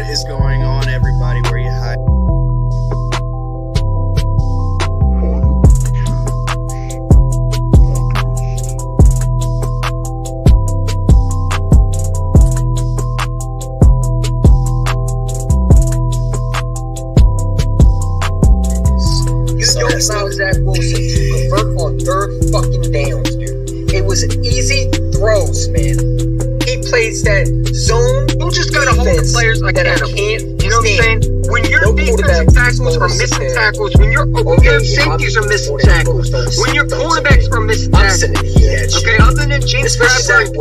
What is going on, everybody? Where you hide? You don't allow Zach Wilson to convert on third fucking downs, dude. It was easy throws, man. He plays that zone. You just gotta hold the players accountable. You know what I'm saying? When your defensive tackles are missing tackles, when your safeties are missing tackles, when your quarterbacks are missing tackles, okay, other than James Bradbury,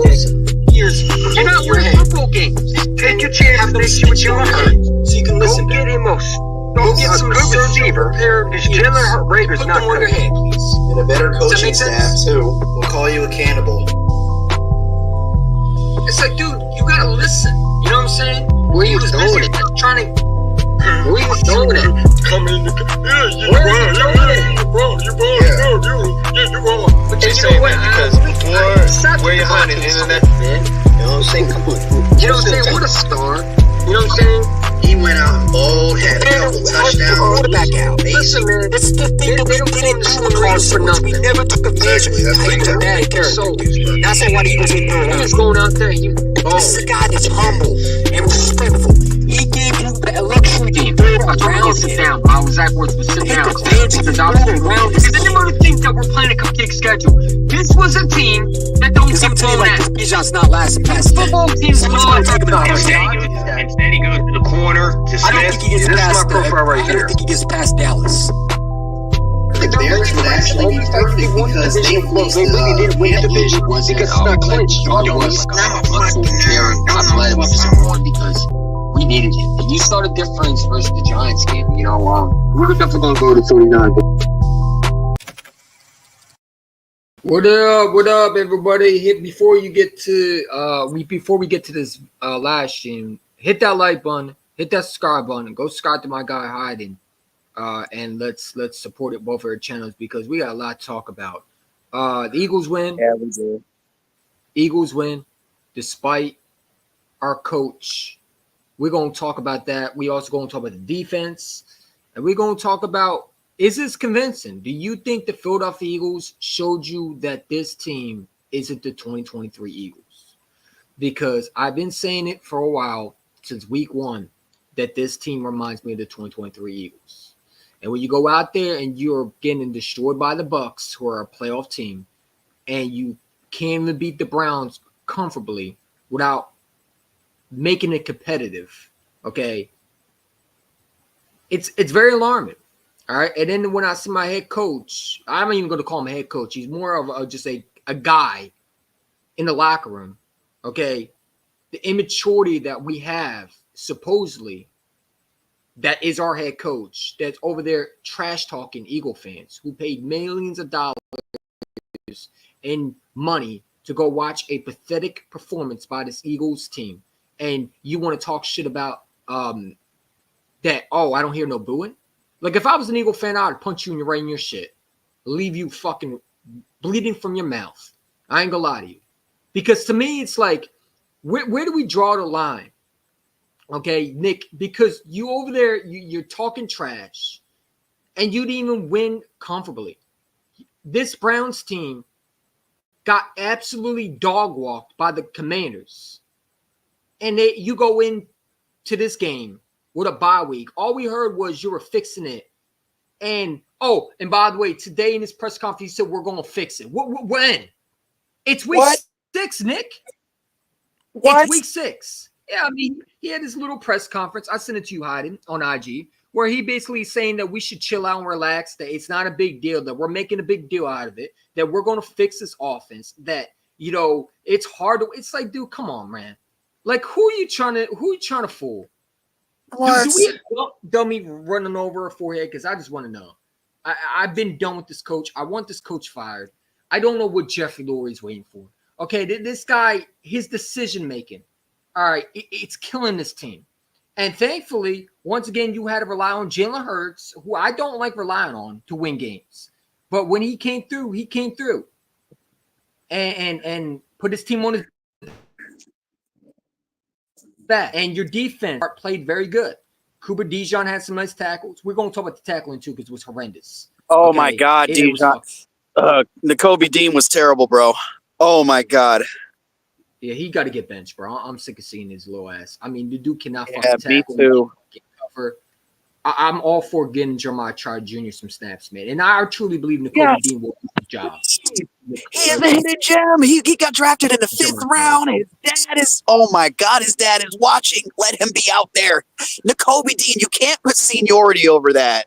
you're not winning football games. Take your chances next year with your hurt, so you can listen. Go get him Go get some good receiver. Because Jalen Rager's not on your hand, please. And a better coaching staff too. We'll call you accountable. It's like, dude, you gotta listen. You know what I'm saying? Where you was busy trying to. Where you throwing it? Come in the you wrong. But you know what? Because before Whereyahidin internet, you know what I'm saying? Come on. You know what I'm saying? What a star. You know what I'm saying? He went out bold, had a couple touchdowns. Quarterback out. Listen, man, this is the thing that we didn't do in Carson. We never took advantage of him. He was a bad character. That's why the Eagles didn't do it. He was going out there. This is a guy that's humble and respectful. He gave you a luxury game. I told him to sit down. Zach Wilson was sitting down. Because I was around. Because I didn't think that we're playing a cupcake schedule. This was a team that don't get blown out. Bijan's not lasting past that. Football teams don't take him out. Instead, he goes to the corner to Smith. I don't think he gets past I don't think he gets past Dallas. The Bears would actually be perfect because they really didn't win the division because it's not clinched. I'm glad it was one because we needed it. And you saw the difference versus the Giants game. You know, we're definitely going to go to 49. What up, everybody? Before we get to this live stream, hit that like button, hit that subscribe button, and go subscribe to my guy Hiding. And let's support it both of our channels because we got a lot to talk about. The Eagles win. Yeah, we do. Eagles win despite our coach. We're going to talk about that. We also going to talk about the defense. And we're going to talk about, is this convincing? Do you think the Philadelphia Eagles showed you that this team isn't the 2023 Eagles? Because I've been saying it for a while, since week one, that this team reminds me of the 2023 Eagles. And when you go out there and you're getting destroyed by the Bucs, who are a playoff team, and you can't even beat the Browns comfortably without making it competitive, okay, it's very alarming. All right. And then when I see my head coach, I'm not even going to call him a head coach. He's more of just a guy in the locker room. Okay. The immaturity that we have, supposedly, that is our head coach, that's over there trash talking Eagle fans who paid millions of dollars in money to go watch a pathetic performance by this Eagles team. And you want to talk shit about that, oh, I don't hear no booing? Like, if I was an Eagle fan, I would punch you right in your shit. Leave you fucking bleeding from your mouth. I ain't gonna lie to you. Because to me, it's like, where do we draw the line? Okay, Nick, because you over there, you're talking trash, and you didn't even win comfortably. This Browns team got absolutely dog-walked by the Commanders. And you go into this game with a bye week. All we heard was you were fixing it. And by the way, today in his press conference, he said we're going to fix it. When? It's week 6, Nick. What? It's week 6. Yeah, I mean, he had his little press conference. I sent it to you, Hiding, on IG, where he basically is saying that we should chill out and relax, that it's not a big deal, that we're making a big deal out of it, that we're going to fix this offense, that, you know, it's hard to – it's like, dude, come on, man. Like, who are you trying to fool? Do we have dummy running over her forehead? Because I just want to know. I've been done with this coach. I want this coach fired. I don't know what Jeffrey Lurie's waiting for. Okay, this guy, his decision-making, all right, it's killing this team. And thankfully, once again, you had to rely on Jalen Hurts, who I don't like relying on to win games. But when he came through, and put his team on his back. And your defense played very good. Cooper Dijon had some nice tackles. We're going to talk about the tackling, too, because it was horrendous. Oh, my God, Dijon. N'Kobe Dean was terrible, bro. Oh, my God. Yeah, he got to get benched, bro. I'm sick of seeing his little ass. I mean, the dude cannot fucking tackle. Me too. Cover. I'm all for getting Jeremiah Trott Jr. some snaps, man. And I truly believe N'Kobe Dean will do the job. He is a hidden gem. He got drafted in the 5th round. His dad is, oh my God, his dad is watching. Let him be out there. N'Kobe Dean, you can't put seniority over that.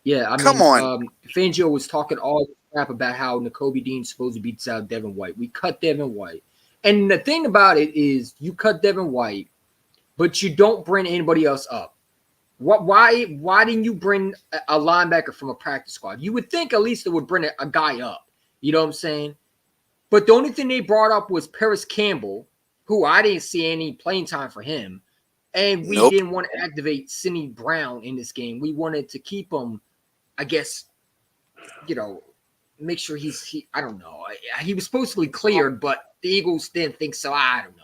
Yeah, I mean, come on. Fangio was talking all the crap about how N'Kobe Dean's supposed to beat out Devin White. We cut Devin White. And the thing about it is you cut Devin White, but you don't bring anybody else up. Why didn't you bring a linebacker from a practice squad? You would think at least it would bring a guy up. You know what I'm saying? But the only thing they brought up was Paris Campbell, who I didn't see any playing time for him. And we didn't want to activate Sidney Brown in this game. We wanted to keep him, I guess, make sure I don't know. He was supposedly cleared, but the Eagles didn't think so. I don't know.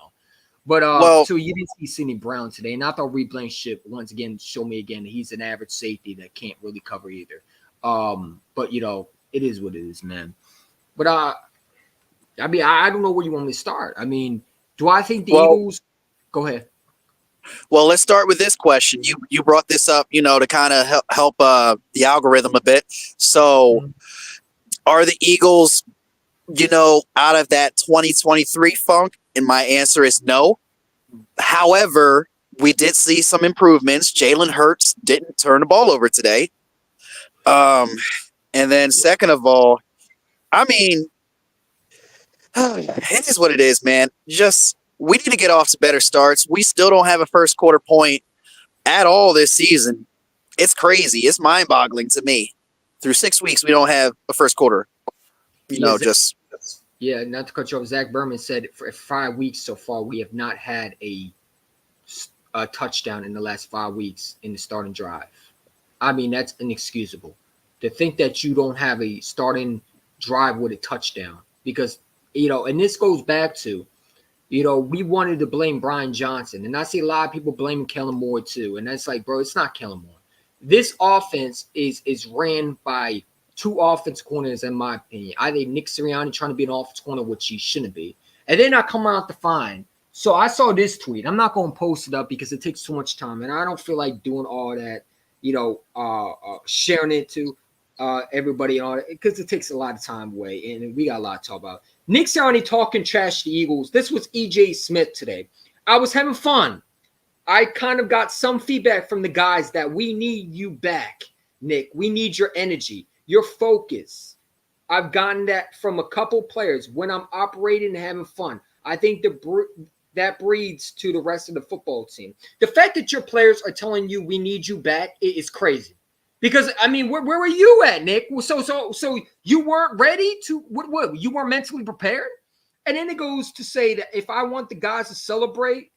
But so you didn't see Sidney Brown today. And I thought Reed Blankenship once again showed me again he's an average safety that can't really cover either. But it is what it is, man. But I mean, I don't know where you want me to start. I mean, do I think the Eagles? Go ahead. Well, let's start with this question. You brought this up, to kind of help the algorithm a bit. So, are the Eagles, out of that 2023 funk? And my answer is no. However, we did see some improvements. Jalen Hurts didn't turn the ball over today. And then second of all, I mean, it is what it is, man. We need to get off to better starts. We still don't have a first quarter point at all this season. It's crazy. It's mind-boggling to me. Through 6 weeks, we don't have a first quarter. Yeah, not to cut you off. Zach Berman said for 5 weeks so far, we have not had a touchdown in the last 5 weeks in the starting drive. I mean, that's inexcusable. To think that you don't have a starting drive with a touchdown because, and this goes back to, we wanted to blame Brian Johnson. And I see a lot of people blaming Kellen Moore too. And that's like, bro, it's not Kellen Moore. This offense is ran by two offense corners, in my opinion. I think Nick Sirianni trying to be an offense corner, which he shouldn't be. And then I come out to find. So I saw this tweet. I'm not going to post it up because it takes too much time. And I don't feel like doing all that, sharing it to everybody and all that because it takes a lot of time away. And we got a lot to talk about. Nick Sirianni talking trash to the Eagles. This was E.J. Smith today. I was having fun. I kind of got some feedback from the guys that we need you back, Nick. We need your energy. Your focus. I've gotten that from a couple players when I'm operating and having fun. I think that breeds to the rest of the football team. The fact that your players are telling you we need you back is crazy. Because I mean, where were you at, Nick? So you weren't ready to what? You weren't mentally prepared. And then it goes to say that if I want the guys to celebrate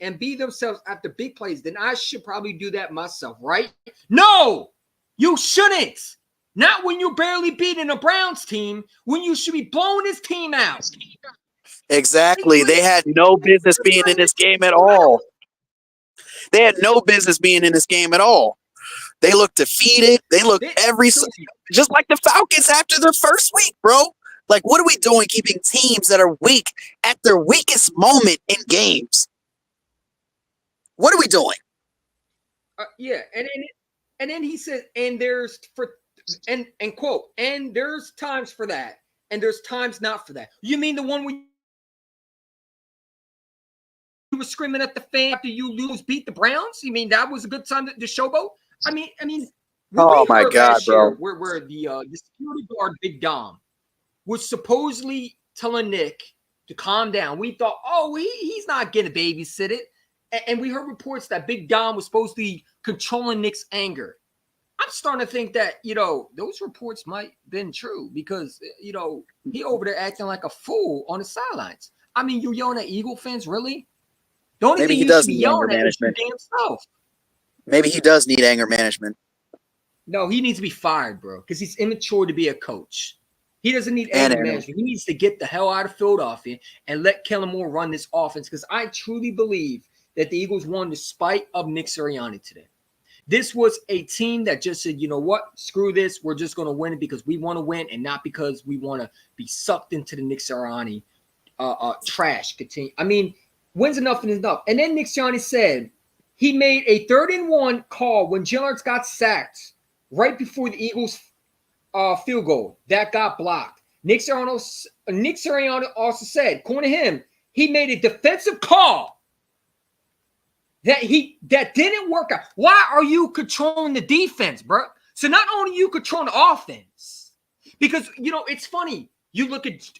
and be themselves after big plays, then I should probably do that myself, right? No. You shouldn't. Not when you're barely beating a Browns team, when you should be blowing this team out. Exactly. They had no business being in this game at all. They looked defeated. They looked just like the Falcons after their first week, bro. Like, what are we doing keeping teams that are weak at their weakest moment in games? What are we doing? Yeah, and then he said, and there's quote, and there's times for that, and there's times not for that. You mean the one where you were screaming at the fan after you beat the Browns? You mean that was a good time to showboat? I mean, oh my God, bro. Where the security guard Big Dom was supposedly telling Nick to calm down. We thought, he's not getting babysitted. And we heard reports that Big Dom was supposed to be controlling Nick's anger. I'm starting to think that, those reports might have been true because, he over there acting like a fool on the sidelines. I mean, you're yelling at Eagle fans, really? The only thing you should be yelling at is your damn self. Maybe he does need anger management. No, he needs to be fired, bro, because he's immature to be a coach. He doesn't need And anger management. He needs to get the hell out of Philadelphia and let Kellen Moore run this offense, because I truly believe that the Eagles won despite of Nick Sirianni today. This was a team that just said, you know what, screw this. We're just going to win it because we want to win and not because we want to be sucked into the Nick Sirianni trash. Continue. I mean, when's enough is enough? And then Nick Sirianni said he made a 3rd-and-1 call when Jalen Hurts got sacked right before the Eagles field goal. That got blocked. Nick Sirianni also said, according to him, he made a defensive call that didn't work out. Why are you controlling the defense, bro? So not only are you controlling the offense, because, you know, it's funny. You look at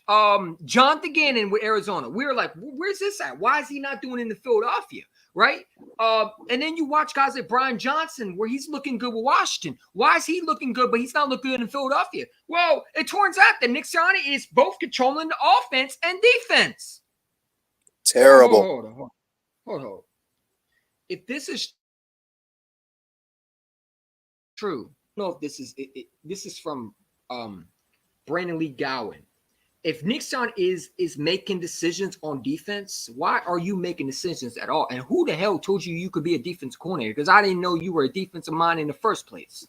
Jonathan Gannon with Arizona. We were like, where's this at? Why is he not doing it in Philadelphia, right? And then you watch guys like Brian Johnson, where he's looking good with Washington. Why is he looking good, but he's not looking good in Philadelphia? Well, it turns out that Nick Sirianni is both controlling the offense and defense. Terrible. Hold on. If this is true, I don't know if this is this is from Brandon Lee Gowan. If Nick Sirianni is making decisions on defense, why are you making decisions at all? And who the hell told you could be a defense coordinator? Because I didn't know you were a defensive mind in the first place.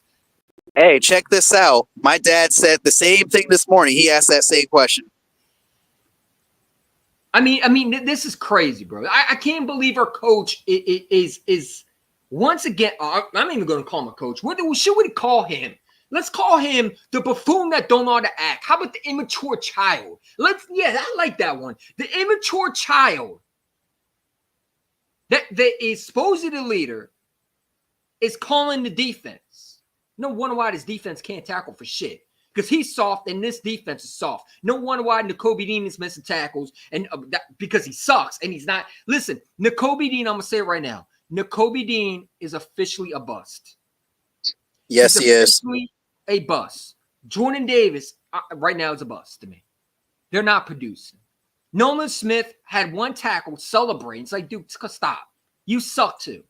Hey, check this out. My dad said the same thing this morning. He asked that same question. I mean, this is crazy, bro. I can't believe our coach is once again. I'm not even going to call him a coach. What should we call him? Let's call him the buffoon that don't know how to act. How about the immature child? I like that one. The immature child that is supposedly the leader is calling the defense. No wonder why this defense can't tackle for shit. Because he's soft and this defense is soft. No wonder why Nakobe Dean is missing tackles, and because he sucks and he's not. Listen, Nakobe Dean, I'm going to say it right now. Nakobe Dean is officially a bust. Yes, he is. A bust. Jordan Davis right now is a bust to me. They're not producing. Nolan Smith had one tackle celebrating. It's like, dude, stop. You suck too.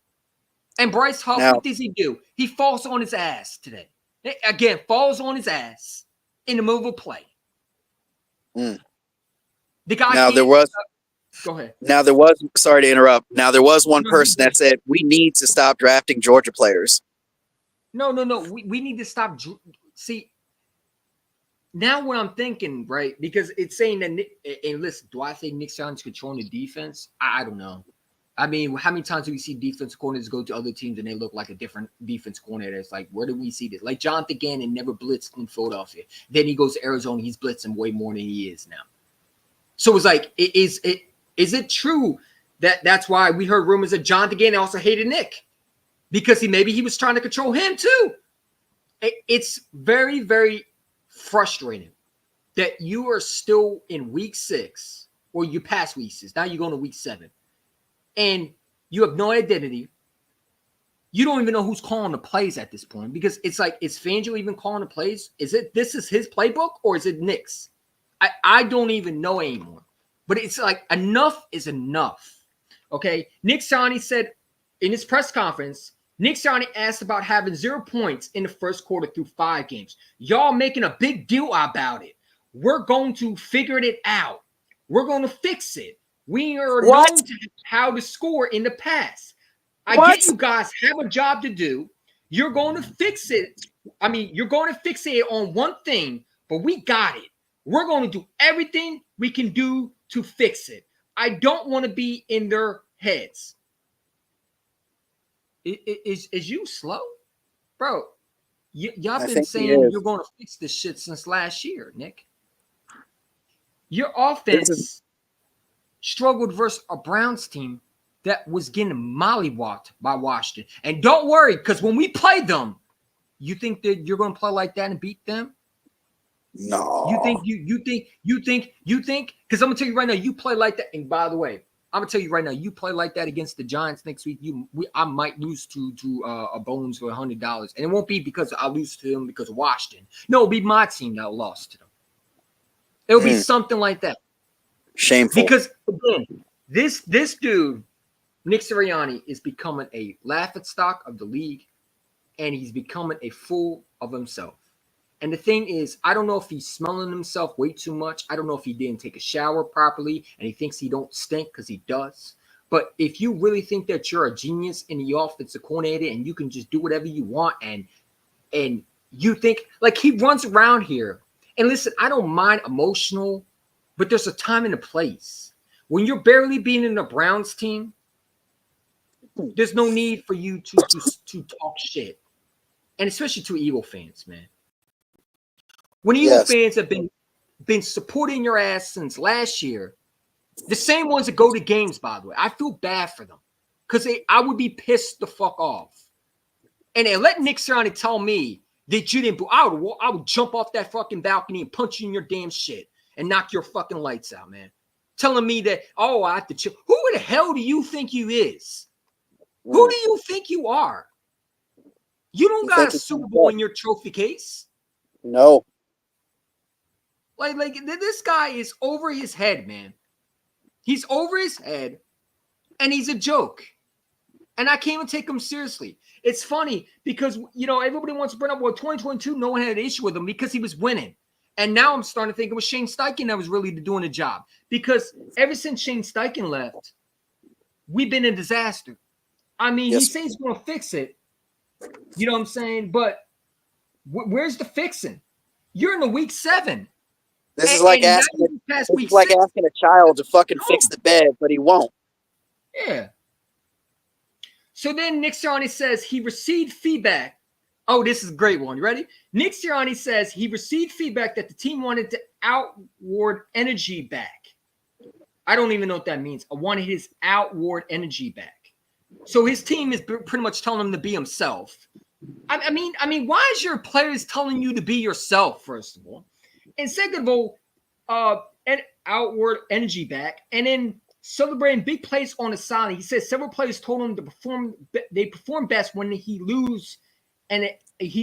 And Bryce Huff, what does he do? He falls on his ass today. Again, falls on his ass in the middle of a play. The guy. Now there was. Go ahead. Now there was. Sorry to interrupt. Now there was one person that said we need to stop drafting Georgia players. No. We need to stop. See, now what I'm thinking, right? Because it's saying that. And listen, do I think Nick Sirianni's controlling the defense? I don't know. I mean, how many times do we see defense coordinators go to other teams and they look like a different defense coordinator? It's like, where do we see this? Like Jonathan Gannon never blitzed in Philadelphia. Then he goes to Arizona. He's blitzing way more than he is now. So it's like, is it true that that's why we heard rumors that Jonathan Gannon also hated Nick? Because he was trying to control him too. It's very, very frustrating that you are still in week 6, or you passed week 6. Now you're going to week 7. And you have no identity. You don't even know who's calling the plays at this point, because it's like, is Fangio even calling the plays? This is his playbook, or is it Nick's? I don't even know anymore. But it's like, enough is enough. Okay. Nick Sirianni said in his press conference, Nick Sirianni asked about having 0 points in the first quarter through 5 games. Y'all making a big deal about it. We're going to figure it out. We're going to fix it. We are known to how to score in the past. I get you guys have a job to do. You're going to fix it. I mean, you're going to fixate on one thing, but we got it. We're going to do everything we can do to fix it. I don't want to be in their heads. Is you slow? Bro, y'all been saying you're going to fix this shit since last year, Nick. Your offense struggled versus a Browns team that was getting mollywopped by Washington. And don't worry, because when we play them, you think that you're going to play like that and beat them? No. You think, because I'm going to tell you right now, you play like that. And by the way, I'm going to tell you right now, you play like that against the Giants next week, I might lose to a Bones for $100. And it won't be because I lose to them because of Washington. No, it'll be my team that lost to them. It'll be something like that. Shameful. Because again, this dude, Nick Sirianni, is becoming a laughingstock of the league, and he's becoming a fool of himself. And the thing is, I don't know if he's smelling himself way too much. I don't know if he didn't take a shower properly and he thinks he don't stink because he does. But if you really think that you're a genius in the offensive coordinator and you can just do whatever you want and you think like he runs around here. And listen, I don't mind emotional, but there's a time and a place. When you're barely being in the Browns team, there's no need for you to talk shit. And especially to Eagle fans, man. When Eagle fans have been supporting your ass since last year, the same ones that go to games, by the way, I feel bad for them because I would be pissed the fuck off. And they let Nick Sirianni tell me that you didn't. I would jump off that fucking balcony and punch you in your damn shit and knock your fucking lights out, man. Telling me that, oh, I have to chill. Who the hell do you think you is? Who do you think you are? You don't got a Super Bowl in your trophy case. No. Like this guy is over his head, man. He's over his head, and he's a joke. And I can't even take him seriously. It's funny because, you know, everybody wants to bring up, well, 2022, no one had an issue with him because he was winning. And now I'm starting to think it was Shane Steichen that was really doing the job. Because ever since Shane Steichen left, we've been a disaster. I mean, he says he's going to fix it. You know what I'm saying? But where's the fixing? You're in the week 7. This is like asking a child to fucking fix the bed, but he won't. Yeah. So then Nick Sirianni says he received feedback. Oh, this is a great one. You ready? Nick Sirianni says he received feedback that the team wanted to outward energy back. I don't even know what that means. I wanted his outward energy back. So his team is pretty much telling him to be himself. I mean, why is your players telling you to be yourself, first of all? And second of all, and outward energy back. And then celebrating big plays on the sideline. He says several players told him to perform. They perform best when he lose, and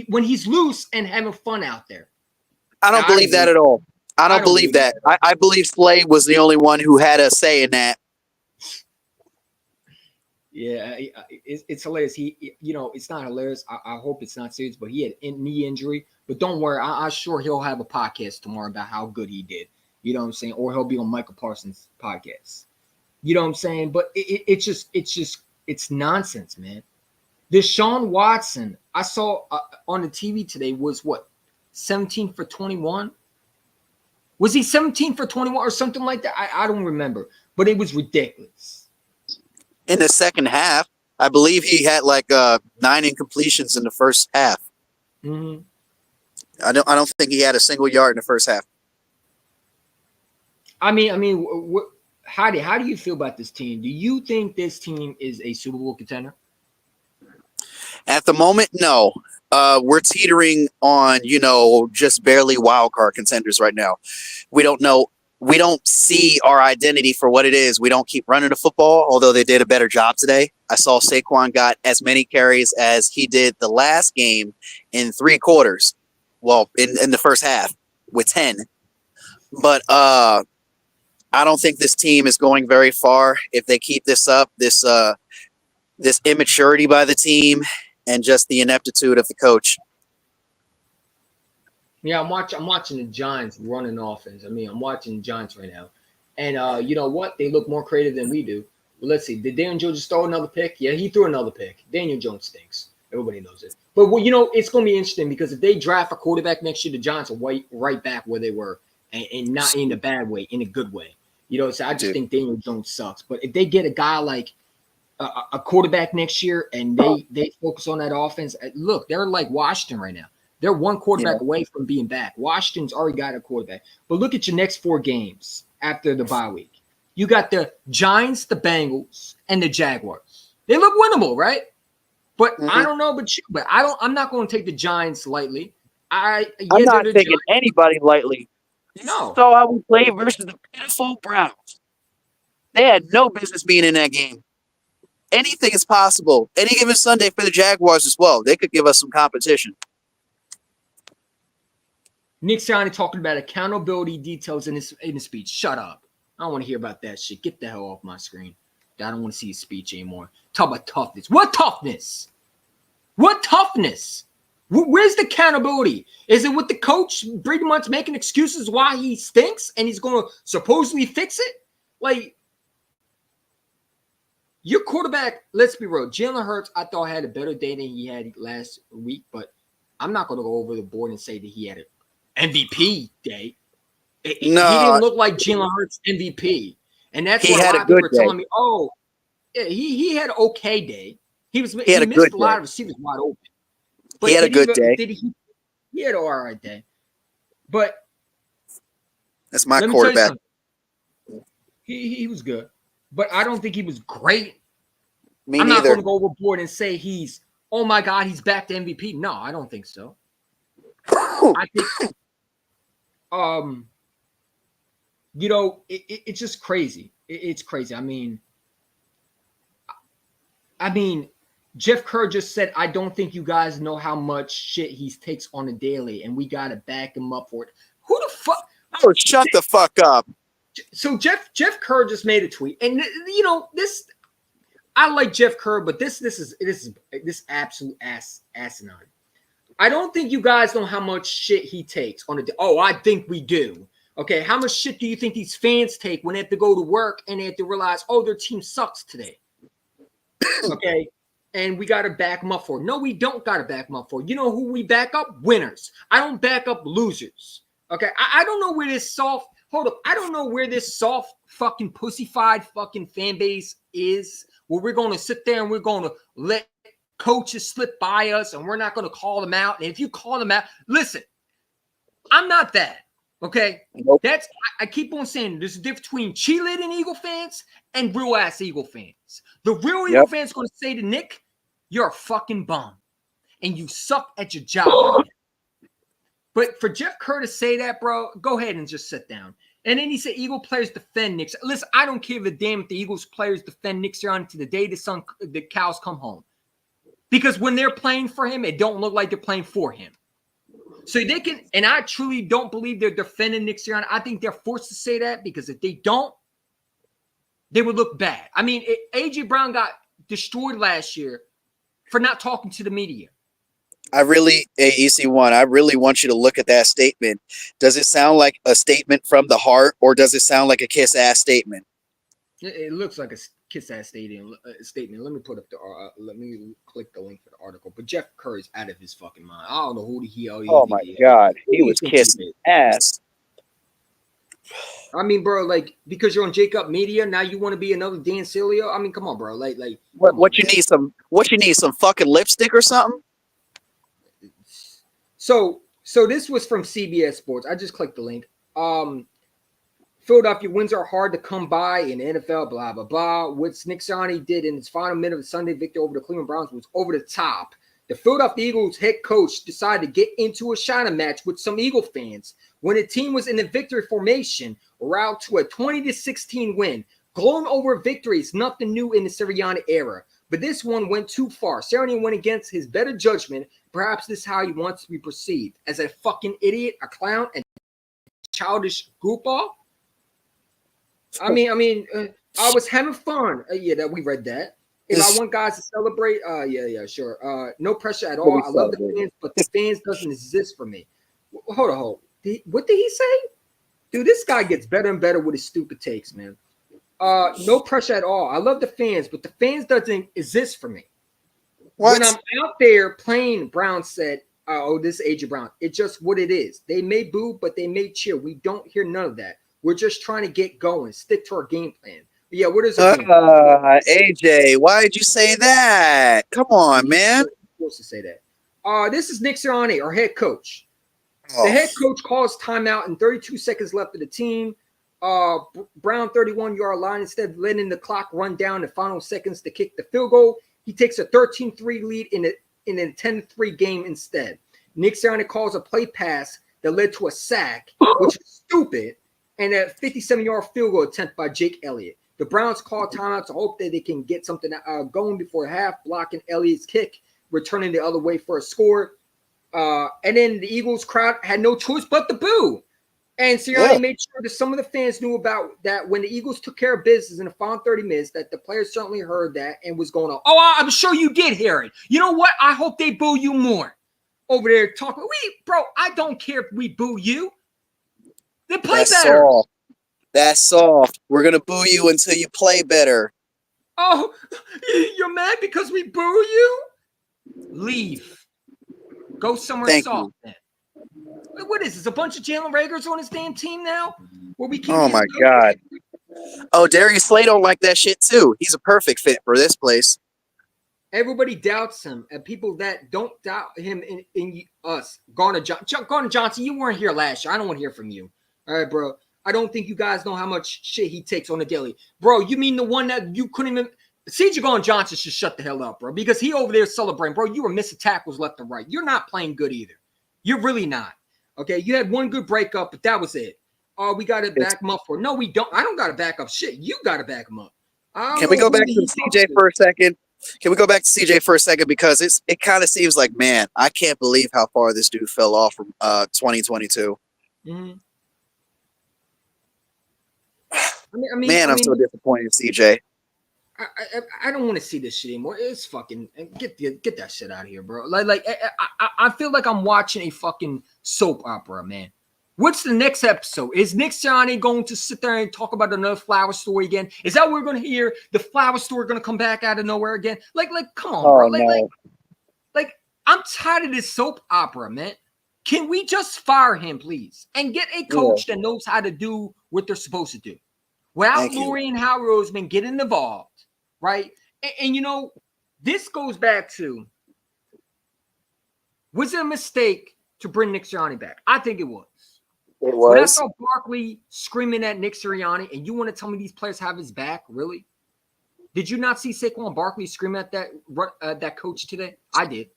when he's loose and having fun out there. I don't believe that at all. I don't believe that. I believe Slade was the only one who had a say in that. Yeah, it's hilarious. It's not hilarious. I hope it's not serious, but he had a knee injury. But don't worry, I'm sure he'll have a podcast tomorrow about how good he did. You know what I'm saying? Or he'll be on Michael Parsons' podcast. You know what I'm saying? But it's nonsense, man. Deshaun Watson, I saw on the TV today was what, 17 for 21? Was he 17 for 21 or something like that? I don't remember, but it was ridiculous. In the second half, I believe he had like 9 incompletions in the first half. Mm-hmm. I don't think he had a single yard in the first half. Heidi, how do you feel about this team? Do you think this team is a Super Bowl contender? At the moment, no. We're teetering on, just barely wild card contenders right now. We don't know. We don't see our identity for what it is. We don't keep running the football, although they did a better job today. I saw Saquon got as many carries as he did the last game in 3 quarters. Well, in the first half with 10. But I don't think this team is going very far if they keep this up, this immaturity by the team and just the ineptitude of the coach. Yeah, I'm watching the Giants running offense. I'm watching the Giants right now. And you know what? They look more creative than we do. Well, let's see. Did Daniel Jones just throw another pick? Yeah, he threw another pick. Daniel Jones stinks. Everybody knows it. But, it's going to be interesting because if they draft a quarterback next year, the Giants are right back where they were and not in a bad way, in a good way. So I just think Daniel Jones sucks. But if they get a guy like a quarterback next year and they focus on that offense, look, they're like Washington right now. They're one quarterback away from being back. Washington's already got a quarterback. But look at your next 4 games after the bye week. You got the Giants, the Bengals, and the Jaguars. They look winnable, right? But I don't know about you, but I'm not going to take the Giants lightly. I'm not taking anybody lightly. No. So how we play versus the pitiful Browns. They had no business being in that game. Anything is possible. Any given Sunday for the Jaguars as well. They could give us some competition. Nick Sirianni talking about accountability details in his speech. Shut up. I don't want to hear about that shit. Get the hell off my screen. I don't want to see his speech anymore. Talk about toughness. What toughness? What toughness? Where's the accountability? Is it with the coach pretty much making excuses why he stinks and he's going to supposedly fix it? Like, your quarterback, let's be real, Jalen Hurts, I thought had a better day than he had last week, but I'm not going to go over the board and say that he had an MVP day. He didn't look like Jalen Hurts MVP. And that's what a lot of people are telling me. Oh, yeah, he had an okay day. He missed a lot of receivers wide open. But he had a good day. He had an all right day. But that's my quarterback. He was good. But I don't think he was great. I'm not going to go overboard and say he's, oh my God, he's back to MVP. No, I don't think so. I think, you know, it's just crazy. It's crazy. I mean, Jeff Kerr just said, I don't think you guys know how much shit he takes on a daily, and we got to back him up for it. Who the fuck? Oh, shut the fuck up. So Jeff Kerr just made a tweet, and you know this. I like Jeff Kerr, but this is absolute asinine. I don't think you guys know how much shit he takes on a day. Oh, I think we do. Okay, how much shit do you think these fans take when they have to go to work and they have to realize, oh, their team sucks today? Okay, and we got to back them up for it. No, we don't got to back them up for it. You know who we back up? Winners. I don't back up losers. Okay, I don't know where this soft. Hold up. I don't know where this soft fucking pussyfied fucking fan base is, where we're going to sit there and we're going to let coaches slip by us and we're not going to call them out. And if you call them out, listen, I'm not that. Okay. Nope. I keep on saying there's a difference between cheerleading Eagle fans and real ass Eagle fans. The real Eagle fans going to say to Nick, you're a fucking bum and you suck at your job. But for Jeff Kerr to say that, bro, go ahead and just sit down. And then he said Eagle players defend Nick. Listen, I don't give a damn if the Eagles players defend Nick Sirianni to the day the cows come home. Because when they're playing for him, it don't look like they're playing for him. So they can, and I truly don't believe they're defending Nick Sirianni. I think they're forced to say that because if they don't, they would look bad. I mean, A.J. Brown got destroyed last year for not talking to the media. EC1, I really want you to look at that statement. Does it sound like a statement from the heart, or does it sound like a kiss-ass statement? It looks like a kiss-ass statement. Let me put up let me click the link for the article. But Jeff Kerr is out of his fucking mind. I don't know who he is. Oh my God, he was kissing ass. I mean, bro, like, because you're on Jacob Media, now you want to be another Dan Cilio? I mean, come on, bro. Like, what you need some fucking lipstick or something? So this was from CBS Sports. I just clicked the link. Philadelphia wins are hard to come by in the NFL, blah, blah, blah. What Nick Sirianni did in his final minute of the Sunday victory over the Cleveland Browns was over the top. The Philadelphia Eagles head coach decided to get into a shouting match with some Eagle fans when the team was in the victory formation, route to a 20-16 win. Glowing over victory is nothing new in the Sirianni era, but this one went too far. Sirianni went against his better judgment. Perhaps this is how he wants to be perceived, as a fucking idiot, a clown, and childish goofball. I was having fun. That we read that. If I want guys to celebrate, sure. No pressure at all. I love the fans, but the fans doesn't exist for me. Hold on. What did he say? Dude, this guy gets better and better with his stupid takes, man. No pressure at all. I love the fans, but the fans doesn't exist for me. What? When I'm out there playing, Brown said, this is AJ Brown. It's just what it is. They may boo, but they may cheer. We don't hear none of that. We're just trying to get going, stick to our game plan. But yeah, what is it? AJ, why did you say that? Come on, man. Supposed to say that. This is Nick Sirianni, our head coach. The head coach calls timeout and 32 seconds left of the team. Brown 31-yard line. Instead of letting the clock run down the final seconds to kick the field goal, he takes a 13-3 lead in a 10-3 game instead. Nick Sirianni calls a play pass that led to a sack, which is stupid, and a 57-yard field goal attempt by Jake Elliott. The Browns call timeout to hope that they can get something going before half, blocking Elliott's kick, returning the other way for a score. And then the Eagles crowd had no choice but to boo. And Sirianni made sure that some of the fans knew about that when the Eagles took care of business in the final 30 minutes, that the players certainly heard that and was going on. Oh, I'm sure you did hear it. You know what? I hope they boo you more. over there talking. Bro, I don't care if we boo you. Then play That's better. soft. That's soft. We're gonna boo you until you play better. Oh, you're mad because we boo you? Leave. Go somewhere Thank soft, you. man. What is this? A bunch of Jalen Ragers on his damn team now? Where we can't Oh get my coached? God. Oh, Darius Slay don't like that shit too. He's a perfect fit for this place. Everybody doubts him, and people that don't doubt him in us. Garner Johnson, you weren't here last year. I don't want to hear from you. All right, bro. I don't think you guys know how much shit he takes on the daily. Bro, you mean the one that you couldn't even... CJ Garner Johnson should shut the hell up, bro, because he over there celebrating. Bro, you were missing tackles left and right. You're not playing good either. You're really not. Okay, you had one good breakup, but that was it. Oh, we got to back him up for... No, we don't. I don't got to back up shit. You got to back him up. Can we go back to CJ for a second? Can we go back to CJ for a second? Because it kind of seems like, man, I can't believe how far this dude fell off from 2022. Mm-hmm. I'm so disappointed in CJ. I don't want to see this shit anymore. It's fucking get that shit out of here, bro. I feel like I'm watching a fucking soap opera, man. What's the next episode? Is Nick Sirianni going to sit there and talk about another flower story again? Is that what we're going to hear? The flower story going to come back out of nowhere again? Like, come on, bro. Like, I'm tired of this soap opera, man. Can we just fire him, please, and get a coach that knows how to do what they're supposed to do without Laurie and Howard Roseman getting involved, right? And you know, this goes back to, was it a mistake to bring Nick Sirianni back? I think it was. It When I was. saw Barkley screaming at Nick Sirianni, and you want to tell me these players have his back, really? Did you not see Saquon Barkley scream at that coach today? I did.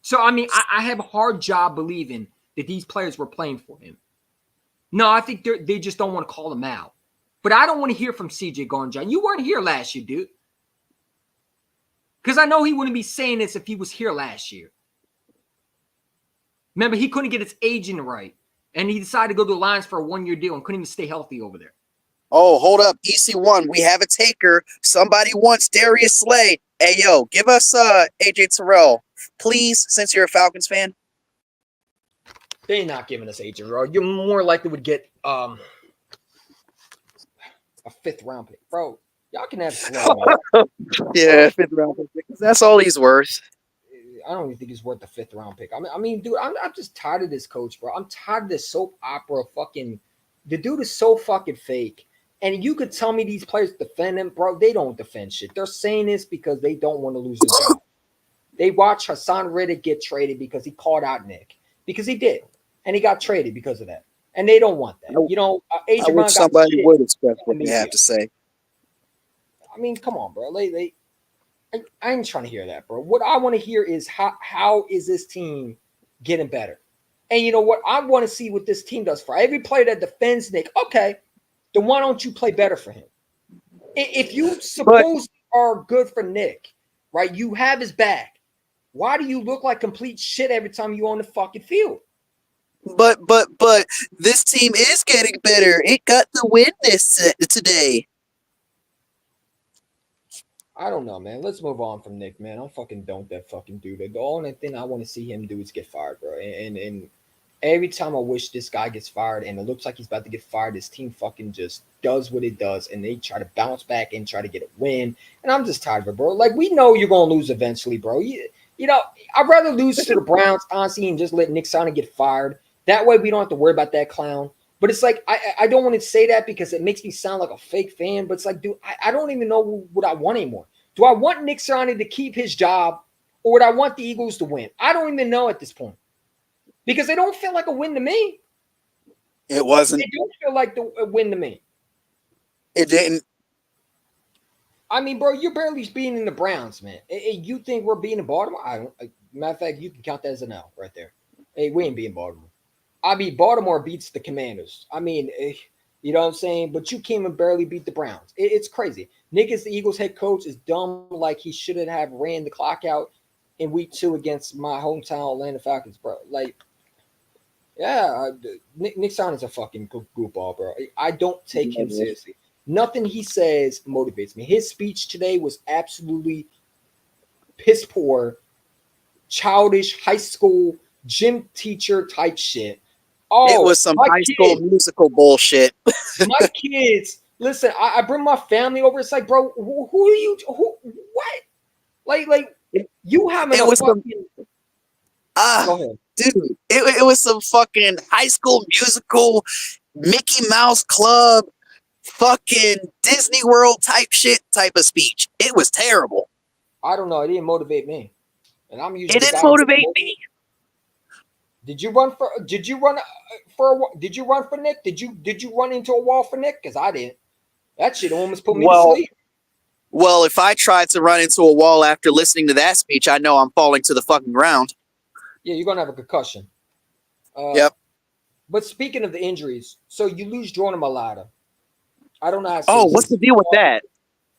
So, I mean, I have a hard job believing that these players were playing for him. No, I think they just don't want to call him out. But I don't want to hear from CJ Garner. You weren't here last year, dude. Because I know he wouldn't be saying this if he was here last year. Remember, he couldn't get his agent right. And he decided to go to the Lions for a one-year deal and couldn't even stay healthy over there. Oh, hold up. EC1, we have a taker. Somebody wants Darius Slay. Hey, yo, give us AJ Terrell, please, since you're a Falcons fan. They're not giving us AJ Terrell. You're more likely would get a 5th round pick. Bro, y'all can have Terrell. Yeah, 5th round pick. That's all he's worth. I don't even think he's worth the 5th round pick. I mean, dude, I'm just tired of this coach, bro. I'm tired of this soap opera fucking. The dude is so fucking fake. And you could tell me these players defend him, bro. They don't defend shit. They're saying this because they don't want to lose their job. They watch Hassan Reddick get traded because he called out Nick. Because he did. And he got traded because of that. And they don't want that. You know, AJ I wish somebody would express what they have to say. I mean, come on, bro. I ain't trying to hear that, bro. What I want to hear is how is this team getting better? And you know what? I want to see what this team does for every player that defends Nick. Okay, then why don't you play better for him? If you suppose are good for Nick, right? You have his back. Why do you look like complete shit every time you're on the fucking field? But this team is getting better. It got the win today. I don't know, man. Let's move on from Nick, man. I'm fucking don't that fucking dude. The only thing I want to see him do is get fired, bro. And every time I wish this guy gets fired and it looks like he's about to get fired, this team fucking just does what it does and they try to bounce back and try to get a win. And I'm just tired of it, bro. Like, we know you're going to lose eventually, bro. You know, I'd rather lose to the Browns, honestly, and just let Nick Sirianni get fired. That way we don't have to worry about that clown. But it's like, I don't want to say that because it makes me sound like a fake fan. But it's like, dude, I don't even know what I want anymore. Do I want Nick Sirianni to keep his job or would I want the Eagles to win? I don't even know at this point because they don't feel like a win to me. It wasn't. They don't feel like a win to me. It didn't. I mean, bro, you're barely beating the Browns, man. You think we're beating Baltimore? Matter of fact, you can count that as an L right there. Hey, we ain't beating Baltimore. I mean, Baltimore beats the Commanders. I mean, you know what I'm saying? But you can't even barely beat the Browns. It's crazy. Nick is the Eagles head coach is dumb like he shouldn't have ran the clock out in week 2 against my hometown Atlanta Falcons, bro. Like, yeah, Nick Sirianni is a fucking goofball, bro. I don't take him seriously. Nothing he says motivates me. His speech today was absolutely piss poor, childish high school gym teacher type shit. Oh, it was some high school musical bullshit. My kids, listen, I bring my family over. It's like, bro, who are you? What? Like you having it a was fucking. Go ahead. Dude, it was some fucking high school musical, Mickey Mouse Club, fucking Disney World type shit type of speech. It was terrible. I don't know. It didn't motivate me, and I'm usually. It didn't motivate me. Did you run for? Did you run for Nick? Did you run into a wall for Nick? Because I didn't. That shit almost put me to sleep. Well, if I tried to run into a wall after listening to that speech, I know I'm falling to the fucking ground. Yeah, you're gonna have a concussion. Yep. But speaking of the injuries, so you lose Jordan Mailata. I don't know how. Oh, what's the deal with that?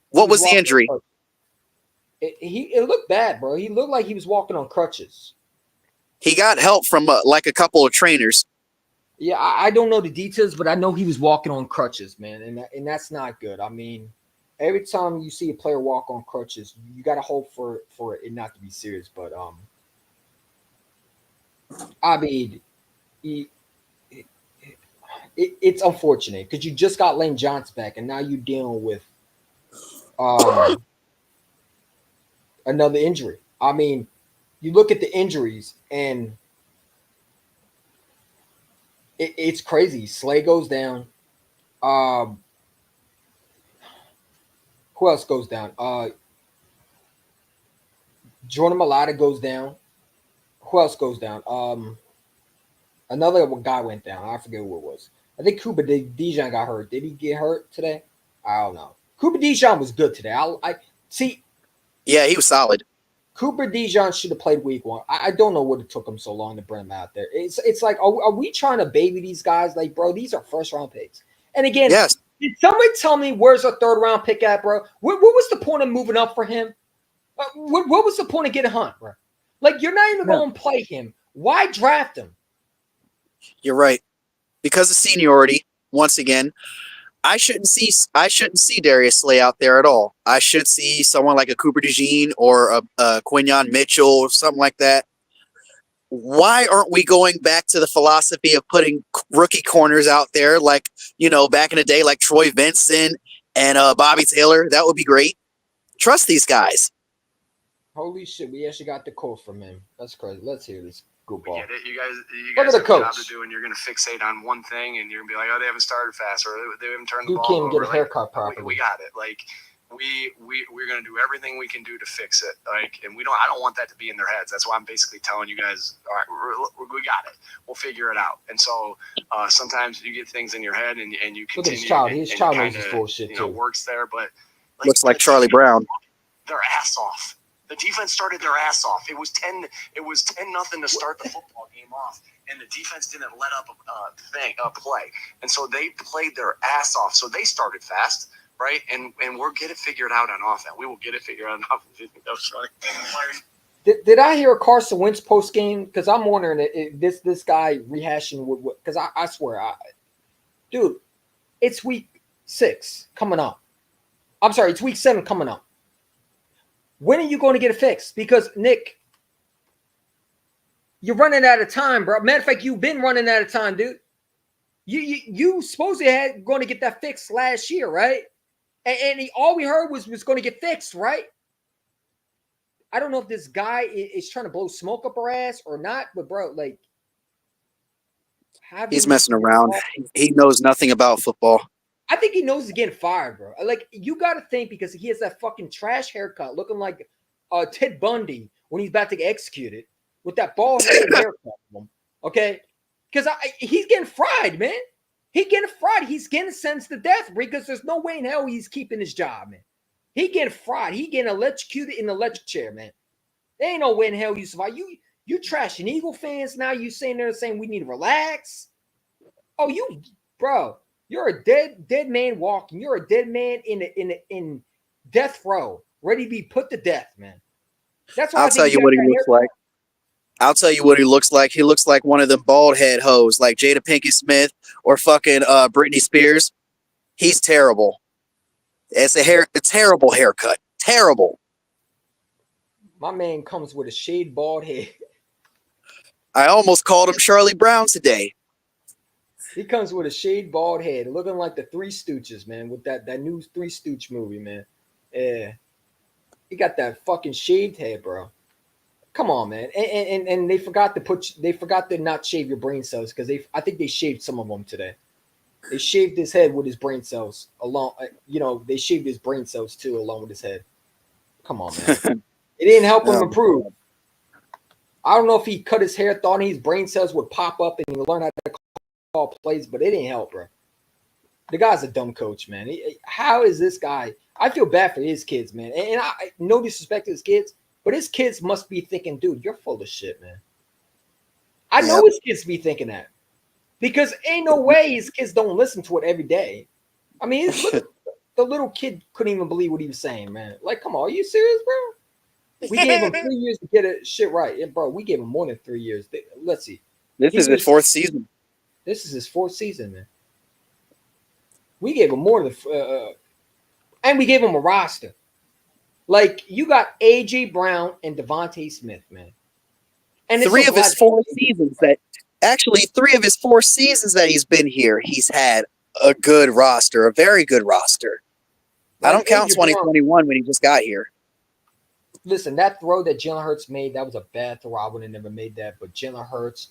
What was the injury? It looked bad, bro. He looked like he was walking on crutches. He got help from like a couple of trainers. Yeah, I don't know the details, but I know he was walking on crutches, man, and that's not good. I mean, every time you see a player walk on crutches, you got to hope for it not to be serious. But I mean, it's unfortunate because you just got Lane Johnson back, and now you're dealing with another injury. I mean, you look at the injuries, and it's crazy. Slay goes down. Who else goes down? Jordan Mailata goes down. Who else goes down? Another guy went down. I forget who it was. I think Cooper Dijon got hurt. Did he get hurt today? I don't know. Cooper Dijon was good today. I see. Yeah, he was solid. Cooper Dijon should have played week one. I don't know what it took him so long to bring him out there. It's like, are we trying to baby these guys? Like, bro, these are first round picks. And again, yes. Did somebody tell me where's a third round pick at, bro? What was the point of moving up for him? What was the point of getting Hunt, bro? Like, you're not even going to play him. Why draft him? You're right. Because of seniority, once again, I shouldn't see Darius Slay out there at all. I should see someone like a Cooper DeJean or a Quinyon Mitchell or something like that. Why aren't we going back to the philosophy of putting rookie corners out there like, back in the day, like Troy Vincent and Bobby Taylor? That would be great. Trust these guys. Holy shit, we actually got the quote from him. That's crazy. Let's hear this. Good ball. You guys Look at the have coach. a job to do, and you're going to fixate on one thing, and you're going to be like, oh, they haven't started fast, or they haven't turned the Dude ball can't over. even get a haircut properly. We got it. Like, we're going to do everything we can do to fix it. Like, and I don't want that to be in their heads. That's why I'm basically telling you guys, all right, we got it. We'll figure it out. And so sometimes you get things in your head, and you continue. Look at his child. His and child kinda, knows his bullshit too. Works there, but looks like Charlie Brown. Their ass off. The defense started their ass off. It was 10-0 to start the football game off, and the defense didn't let up a play. And so they played their ass off. So they started fast, right? And we'll get it figured out on offense. We will get it figured out on offense. That was funny. Did I hear a Carson Wentz post game? Because I'm wondering if this guy rehashing what? Because I swear, dude, it's week 6 coming up. I'm sorry, it's week 7 coming up. When are you going to get it fixed? Because, Nick, you're running out of time, bro. Matter of fact, you've been running out of time, dude. You supposedly had going to get that fixed last year, right? And all we heard was going to get fixed, right? I don't know if this guy is trying to blow smoke up our ass or not, but, bro, like. He's messing around. He knows nothing about football. I think he knows he's getting fired, bro. Like, you got to think because he has that fucking trash haircut looking like Ted Bundy when he's about to get executed with that bald-headed haircut. Okay? Because he's getting fried, man. He's getting fried. He's getting sentenced to death because there's no way in hell he's keeping his job, man. He getting fried. He getting electrocuted in the electric chair, man. There ain't no way in hell you survive. You trashing Eagle fans now. You saying they're saying we need to relax. Oh, bro. You're a dead man walking. You're a dead man in death row, ready to be put to death, man. That's why I'll tell you what he looks like. I'll tell you what he looks like. He looks like one of them bald head hoes, like Jada Pinkett Smith or fucking Britney Spears. He's terrible. It's a terrible haircut. Terrible. My man comes with a shaved bald head. I almost called him Charlie Brown today. He comes with a shaved bald head, looking like the Three Stooges, man, with that new Three Stooge movie, man. Yeah. He got that fucking shaved head, bro. Come on, man. And they forgot to not shave your brain cells because I think they shaved some of them today. They shaved his head with his brain cells along. They shaved his brain cells too along with his head. Come on, man. It didn't help him improve. I don't know if he cut his hair, thought his brain cells would pop up and he would learn how to call plays, but it didn't help, bro. The guy's a dumb coach, man. How is this guy? I feel bad for his kids, man. And I no disrespect to his kids, but his kids must be thinking, dude, you're full of shit, man. I know his kids be thinking that. Because ain't no way his kids don't listen to it every day. I mean, the little kid couldn't even believe what he was saying, man. Like, come on, are you serious, bro? We gave him 3 years to get it shit right. And bro, we gave him more than 3 years. Let's see. This is his fourth season. This is his fourth season, man. We gave him more than and we gave him a roster. Like, you got AJ Brown and Devontae Smith, man. And three of his four seasons that he's been here, he's had a good roster, a very good roster. Like, I don't count 2021 when he just got here. Listen, that throw that Jalen Hurts made, that was a bad throw. I would have never made that. But Jalen Hurts,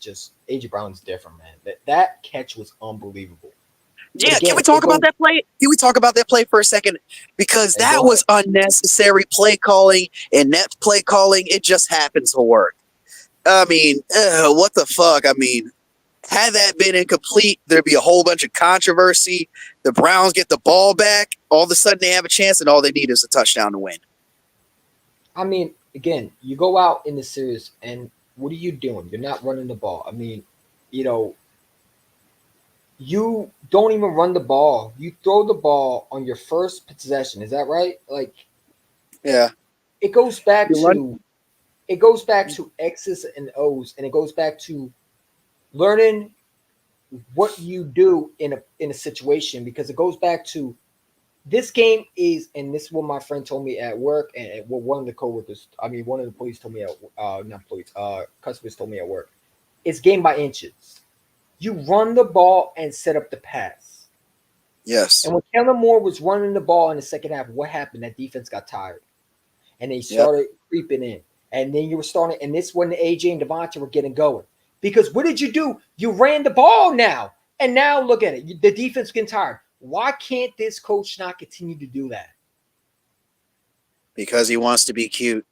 AJ Brown's different, man. That catch was unbelievable. Yeah, can we talk about that play? Can we talk about that play for a second? Because that was unnecessary play calling, inept play calling. It just happens to work. I mean, what the fuck? I mean, had that been incomplete, there'd be a whole bunch of controversy. The Browns get the ball back. All of a sudden, they have a chance, and all they need is a touchdown to win. I mean, again, you go out in the series, and what are you doing? You're not running the ball. I mean, you don't even run the ball. You throw the ball on your first possession. Is that right? Like, yeah. It goes back to X's and O's, and it goes back to learning what you do in a situation, because it goes back to this game is, and this is what my friend told me at work, and what one of the coworkers, one of the police told me customers told me at work. It's game by inches. You run the ball and set up the pass. Yes. And when Kellen Moore was running the ball in the second half, what happened? That defense got tired. And they started creeping in. And then you were starting, and this when AJ and Devontae were getting going. Because what did you do? You ran the ball now. And now look at it. The defense getting tired. Why can't this coach not continue to do that? Because he wants to be cute.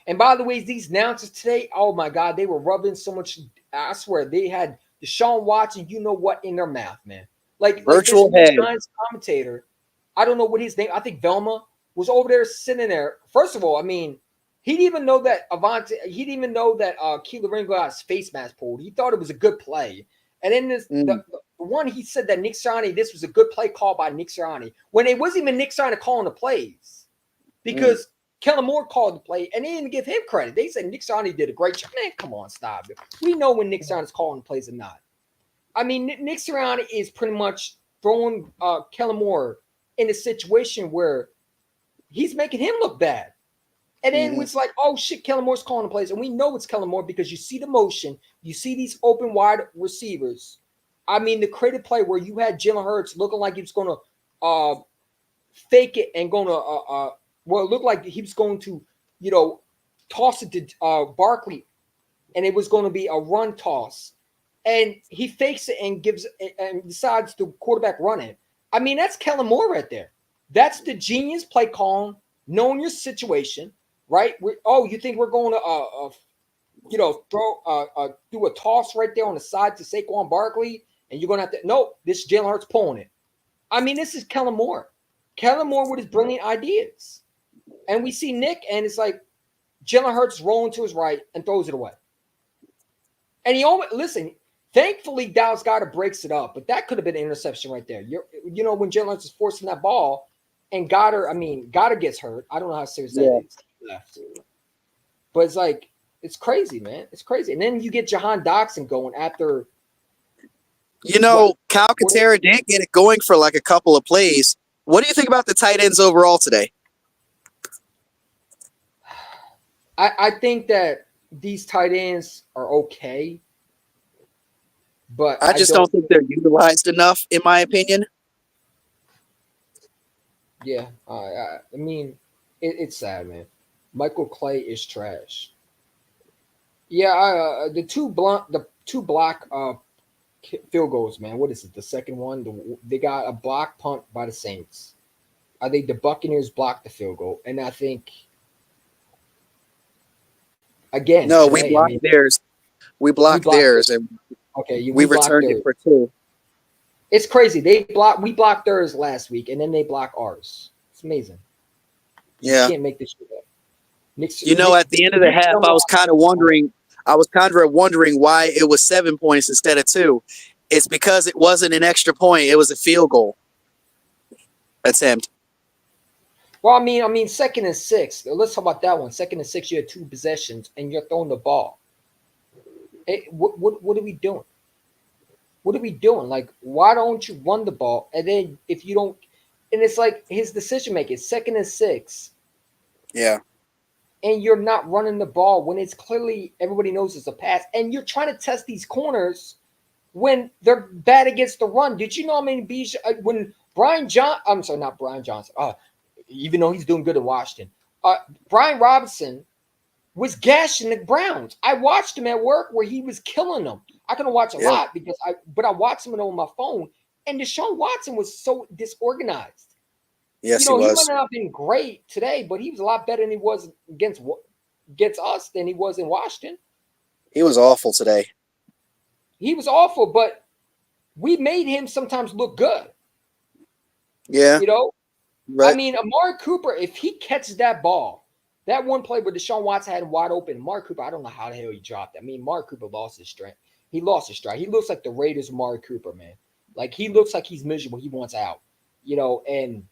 And by the way, these announcers today, oh my God, they were rubbing so much. I swear, they had Deshaun Watson, you know what, in their mouth, man. Like virtual head. Giants commentator, I don't know what his name. I think Velma was over there sitting there. First of all, I mean, he didn't even know that he didn't even know that Keelan Ringo got his face mask pulled. He thought it was a good play. And then the one he said that Nick Sirianni, this was a good play call by Nick Sirianni, when it wasn't even Nick Sirianni calling the plays, because Kellen Moore called the play, and they didn't give him credit. They said Nick Sirianni did a great job. Man, come on, stop it. We know when Nick Sirianni's calling the plays or not. I mean, Nick Sirianni is pretty much throwing Kellen Moore in a situation where he's making him look bad. And then it's like, oh shit, Kellen Moore's calling the plays, and we know it's Kellen Moore because you see the motion, you see these open wide receivers. I mean, the creative play where you had Jalen Hurts looking like he was going to fake it and going to it looked like he was going to, toss it to Barkley, and it was going to be a run toss. And he fakes it and decides to quarterback run it. I mean, that's Kellen Moore right there. That's the genius play calling, knowing your situation, right? You think we're going to, do a toss right there on the side to Saquon Barkley, and you're going to have to, nope, this is Jalen Hurts pulling it. I mean, this is Kellen Moore. Kellen Moore with his brilliant ideas. And we see Nick, and it's like Jalen Hurts rolling to his right and throws it away. And thankfully Dallas Goedert breaks it up, but that could have been an interception right there. When Jalen Hurts is forcing that ball, and Goddard gets hurt. I don't know how serious that is. Left. But it's like, it's crazy, man. It's crazy. And then you get Jahan Dotson going after. Kyle Katerra did get it going for like a couple of plays. What do you think about the tight ends overall today? I think that these tight ends are okay, but I just don't think they're utilized enough, in my opinion. Yeah, I mean, it's sad, man. Michael Clay is trash. Yeah, the two block field goals, man. What is it? The second one, they got a block punt by the Saints. I think the Buccaneers blocked the field goal, and I think again No, we today. I blocked mean, theirs. We we blocked blocked theirs, and okay, we we blocked returned it theirs. for 2. It's crazy. We blocked theirs last week, and then they block ours. It's amazing. You Yeah. can't make this shit up. At the end of the half, I was kind of wondering. Why it was 7 points instead of 2. It's because it wasn't an extra point; it was a field goal attempt. Well, I mean, 2nd and 6. Let's talk about that one. 2nd and 6, you had 2 possessions, and you're throwing the ball. Hey, what are we doing? What are we doing? Like, why don't you run the ball? And then if you don't, and it's like his decision making, 2nd and 6. Yeah. And you're not running the ball when it's clearly everybody knows it's a pass, and you're trying to test these corners when they're bad against the run. Did you know how many bees when I'm sorry, not Brian Johnson. Even though he's doing good in Washington, Brian Robinson was gashing the Browns. I watched him at work where he was killing them. I couldn't watch a lot but I watched him on my phone, and Deshaun Watson was so disorganized. Yes, he was. might not have been great today, but he was a lot better than he was against us than he was in Washington. He was awful today. He was awful, but we made him sometimes look good. Yeah. Right. I mean, Amari Cooper, if he catches that ball, that one play where Deshaun Watson had him wide open, Amari Cooper, I don't know how the hell he dropped it. I mean, Amari Cooper lost his strength. He lost his stride. He looks like the Raiders' Amari Cooper, man. Like, he looks like he's miserable. He wants out, and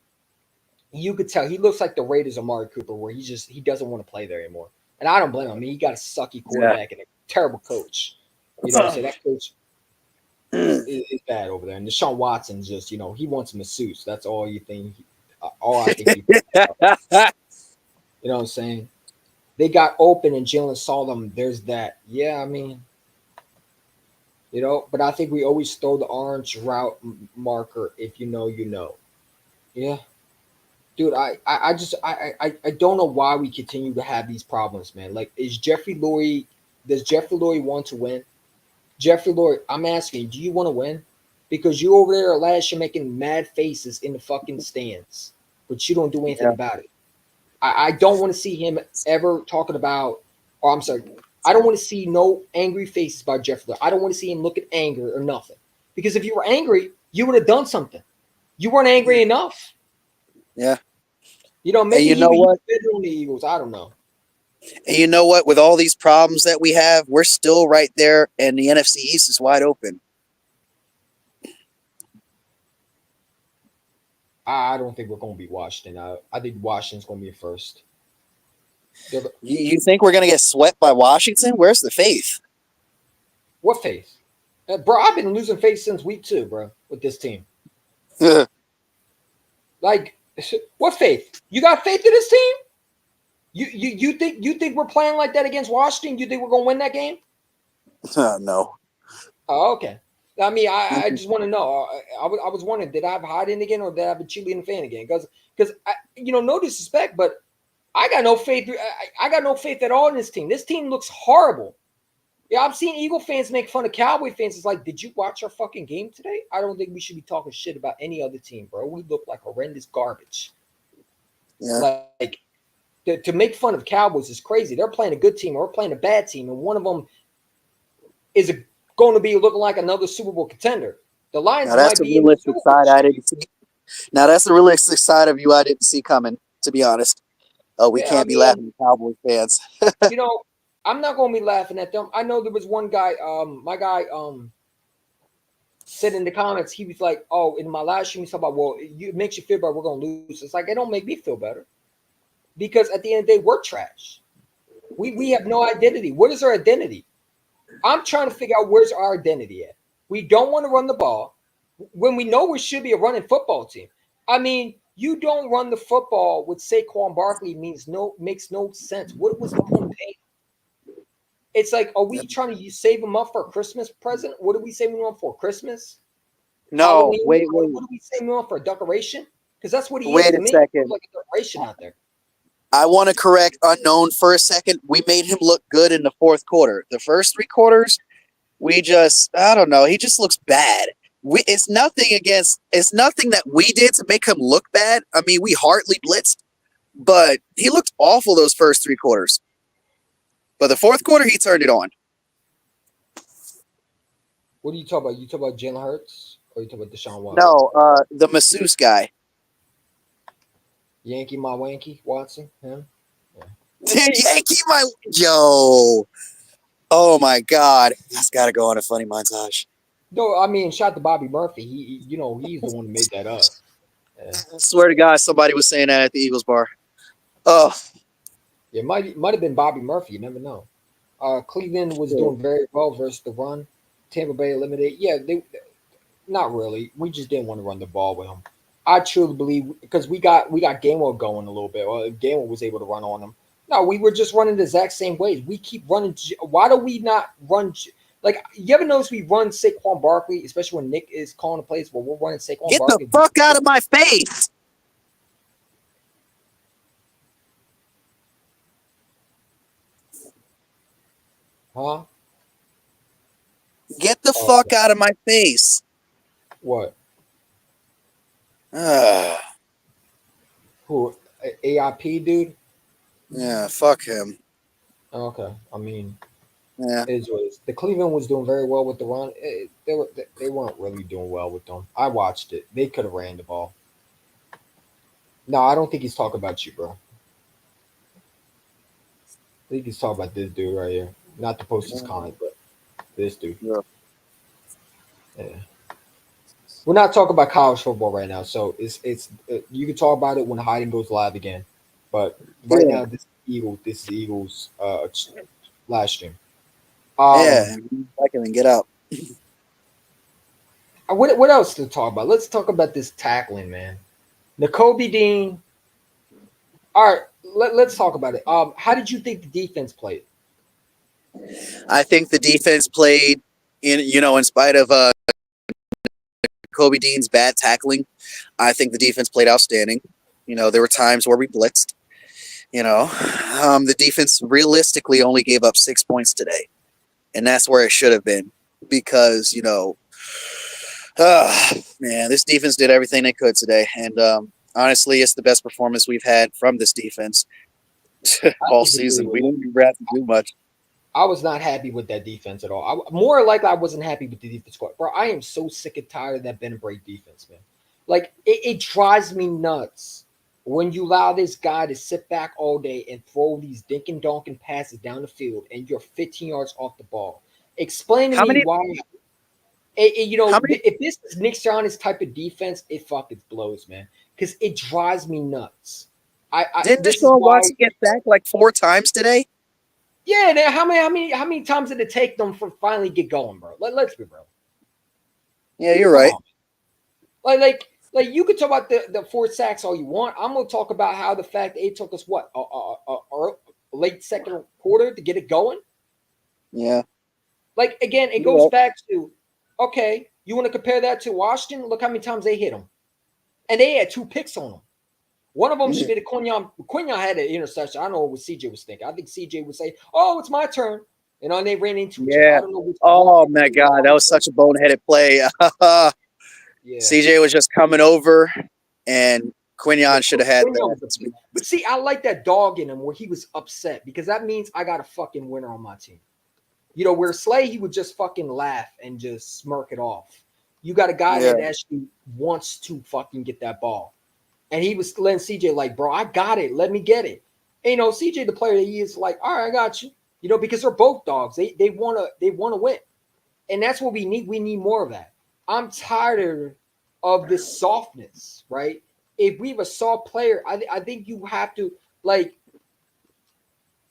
you could tell he looks like the Raiders' Amari Cooper, where he doesn't want to play there anymore. And I don't blame him. I mean, he got a sucky quarterback and a terrible coach. So that coach is bad over there. And Deshaun Watson just, he wants masseuse. That's all you think. All I think he you know what I'm saying? They got open and Jalen saw them. There's that. Yeah, I mean, but I think we always throw the orange route marker. If you know, you know. Yeah. Dude, I don't know why we continue to have these problems, man. Like, does Jeffrey Lurie want to win? Jeffrey Lurie, I'm asking, do you want to win? Because you over there last year making mad faces in the fucking stands, but you don't do anything about it. I don't want to see him ever talking about, or I'm sorry, I don't want to see no angry faces by Jeffrey Lurie. I don't want to see him looking angry or nothing. Because if you were angry, you would have done something. You weren't angry enough. Yeah. Maybe you know what? On the Eagles. I don't know. And you know what? With all these problems that we have, we're still right there, and the NFC East is wide open. I don't think we're going to be Washington. I think Washington's going to be first. You think we're going to get swept by Washington? Where's the faith? What faith? Bro, I've been losing faith since week 2, bro, with this team. Like, what faith? You got faith in this team? You think we're playing like that against Washington? You think we're gonna win that game? No. Oh, okay. I mean, I just want to know. I was wondering, did I have Hayden again, or did I have a cheerleading fan again? Because no disrespect, but I got no faith. I got no faith at all in this team. This team looks horrible. Yeah, I've seen Eagle fans make fun of Cowboy fans. It's like, did you watch our fucking game today? I don't think we should be talking shit about any other team, bro. We look like horrendous garbage. Yeah. Like, to make fun of Cowboys is crazy. They're playing a good team, or we're playing a bad team, and one of them is going to be looking like another Super Bowl contender. The Lions now that's might the be realistic side I didn't see. Now that's the realistic side of you I didn't see coming, to be honest. Oh, we can't be laughing at Cowboys fans. I'm not going to be laughing at them. I know there was one guy, my guy said in the comments, he was like, oh, in my last stream, he talked about, well, it makes you feel better, we're going to lose. It's like, it don't make me feel better. Because at the end of the day, we're trash. We have no identity. What is our identity? I'm trying to figure out where's our identity at. We don't want to run the ball when we know we should be a running football team. I mean, You don't run the football with Saquon Barkley makes no sense. What was the point of paying? It's like, are we trying to save him up for a Christmas present? What are we saving him up for? Christmas? No, Halloween? wait. What are we saving him up for? A decoration? Because that's what he is Wait to a me. second. He's like a decoration out there. I want to correct unknown for a second. We made him look good in the fourth quarter. The first 3 quarters, I don't know. He just looks bad. It's nothing that we did to make him look bad. I mean, we hardly blitzed, but he looked awful those first 3 quarters. But the fourth quarter, he turned it on. What are you talking about? You talking about Jalen Hurts or you talking about Deshaun Watson? No, the masseuse guy. Yankee my wanky Watson, him. Yankee my yo. Oh my God. That's gotta go on a funny montage. No, I mean, shout to Bobby Murphy. He's the one who made that up. Yeah. I swear to God, somebody was saying that at the Eagles bar. Oh. It might have been Bobby Murphy. You never know. Cleveland was doing very well versus the run. Tampa Bay eliminated. Yeah, they not really. We just didn't want to run the ball with them. I truly believe because we got Gainwell going a little bit. Or Gainwell was able to run on them. No, we were just running the exact same ways. We keep running. Why do we not run? Like, you ever notice we run Saquon Barkley, especially when Nick is calling the plays where we're running Saquon Get Barkley? the fuck out of my face. Huh? Get the fuck out of my face. What? Uh, Who? AIP dude? yeah, fuck him. Okay. I mean, Yeah. it is what it is. The Cleveland was doing very well with the run. They weren't really doing well with them. I watched it. They could have ran the ball. No, I don't think he's talking about you, bro. I think he's talking about this dude right here. Not to post his comment, but this dude. Yeah. Yeah. We're not talking about college football right now, so it's you can talk about it when Hiding goes live again. But right now, this is Eagles live stream. Yeah, I can get out. What else to talk about? Let's talk about this tackling, man. Nakobe Dean. All right, let's talk about it. How did you think the defense played? I think the defense played in spite of Kobe Dean's bad tackling. I think the defense played outstanding. There were times where we blitzed. The defense realistically only gave up 6 points today, and that's where it should have been because man, this defense did everything they could today, and honestly, it's the best performance we've had from this defense all season. We didn't have to do much. I was not happy with that defense at all. More likely, I wasn't happy with the defense squad. Bro, I am so sick and tired of that Ben Break defense, man. Like, it drives me nuts when you allow this guy to sit back all day and throw these dinking donkin passes down the field and you're 15 yards off the ball. Explain to me why. If this is Nick Sirianni's type of defense, it fucking blows, man. Because it drives me nuts. Didn't Deshaun Watson get sacked like 4 times today? Yeah, how many times did it take them for finally get going, bro? Let's be real. Yeah, you're right. Like you could talk about the 4 sacks all you want. I'm gonna talk about how the fact that it took us a late second quarter to get it going. Yeah. Like again, it goes back to okay. You want to compare that to Washington? Look how many times they hit them, and they had 2 picks on them. One of them should be the Quinyon. Quinyon had an interception. I don't know what CJ was thinking. I think CJ would say, "Oh, it's my turn," and then they ran into each other. I don't know oh my God, that was such a boneheaded play. Yeah. CJ was just coming over, and Quinyon should have had that. But see, I like that dog in him where he was upset because that means I got a fucking winner on my team. Where Slay, he would just fucking laugh and just smirk it off. You got a guy that actually wants to fucking get that ball. And he was letting CJ like, bro, I got it. Let me get it. And, CJ, the player that he is, like, all right, I got you. Because they're both dogs. They wanna win. And that's what we need. We need more of that. I'm tired of this softness, right? If we have a soft player, I think you have to, like,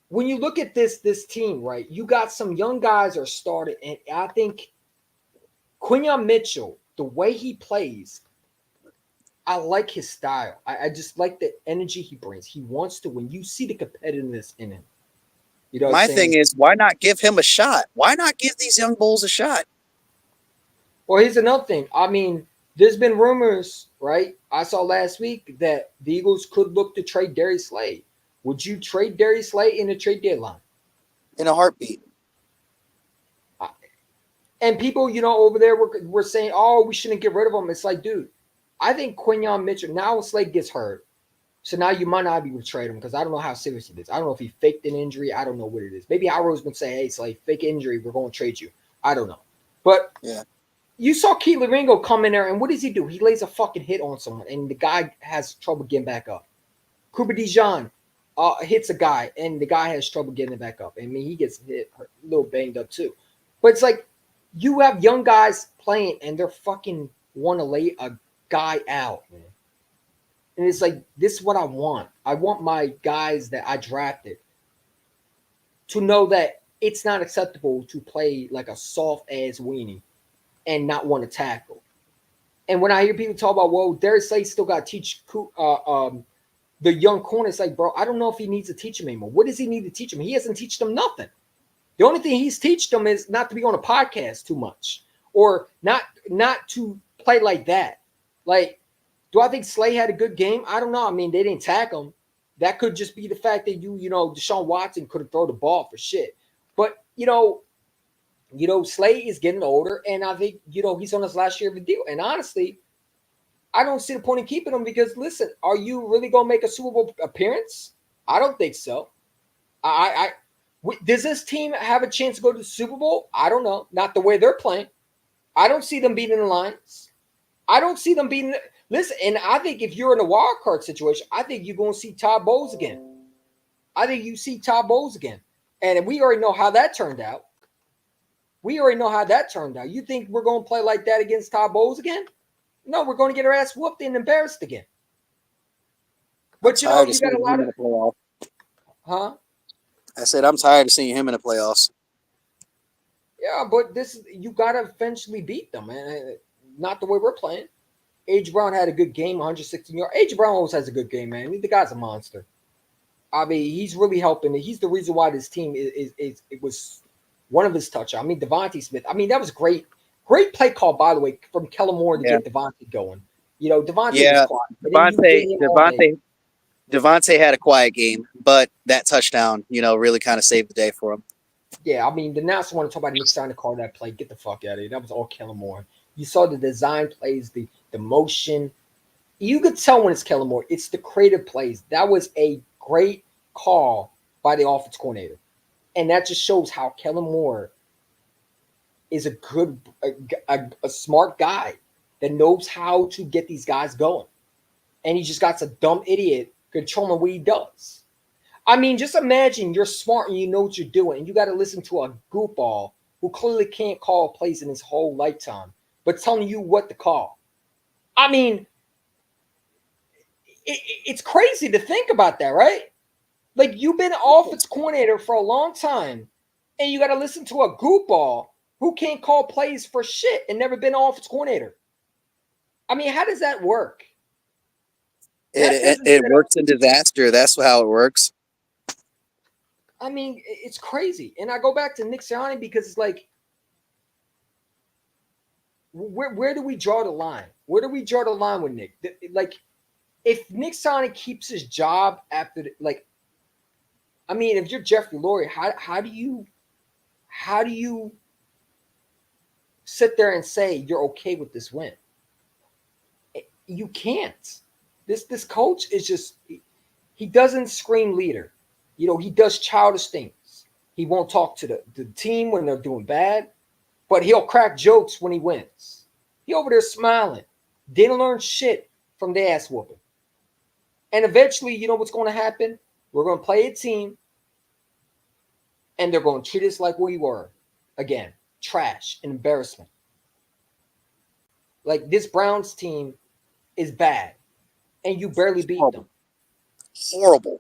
when you look at this team, right, you got some young guys are started, and I think Quinyon Mitchell, the way he plays, I like his style. I just like the energy he brings. He wants to win. You see the competitiveness in him. You know what My I'm saying? thing is, why not give him a shot? Why not give these young bulls a shot? Well, here's another thing. I mean, there's been rumors, right? I saw last week that the Eagles could look to trade Darius Slay. Would you trade Darius Slay in the trade deadline? In a heartbeat. And people, over there were saying, oh, we shouldn't get rid of him. It's like, dude, I think Quinyon Mitchell, now Slay gets hurt. So now you might not be able to trade him because I don't know how serious it is. I don't know if he faked an injury. I don't know what it is. Maybe Iroh's been saying, hey, Slay, fake injury. We're going to trade you. I don't know. But yeah, you saw Keith Ringo come in there, and what does he do? He lays a fucking hit on someone, and the guy has trouble getting back up. Cooper DeJean hits a guy, and the guy has trouble getting back up. I mean, he gets hit a little banged up too. But it's like you have young guys playing, and they're fucking want to lay a guy out, man. And it's like, this is what I want. I want my guys that I drafted to know that it's not acceptable to play like a soft-ass weenie and not want to tackle. And when I hear people talk about, well, Darius Slay still got to teach the young corner, it's like, bro, I don't know if he needs to teach him anymore. What does he need to teach him? He hasn't teach them nothing. The only thing he's teach them is not to be on a podcast too much or not to play like that. Like, do I think Slay had a good game? I don't know. I mean, they didn't tack him. That could just be the fact that Deshaun Watson could have thrown the ball for shit. But, Slay is getting older, and I think, he's on his last year of the deal. And honestly, I don't see the point in keeping him because, listen, are you really going to make a Super Bowl appearance? I don't think so. Does this team have a chance to go to the Super Bowl? I don't know. Not the way they're playing. I don't see them beating the Lions. I don't see them beating – listen, and I think if you're in a wild card situation, I think you're going to see Todd Bowles again. I think you see Todd Bowles again. And we already know how that turned out. You think we're going to play like that against Todd Bowles again? No, we're going to get our ass whooped and embarrassed again. But, you got a lot of – huh? I said I'm tired of seeing him in the playoffs. Yeah, but you got to eventually beat them, man. Not the way we're playing. A.J. Brown had a good game, 116 yards. A.J. Brown always has a good game, man. The guy's a monster. I mean, he's really helping. He's the reason why this team it was one of his touchdowns. I mean, Devontae Smith. I mean, that was great. Great play call, by the way, from Kellen Moore to get Devontae going. Devontae was quiet. Devontae had a quiet game, but that touchdown, really kind of saved the day for him. Yeah, I mean, the announcers want to talk about Nick Stein to call that play. Get the fuck out of here. That was all Kellen Moore. You saw the design plays, the motion. You could tell when it's Kellen Moore. It's the creative plays. That was a great call by the offense coordinator. And that just shows how Kellen Moore is a smart guy that knows how to get these guys going. And he just got a dumb idiot controlling what he does. I mean, just imagine you're smart and you know what you're doing. And you got to listen to a goofball who clearly can't call plays in his whole lifetime, but telling you what to call. I mean, it's crazy to think about that, right? Like, you've been an offense coordinator for a long time, and you got to listen to a goofball who can't call plays for shit and never been an offense coordinator. I mean, how does that work? It works in disaster. That's how it works. I mean, it's crazy. And I go back to Nick Sirianni because it's like, where do we draw the line? Where do we draw the line with Nick? Like, if Nick Sirianni keeps his job after, I mean, if you're Jeffrey Lurie, how do you sit there and say you're okay with this win? You can't. This coach is just, he doesn't scream leader. He does childish things. He won't talk to the team when they're doing bad, but he'll crack jokes when he wins. He over there smiling. Didn't learn shit from the ass whooping. And eventually, you know what's going to happen? We're going to play a team, and they're going to treat us like we were. Again, trash and embarrassment. Like, this Browns team is bad, and you barely beat them. Horrible.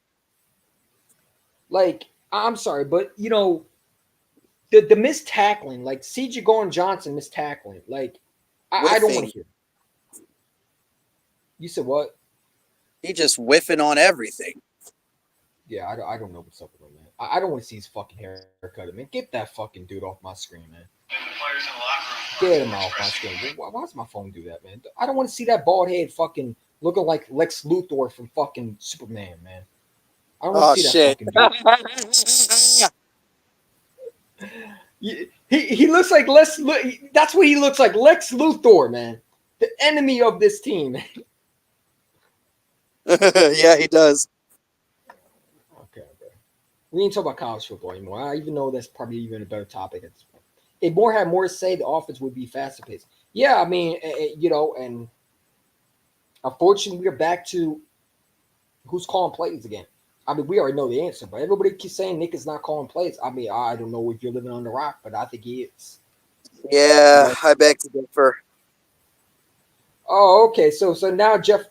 Like, I'm sorry, but, the missed tackling, like C.J. Gordon-Johnson missed tackling. Like, I don't want to hear it. You said what? He just whiffing on everything. Yeah, I don't know what's up with him, man. I don't want to see his fucking haircut, man. Get that fucking dude off my screen, man. Get him off my screen. Why does my phone do that, man? I don't want to see that bald head fucking looking like Lex Luthor from fucking Superman, man. I don't want to see that fucking dude. He looks like that's what he looks like, Lex Luthor, man. The enemy of this team. Yeah, he does. Okay. We ain't talk about college football anymore. I even know that's probably even a better topic at this point. If Moore had more to say, the offense would be faster paced. Yeah, I mean, and unfortunately, we're back to who's calling plays again. I mean, we already know the answer, but everybody keeps saying Nick is not calling plays. I mean, I don't know if you're living on the rock, but I think he is. Yeah, I beg to differ. Oh, okay. So now Jeff,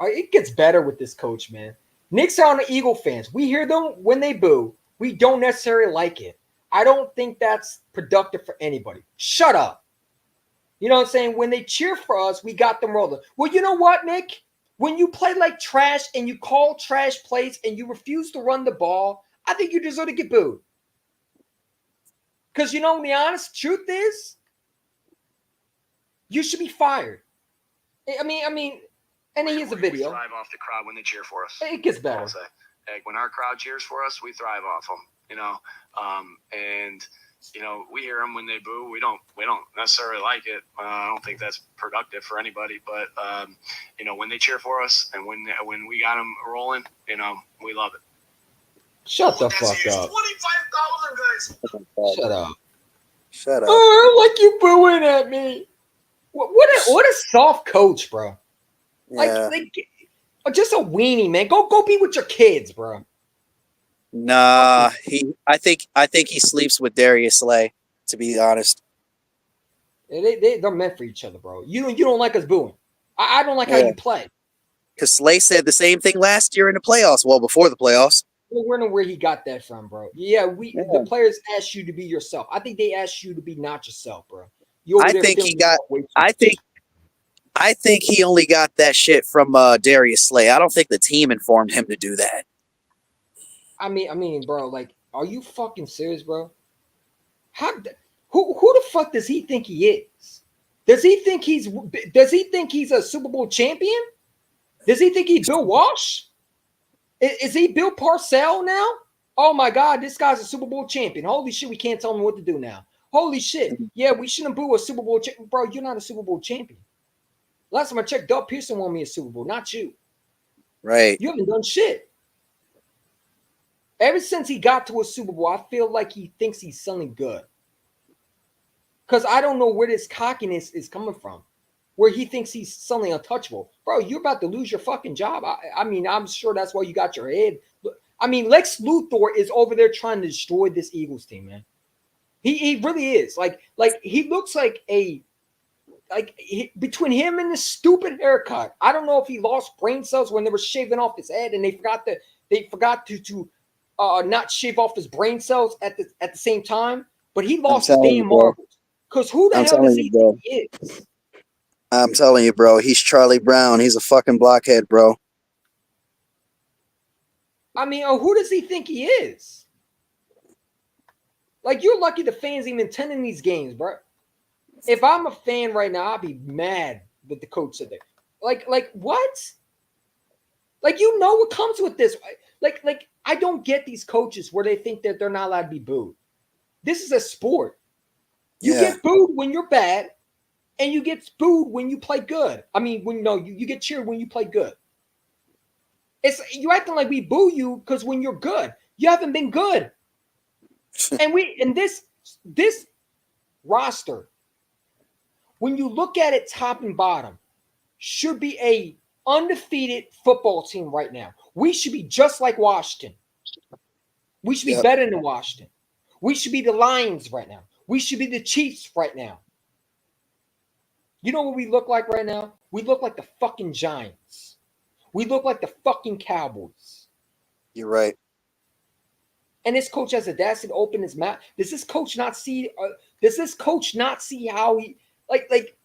it gets better with this coach, man. Nick's on the Eagle fans. We hear them when they boo. We don't necessarily like it. I don't think that's productive for anybody. Shut up. You know what I'm saying? When they cheer for us, we got them rolling. Well, you know what, Nick? When you play like trash and you call trash plays and you refuse to run the ball, I think you deserve to get booed. Because, the honest truth is, you should be fired. I mean, and here's a video. We thrive off the crowd when they cheer for us. It gets better. Like when our crowd cheers for us, we thrive off them. And we hear them when they boo. We don't necessarily like it. I don't think that's productive for anybody. But when they cheer for us and when we got them rolling, we love it. Shut the fuck up. 25,000 guys. Shut up. Shut up. Oh, like you booing at me. What a soft coach, bro. Yeah. Like just a weenie, man. Go be with your kids, bro. Nah, I think he sleeps with Darius Slay, to be honest. They're meant for each other, bro. You don't like us booing. I don't like how you play. Because Slay said the same thing last year in the playoffs. Well, before the playoffs. Well, we don't know where he got that from, bro. Yeah, the players asked you to be yourself. I think they asked you to be not yourself, bro. I think he only got that shit from Darius Slay. I don't think the team informed him to do that. I mean, bro, like, are you fucking serious, bro? Who the fuck does he think he is? Does he think he's a Super Bowl champion? Does he think he's Bill Walsh? Is he Bill Parcells now? Oh my God, this guy's a Super Bowl champion. Holy shit, we can't tell him what to do now. Holy shit. Yeah, we shouldn't boo a Super Bowl champion. Bro, you're not a Super Bowl champion. Last time I checked, Doug Pearson won me a Super Bowl, not you. Right. You haven't done shit. Ever since he got to a Super Bowl, I feel like he thinks he's something good. Because I don't know where this cockiness is coming from. Where he thinks he's something untouchable. Bro, you're about to lose your fucking job. I mean, I'm sure that's why you got your head. I mean, Lex Luthor is over there trying to destroy this Eagles team, man. He really is. Like he looks like between him and this stupid haircut. I don't know if he lost brain cells when they were shaving off his head and they forgot to not shave off his brain cells at the same time. But he lost his damn marbles. Because who the hell does he think he is? I'm telling you, bro. He's Charlie Brown. He's a fucking blockhead, bro. I mean, who does he think he is? Like, you're lucky the fans even attending these games, bro. If I'm a fan right now, I'd be mad that the coach said that. Like what? Like, you know what comes with this. Like I don't get these coaches where they think that they're not allowed to be booed. This is a sport. You get booed when you're bad, and you get booed when you play good. I mean, you get cheered when you play good. You acting like we boo you because when you're good, you haven't been good. And this roster, when you look at it top and bottom, should be a undefeated football team right now. We should be just like Washington. We should be better than Washington. We should be the Lions right now. We should be the Chiefs right now. You know what we look like right now? We look like the fucking Giants. We look like the fucking Cowboys. You're right. And this coach has audacity to open his mouth. Does this coach not see? Does this coach not see how he like?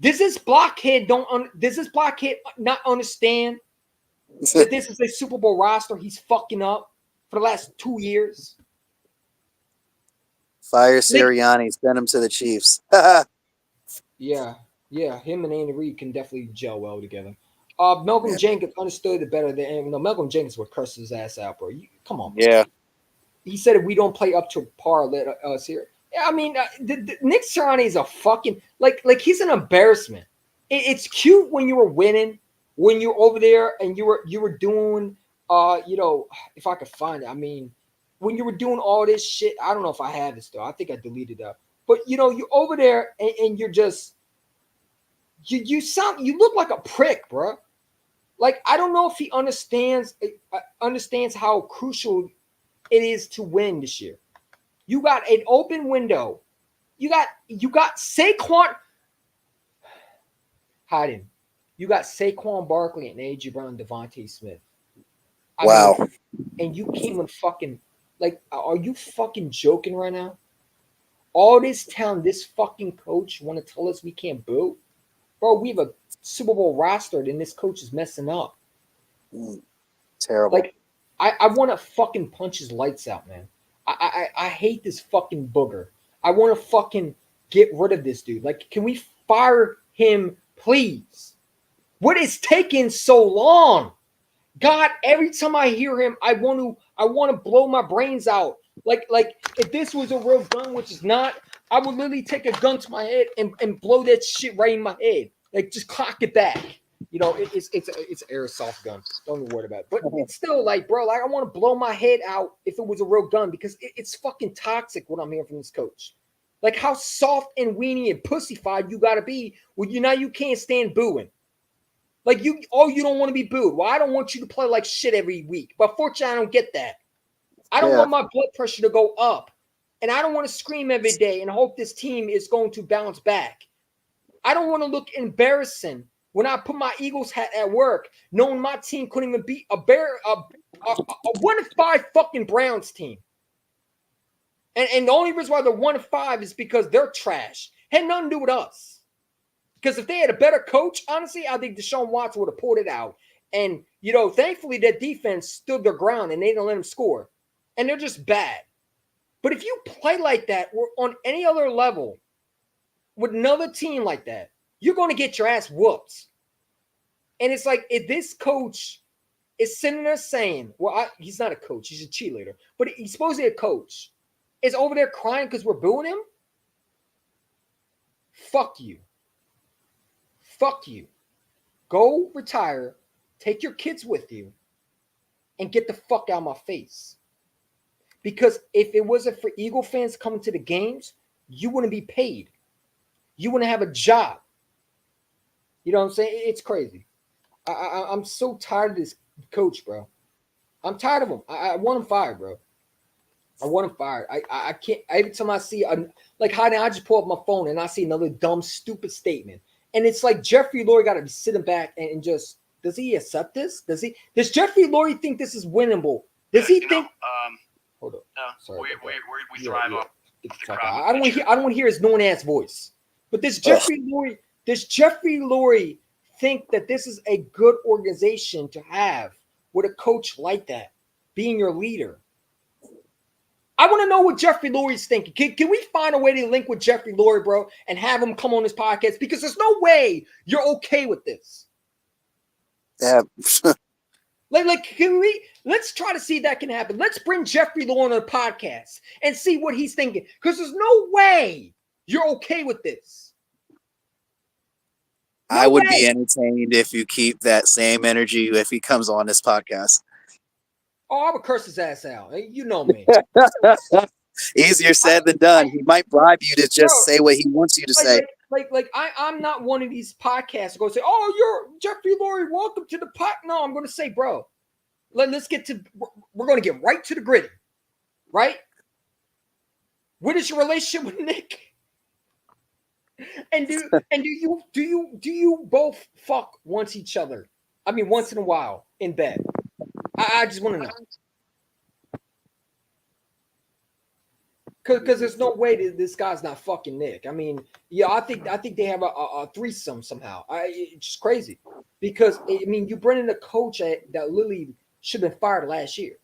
Does this blockhead not understand that this is a Super Bowl roster he's fucking up for the last 2 years? Fire Sirianni, send him to the Chiefs. Yeah, him and Andy Reid can definitely gel well together. Malcolm Jenkins understood it better than Malcolm Jenkins would curse his ass out, bro. Come on, bro. Yeah. He said if we don't play up to par, let us here. Yeah, I mean, Nick Sirianni is a fucking like he's an embarrassment. It's cute when you were winning, when you're over there and you were doing, if I could find it. I mean, when you were doing all this shit, I don't know if I have it still. I think I deleted that. But you're over there and you're just you look like a prick, bro. Like I don't know if he understands how crucial it is to win this year. You got an open window. You got Saquon. Hiding. You got Saquon Barkley and A.J. Brown, Devontae Smith. Wow. And you came and fucking are you fucking joking right now? All this town, this fucking coach want to tell us we can't boo? Bro, we have a Super Bowl roster and this coach is messing up. Terrible. Like, I want to fucking punch his lights out, man. I hate this fucking booger. I want to fucking get rid of this dude. Like, can we fire him, please? What is taking so long? God, every time I hear him, I want to blow my brains out. Like if this was a real gun, which is not, I would literally take a gun to my head and blow that shit right in my head. Like just clock it back. It's an airsoft gun. Don't even worry about it. But it's still bro, I want to blow my head out if it was a real gun because it's fucking toxic what I'm hearing from this coach. Like how soft and weenie and pussyfied you gotta be when you can't stand booing. Like you don't want to be booed. Well, I don't want you to play like shit every week. But fortunately, I don't get that. I don't want my blood pressure to go up. And I don't want to scream every day and hope this team is going to bounce back. I don't want to look embarrassing when I put my Eagles hat at work, knowing my team couldn't even beat a 1-5 fucking Browns team. And the only reason why they're 1-5 is because they're trash. Had nothing to do with us. Because if they had a better coach, honestly, I think Deshaun Watson would have pulled it out. And, thankfully that defense stood their ground and they didn't let them score. And they're just bad. But if you play like that or on any other level with another team like that, you're going to get your ass whooped. And it's like if this coach is sitting there saying, he's not a coach, he's a cheerleader, but he's supposed to be a coach, is over there crying because we're booing him? Fuck you. Fuck you. Go retire, take your kids with you, and get the fuck out of my face. Because if it wasn't for Eagle fans coming to the games, you wouldn't be paid. You wouldn't have a job. You know what I'm saying? It's crazy. I'm so tired of this coach, bro. I'm tired of him. I want him fired, bro. I want him fired. I can't. Every time I see, I just pull up my phone and I see another dumb, stupid statement. And it's like Jeffrey Lurie got to be sitting back and just, does he accept this? Does Jeffrey Lurie think this is winnable? Does he think? Hold up. No, sorry. We thrive on the crowd. I don't want to hear his known ass voice. But does Jeffrey Lurie think that this is a good organization to have with a coach like that being your leader? I want to know what Jeffrey Lurie's thinking. Can we find a way to link with Jeffrey Lurie, bro, and have him come on this podcast? Because there's no way you're okay with this. Yeah. Let's try to see if that can happen. Let's bring Jeffrey Lurie on the podcast and see what he's thinking. Because there's no way you're okay with this. I would be entertained if you keep that same energy if he comes on this podcast. Oh, I would curse his ass out. You know me. Easier said than done. He might bribe you to just say what he wants you to say. I'm not one of these podcasts to go say, "Oh, you're Jeffrey Lurie. Welcome to the pod." No, I'm going to say, bro, let's get to. We're going to get right to the gritty, right? What is your relationship with Nick? And do you both fuck once each other? I mean, once in a while in bed. I just want to know. Because there's no way that this guy's not fucking Nick. I mean, yeah, I think they have a threesome somehow. It's just crazy because I mean, you bring in a coach that literally should have been fired last year.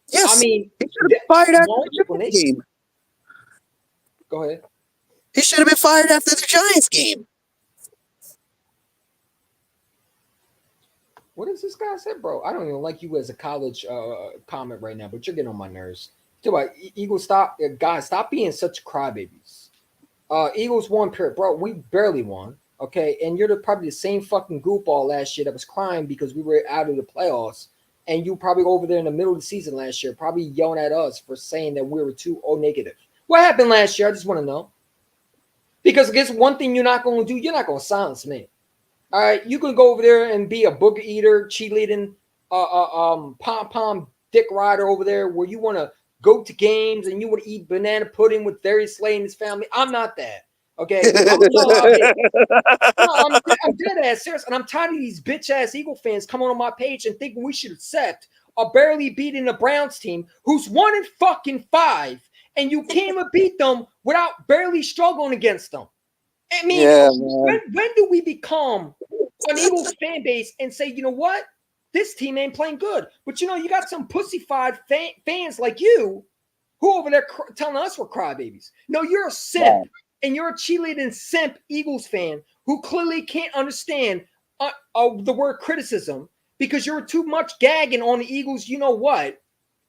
Yes, I mean, he should have been fired after no the Giants game. Go ahead. He should have been fired after the Giants game. What does this guy say, bro? I don't even like you as a college comment right now, but you're getting on my nerves. Tell you what, Eagles, guys, stop being such crybabies. Eagles won, period. Bro, we barely won, okay? And you're probably the same fucking goofball last year that was crying because we were out of the playoffs, and you probably over there in the middle of the season last year, probably yelling at us for saying that we were too negative. What happened last year? I just want to know. Because I guess one thing you're not going to do, you're not going to silence me. All right, you can go over there and be a booger eater, cheerleading, pom-pom dick rider over there where you want to go to games and you want to eat banana pudding with Darius Slay and his family. I'm not that. Okay? I'm dead ass serious. And I'm tired of these bitch-ass Eagle fans coming on my page and thinking we should accept a barely beating the Browns team who's 1-5, and you can't even beat them without barely struggling against them. I mean, when do we become an Eagles fan base and say, you know what? This team ain't playing good. But, you know, you got some pussified fans like you who over there telling us we're crybabies. No, you're a simp, and you're a cheerleading simp Eagles fan who clearly can't understand the word criticism because you're too much gagging on the Eagles, you know what,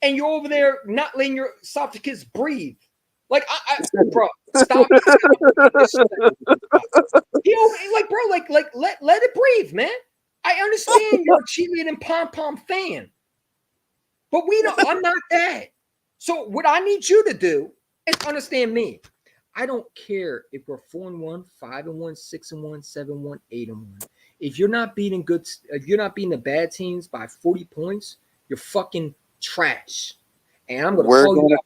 and you're over there not letting your soft kids breathe. Like, bro, stop. Let it breathe, man. I understand you're a cheerleading pom-pom fan, but I'm not that. So what I need you to do is understand me. I don't care if we're 4-1, 5-1, 6-1, 7-1, 8-1. If you're not beating the bad teams by 40 points, you're fucking trash. And we're going to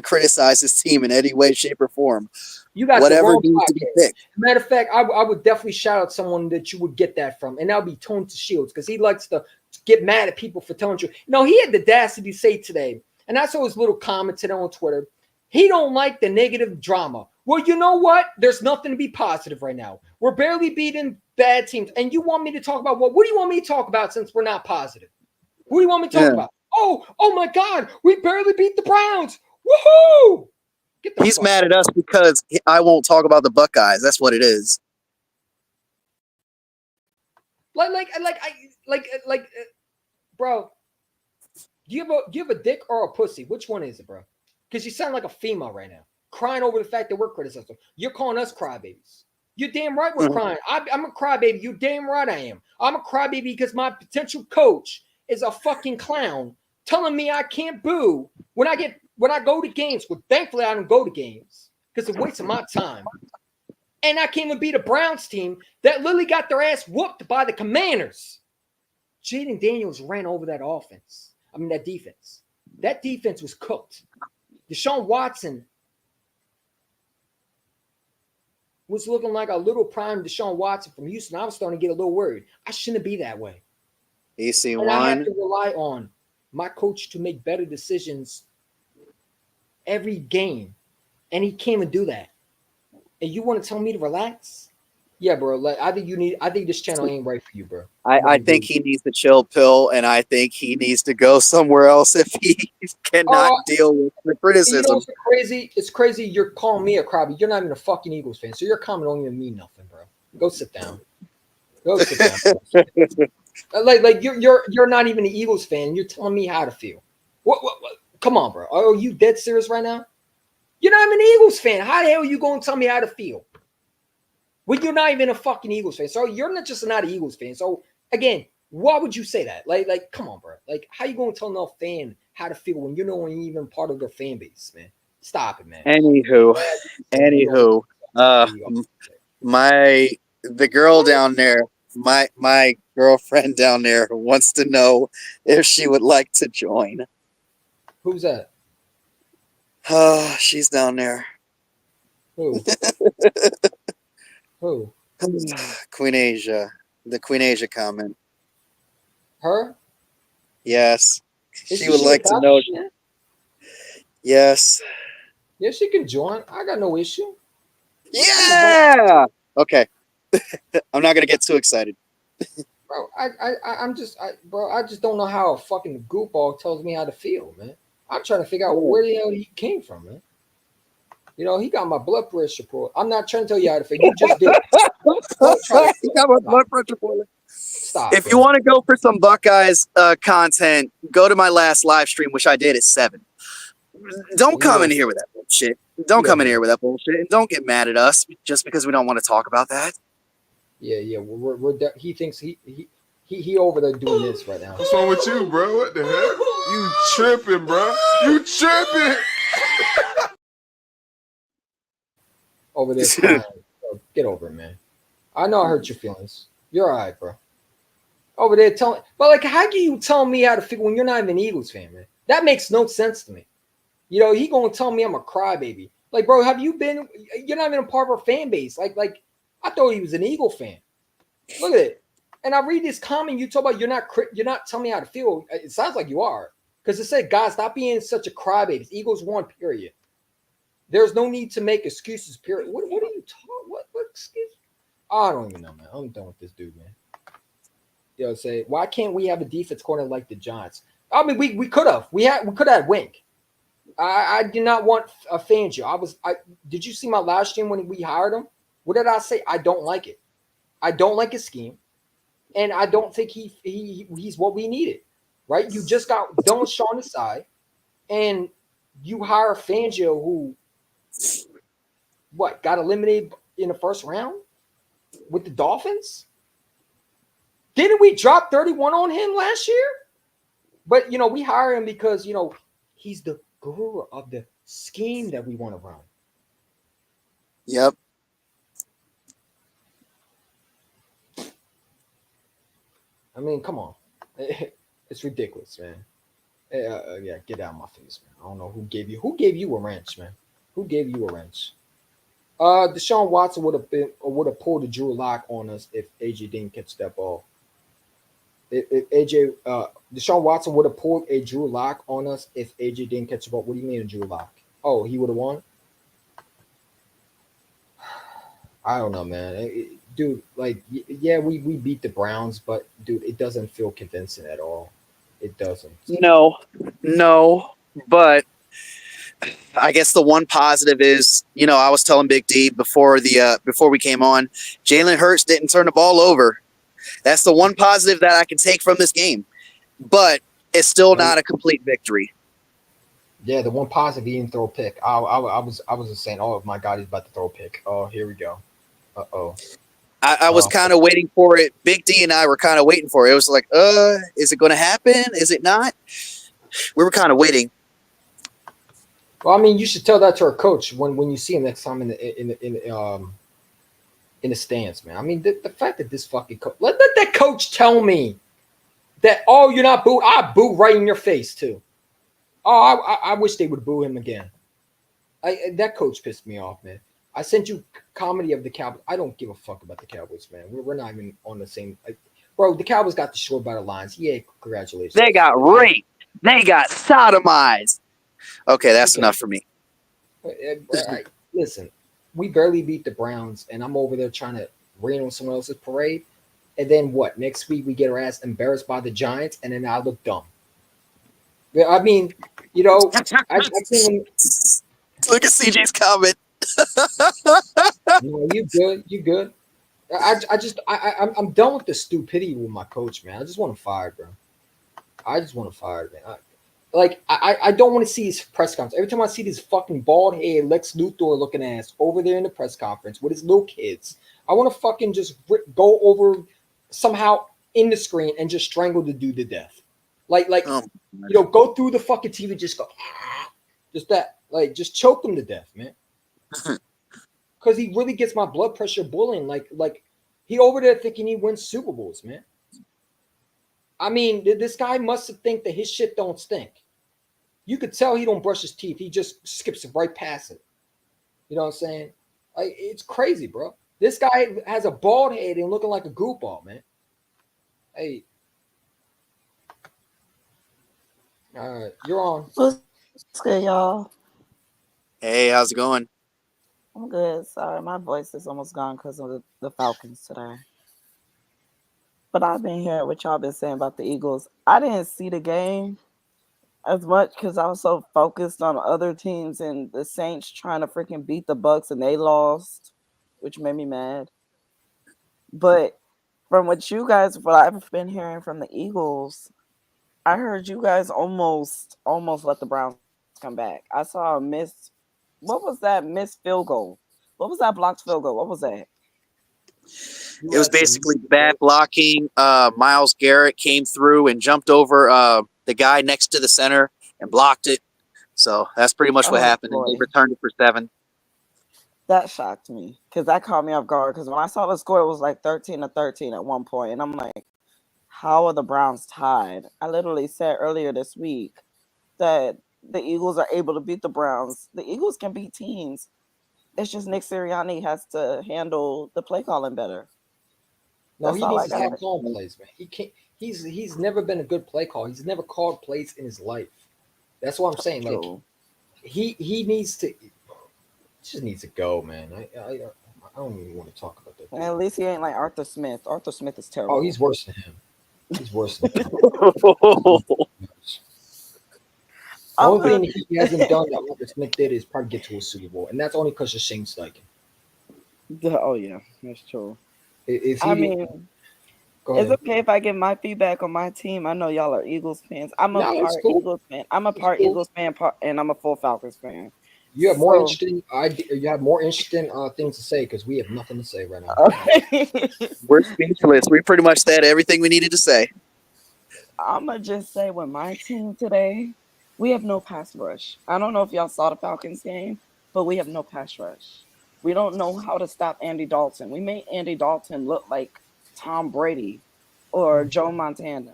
criticize this team in any way, shape, or form. You got whatever needs to be fixed. Matter of fact, I would definitely shout out someone that you would get that from, and that would be Tony Shields, because he likes to get mad at people for telling you. No, he had the audacity to say today, and I saw his little comment today on Twitter. He don't like the negative drama. Well, you know what? There's nothing to be positive right now. We're barely beating bad teams, and you want me to talk about what? What do you want me to talk about since we're not positive? What do you want me to talk about? Oh my God, we barely beat the Browns. Woohoo! He's mad at us because I won't talk about the Buckeyes. That's what it is. Bro, do you have a dick or a pussy? Which one is it, bro? Because you sound like a female right now, crying over the fact that we're criticizing. You're calling us crybabies. You're damn right we're crying. I'm a crybaby. You're damn right I am. I'm a crybaby because my potential coach is a fucking clown telling me I can't boo when I go to games. Well, thankfully I don't go to games because it's a waste of my time. And I can't even beat a Browns team that literally got their ass whooped by the Commanders. Jaden Daniels ran over that offense. I mean, that defense. That defense was cooked. Deshaun Watson was looking like a little prime Deshaun Watson from Houston. I was starting to get a little worried. I shouldn't be that way. EC1. I have to rely on my coach to make better decisions every game, and he can't even do that. And you want to tell me to relax? Yeah, bro. Like, I think this channel ain't right for you, bro. I think he needs the chill pill, and I think he needs to go somewhere else if he cannot deal with the criticism. You know what's crazy? It's crazy you're calling me a crybaby. You're not even a fucking Eagles fan, so your comment don't even mean nothing, bro. Go sit down. Go sit down. Like you're not even an Eagles fan. You're telling me how to feel. What? Come on, bro. Are you dead serious right now? You're not even an Eagles fan. How the hell are you going to tell me how to feel? Well, you're not even a fucking Eagles fan. So you're not just not an Eagles fan. So again, why would you say that? Like, come on, bro. Like, how you going to tell no fan how to feel when you're not even part of their fan base, man? Stop it, man. Anywho, the girl down there, my girlfriend down there wants to know if she would like to join. Who's that? She's down there. Who? Who? Queen Asia. The Queen Asia comment. Her? Yes. Is she would like to know. Yes. Yeah, she can join. I got no issue. Yeah. Okay. I'm not gonna get too excited. Bro, bro, I just don't know how a fucking goofball tells me how to feel, man. I'm trying to figure out where the hell he came from, man. You know, he got my blood pressure pulled. I'm not trying to tell you how to feel. You just did. Don't try to You got my stop. blood pressure boiling. Stop. If bro. you want to go for some Buckeyes content, go to my last live stream, which I did at 7. Don't come in here with that bullshit. Don't come in here with that bullshit, and don't get mad at us just because we don't want to talk about that. Yeah. He thinks he over there doing this right now. What's wrong with you, bro? What the heck? You tripping, bro? You tripping? Over there crying. Bro, get over it, man. I know I hurt your feelings. You're all right, bro. Over there telling, but like, how can you tell me how to feel when you're not even an Eagles fan, man? That makes no sense to me. You know, he gonna tell me I'm a crybaby. Like, bro, have you been? You're not even a part of our fan base. Like, I thought he was an Eagle fan. Look at it. And I read this comment you talk about. You're not telling me how to feel. It sounds like you are, because it said, guys, stop being such a crybaby. Eagles won. Period. There's no need to make excuses. Period. What are you talking? What excuse? I don't even know, man. I'm done with this dude, man. You know, say, why can't we have a defense corner like the Giants? I mean, we could have. We could have Wink. I did not want a Fangio. Did you see my last stream when we hired him? What did I say? I don't like it. I don't like his scheme, and I don't think he's what we needed. Right? You just got Dylan Shaw on the side, and you hire Fangio, who got eliminated in the first round with the Dolphins. Didn't we drop 31 on him last year? But you know, we hire him because he's the guru of the scheme that we want to run. Yep. I mean, come on. It's ridiculous, man. Yeah, get out of my face, man. I don't know who gave you a wrench, man. Who gave you a wrench? Deshaun Watson would have pulled a Drew Lock on us if AJ didn't catch that ball. If Deshaun Watson would have pulled a Drew Lock on us if AJ didn't catch the ball. What do you mean a Drew Lock? Oh, he would have won? I don't know, man. Dude, like, yeah, we beat the Browns, but dude, it doesn't feel convincing at all. It doesn't. No, but I guess the one positive is, I was telling Big D before we came on, Jalen Hurts didn't turn the ball over. That's the one positive that I can take from this game, but it's still not a complete victory. Yeah, the one positive, he didn't throw a pick. I was just saying, oh my God, he's about to throw a pick. Oh, here we go. I was kind of waiting for it. Big D and I were kind of waiting for it. It was like, is it going to happen? Is it not? We were kind of waiting. Well, I mean, you should tell that to our coach when you see him next time in the stands, man. I mean, the fact that this fucking coach, let that coach tell me that, oh, you're not booed. I boo right in your face too. Oh, I wish they would boo him again. That coach pissed me off, man. I sent you comedy of the Cowboys. I don't give a fuck about the Cowboys, man. We're not even on the same. Bro, the Cowboys got the short by the lines. Yeah, congratulations. They got raped. They got sodomized. Okay, that's enough for me. Listen, we barely beat the Browns, and I'm over there trying to rain on someone else's parade. And then what? Next week we get our ass embarrassed by the Giants, and then I look dumb. I mean, I can't. Look at CJ's comment. No, you good. I'm done with the stupidity with my coach, man. I just want to fire, bro. I just want to fire, man. I don't want to see his press conference. Every time I see this fucking bald head Lex Luthor looking ass over there in the press conference with his little kids, I want to fucking just go over somehow in the screen and just strangle the dude to death. Go through the fucking TV, just go, just that, just choke him to death, man. Because he really gets my blood pressure boiling. Like he over there thinking he wins Super Bowls, man. I mean, this guy must think that his shit don't stink. You could tell he don't brush his teeth. He just skips right past it. You know what I'm saying? It's crazy, bro. This guy has a bald head and looking like a goofball, man. Hey. All right, you're on. It's good, y'all. Hey, how's it going? I'm good. Sorry, my voice is almost gone because of the Falcons today. But I've been hearing what y'all been saying about the Eagles. I didn't see the game as much because I was so focused on other teams and the Saints trying to freaking beat the Bucks and they lost, which made me mad. But from what I've been hearing from the Eagles, I heard you guys almost let the Browns come back. I saw a miss. What was that missed field goal? What was that blocked field goal? What was that? You It was had some basically bad blocking. Miles Garrett came through and jumped over the guy next to the center and blocked it. So that's pretty much what Oh happened. And they boy, returned it for 7. that shocked me because that caught me off guard. Because when I saw the score, it was like 13-13 at one point, and I'm like, "How are the Browns tied?" I literally said earlier this week that the Eagles are able to beat the Browns. The Eagles can beat teams. It's just Nick Sirianni has to handle the play calling better. No, That's he all needs I to start got. calling plays, man. He can't. He's never been a good play call. He's never called plays in his life. That's what I'm saying. Like True. he needs to. Just needs to go, man. I don't even want to talk about that And dude. at least he ain't like Arthur Smith. Arthur Smith is Oh, terrible. he's worse than him. He's worse than him. The I'm only gonna, thing he hasn't done that Arthur Smith did is probably get to a Super Bowl, and that's only because of Shane Steichen. oh yeah, that's true. If I he did, mean, go it's ahead. okay if I give my feedback on my team. I know y'all are Eagles fans. I'm a No, it's part cool. Eagles fan. I'm a It's part cool. Eagles fan, and I'm a full Falcons fan. You have more So, interesting You have more interesting things to say because we have nothing to say right now. We're speechless. We pretty much said everything we needed to say. I'm gonna just say with my team today, we have no pass rush. I don't know if y'all saw the Falcons game, but we have no pass rush. We don't know how to stop Andy Dalton. We made Andy Dalton look like Tom Brady or Joe Montana.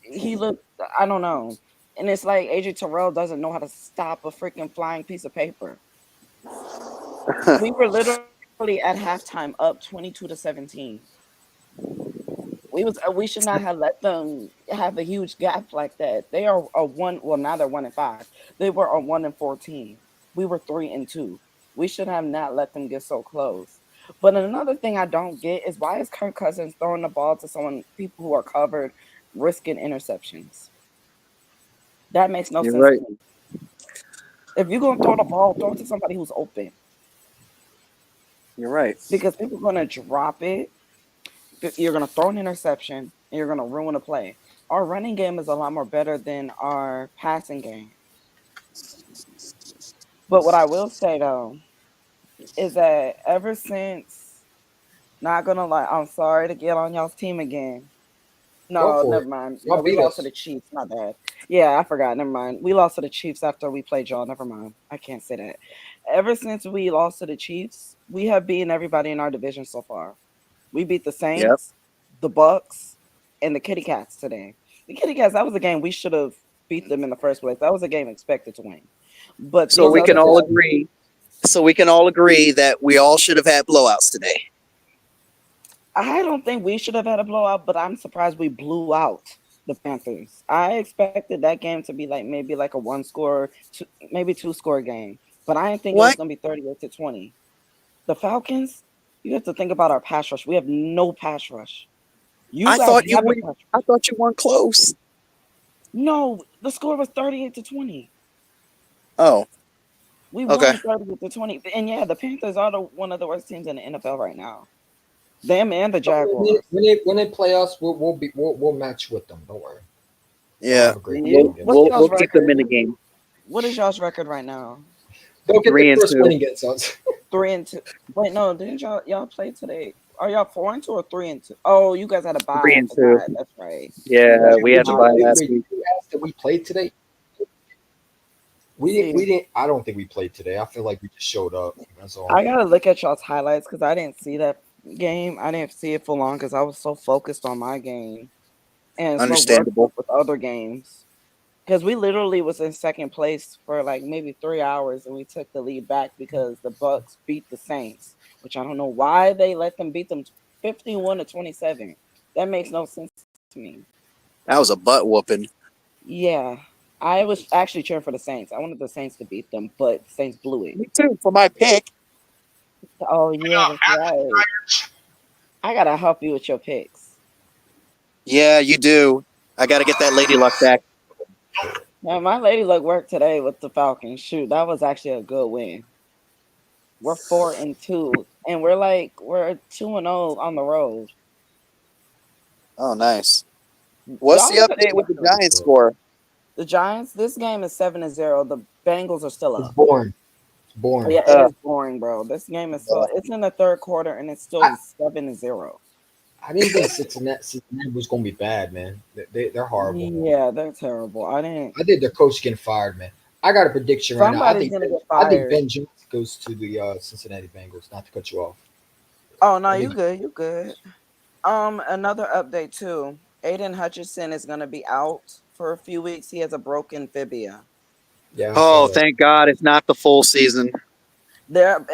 He looked, I don't know. And it's like AJ Terrell doesn't know how to stop a freaking flying piece of paper. We were literally at halftime up 22-17. We should not have let them have a huge gap like that. They are a one. Well, now they're 1-5. They were a 1-14. We were 3-2. We should have not let them get so close. But another thing I don't get is why is Kirk Cousins throwing the ball to people who are covered, risking interceptions? That makes no You're sense right. to me. If you're gonna throw the ball, throw it to somebody who's open You're right. because people are gonna drop it. You're gonna throw an interception and you're gonna ruin a play. Our running game is a lot more better than our passing game. But what I will say though is that ever since, not gonna lie, I'm sorry to get on y'all's team again. Go No, for never it. mind. Y'all We beat lost to us. the Chiefs. My bad. Yeah, I forgot. Never mind. We lost to the Chiefs after we played y'all. Never mind. I can't say that. Ever since we lost to the Chiefs, we have beaten everybody in our division so far. We beat the Yep. Saints, the Bucks, and the Kitty Cats today. The Kitty Cats, that was a game we should have beat them in the first place. That was a game expected to win. But So these we other can all guys, agree. So we can all agree that we all should have had blowouts today. I don't think we should have had a blowout, but I'm surprised we blew out the Panthers. I expected that game to be like maybe like a one score, maybe two score game, but I didn't think it was What? going to be 38-20. The Falcons, you have to think about our pass rush. We have no pass rush. You I guys thought you have a were. pass rush. I thought you weren't close. No, the score was 38-20. Oh, We okay. won 38-20. And yeah, the Panthers are one of the worst teams in the NFL right now. Them and the Jaguars. When they play us, we'll match with them. Don't worry. Y'all Yeah. have a great Yeah. game We'll against What's we'll us. y'all's we'll keep them record? in the game. What is y'all's record right now? Don't get their Three and first win two. against us. 3-2. Wait, no, didn't y'all play today? Are y'all 4-2 or 3-2? Oh, you guys had a bye. Three I and two. forgot. That's right. Yeah, That's we right. had to buy My bad. last week. You asked that we played today. See, We didn't. I don't think we played today. I feel like we just showed up. That's all. I gotta look at y'all's highlights because I didn't see that game. I didn't see it for long because I was so focused on my game and so worked Understandable. up with other games. Because we literally was in second place for like maybe 3 hours and we took the lead back because the Bucks beat the Saints, which I don't know why they let them beat them 51-27. That makes no sense to me. That was a butt whooping. Yeah. I was actually cheering for the Saints. I wanted the Saints to beat them, but the Saints blew it. Me too, for my pick. Oh yeah, that's right. I gotta help you with your picks. Yeah, you do. I got to get that Lady Luck back. Now my lady luck worked today with the Falcons. Shoot, that was actually a good win. We're 4-2, and we're 2-0 on the road. Oh, nice. What's Y'all the look at update with the Giants score? the Giants. This game is 7-0. The Bengals are still It's up. boring. It's boring. Yeah, it is boring, bro. This game is so. It's in the third quarter, and it's still I- 7-0. I didn't think Cincinnati was gonna be bad, man. They're horrible. Man. Yeah, they're terrible. I didn't. I think their coach getting fired, man. I got a prediction right now. Somebody's gonna get I think fired. Ben Jones goes to the Cincinnati Bengals. Not to cut you off. Oh no, I you think- good. You good. Another update too. Aiden Hutchinson is gonna be out for a few weeks. He has a broken fibia. Yeah. I Oh, saw that. thank God it's not the full season. But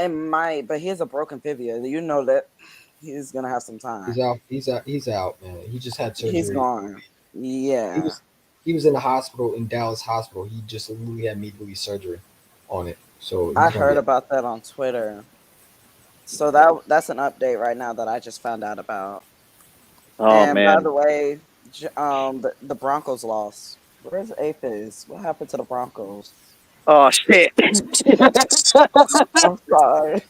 he has a broken fibia. You know that he's gonna have some time. He's out. He's out, man. He just had surgery. He's gone. Yeah. He was in the hospital in Dallas Hospital. He just literally had immediately surgery on it. So he's I gonna heard be- about that on Twitter. So that's an update right now that I just found out about. Oh, And by man. the way, the Broncos lost. Where's Apis? What happened to the Broncos? Oh, shit. I'm sorry.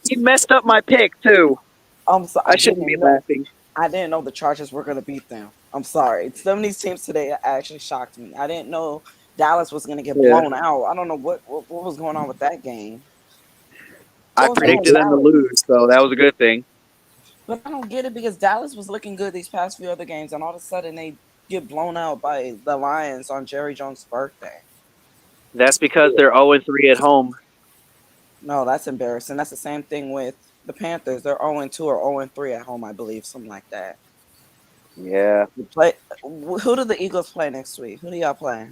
You messed up my pick, too. I'm sorry. I shouldn't be laughing. I didn't know the Chargers were going to beat them. I'm sorry. Some of these teams today actually shocked me. I didn't know Dallas was going to get blown out. I don't know what was going on with that game. I predicted them to lose, so that was a good thing. But I don't get it because Dallas was looking good these past few other games, and all of a sudden they get blown out by the Lions on Jerry Jones' birthday. That's because they're 0-3 at home. No, that's embarrassing. That's the same thing with the Panthers. They're 0-2 or 0-3 at home, I believe, something like that. Yeah. Who do the Eagles play next week? Who do y'all play?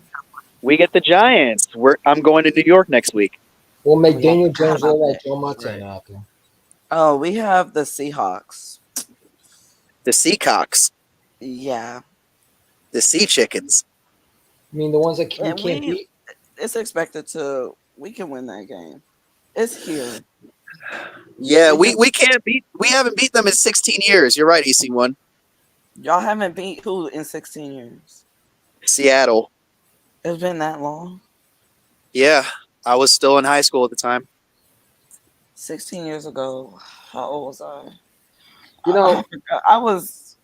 We get the Giants. I'm going to New York next week. We'll make Yeah, Daniel Jones how look about like that? Joe Montana out there. Oh, we have the Seahawks. The Seacocks. Yeah. The Sea Chickens. I mean, the ones that we And can't beat. it's expected we can win that game. It's here. Yeah, we can't beat. We haven't beat them in 16 years. You're right, EC1. Y'all haven't beat who in 16 years? Seattle. It's been that long. Yeah, I was still in high school at the time. 16 years ago. How old was I? You know, I was.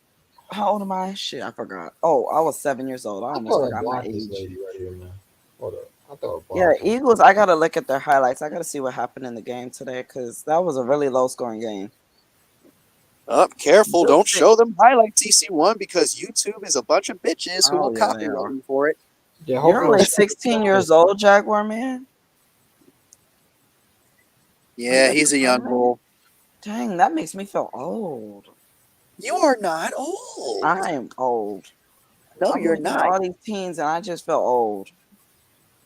How old am I? Shit, I forgot. Oh, I was 7 years old. I I almost thought I forgot my blocked this age. lady right here, man. Hold up. I thought I blocked Yeah, her. Eagles. I gotta look at their highlights. I gotta see what happened in the game today because that was a really low scoring game. Careful. Don't show them highlights, EC1, because YouTube is a bunch of bitches who Oh, will yeah, copyright they are. you for it. Yeah, You're hopefully only 16 years old, Jaguar man. Yeah, he's a young bull. Dang, that makes me feel old. You are not old. I am old. No, I'm you're looking at not. all these teens, and I just feel old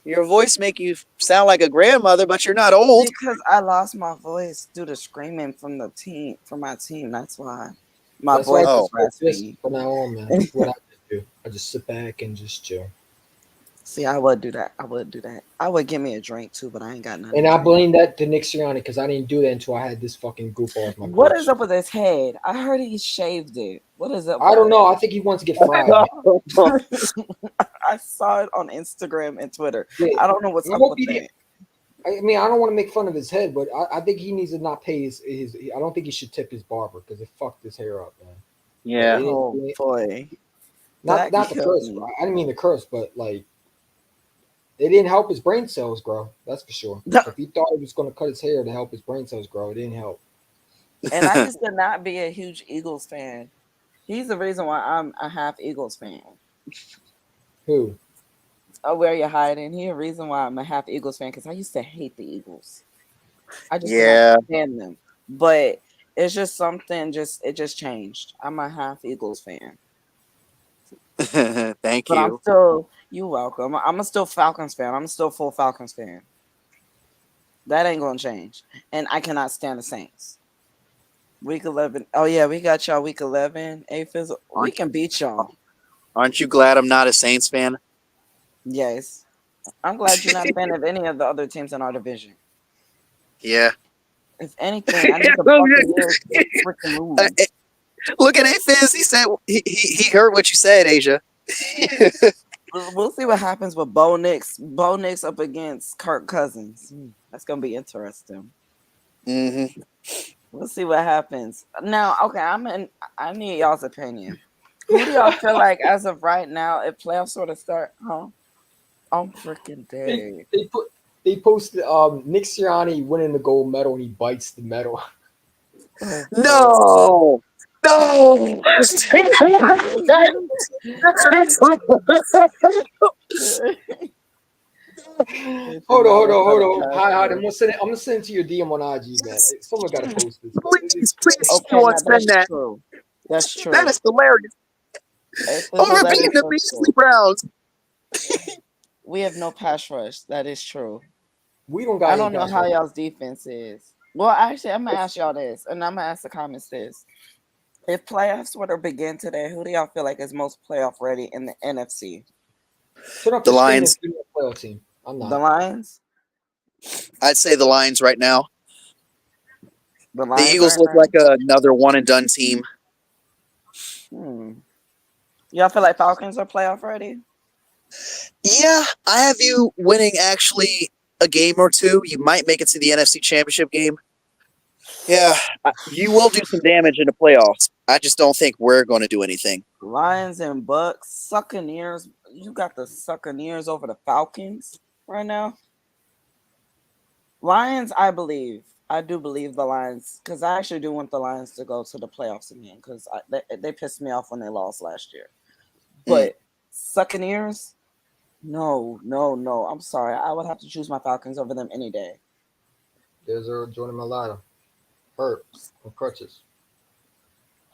Your voice make you sound like a grandmother, but you're not old. because I lost my voice due to screaming from my team. That's why my That's why voice Oh. is this raspy. from now on, man. That's what I just do. I just sit back and just chill. See, I would do that. I would give me a drink too, but I ain't got nothing. And to I drink. blame that to Nick Sirianni because I didn't do that until I had this fucking goofball as my What coach. is up with his head? I heard he shaved it. What is up? I don't with know. I think he wants to get fried. man. I saw it on Instagram and Twitter. Yeah, I don't know what's I up hope with he that. didn't- I mean, I don't want to make fun of his head, but I think he needs to not pay his. I don't think he should tip his barber because it fucked his hair up, man. Yeah. Like, Oh boy. not That the killed curse. me. I didn't mean the curse, but like it didn't help his brain cells grow. That's for sure. No. If he thought he was going to cut his hair to help his brain cells grow, it didn't help. And I used to not be a huge Eagles fan. He's the reason why I'm a half Eagles fan. Who? Whereyahidin. He a reason why I'm a half Eagles fan because I used to hate the Eagles. I just Yeah. couldn't stand them. But it's just something. It just changed. I'm a half Eagles fan. Thank But I'm you. still, you're welcome. I'm a still Falcons fan. I'm still full Falcons fan. That ain't gonna change. And I cannot stand the Saints. Week 11. Oh yeah, we got y'all week 11. We can beat y'all. Aren't you glad I'm not a Saints fan? Yes. I'm glad you're not a fan of any of the other teams in our division. Yeah. If anything, I need the Buccaneers to freaking Uh, lose. eh, Look at it, Fizz. He said he heard what you said, Asia. We'll see what happens with Bo Nix. Bo Nix up against Kirk Cousins. That's gonna be interesting. hmm We'll see what happens. Now, okay, I need y'all's opinion. Who do y'all feel like as of right now, if playoffs sort of start? Huh? I'm freaking dead. They posted Nick Sirianni winning the gold medal and he bites the medal. No. No. Hold on. Hi. I'm gonna send it to your DM on IG, man. Someone gotta post this. Please, Okay, someone now send that's that. true. That's true. That is hilarious. Over That beating is the so Beastly true. Browns. We have no pass rush. That is true. We don't got I any don't know pass how rush. y'all's defense is. Well, actually, I'm gonna ask y'all this, and I'm gonna ask the comments this. If playoffs were to begin today, who do y'all feel like is most playoff ready in the NFC? Turn off The your screen Lions. and see the playoff team. I'm The not. Lions? I'd say the Lions right now. The The Lions Eagles right look now? like another one and done team. Y'all feel like Falcons are playoff ready? Yeah, I have you winning actually a game or two. You might make it to the NFC Championship game. Yeah, you will do some damage in the playoffs. I just don't think we're going to do anything. Lions and Bucks, Succaneers. You got the Succaneers over the Falcons right now. Lions, I believe. I do believe the Lions because I actually do want the Lions to go to the playoffs again because they pissed me off when they lost last year. But Succaneers, no. I'm sorry. I would have to choose my Falcons over them any day. There's Jordan Mailata. Hurt on crutches.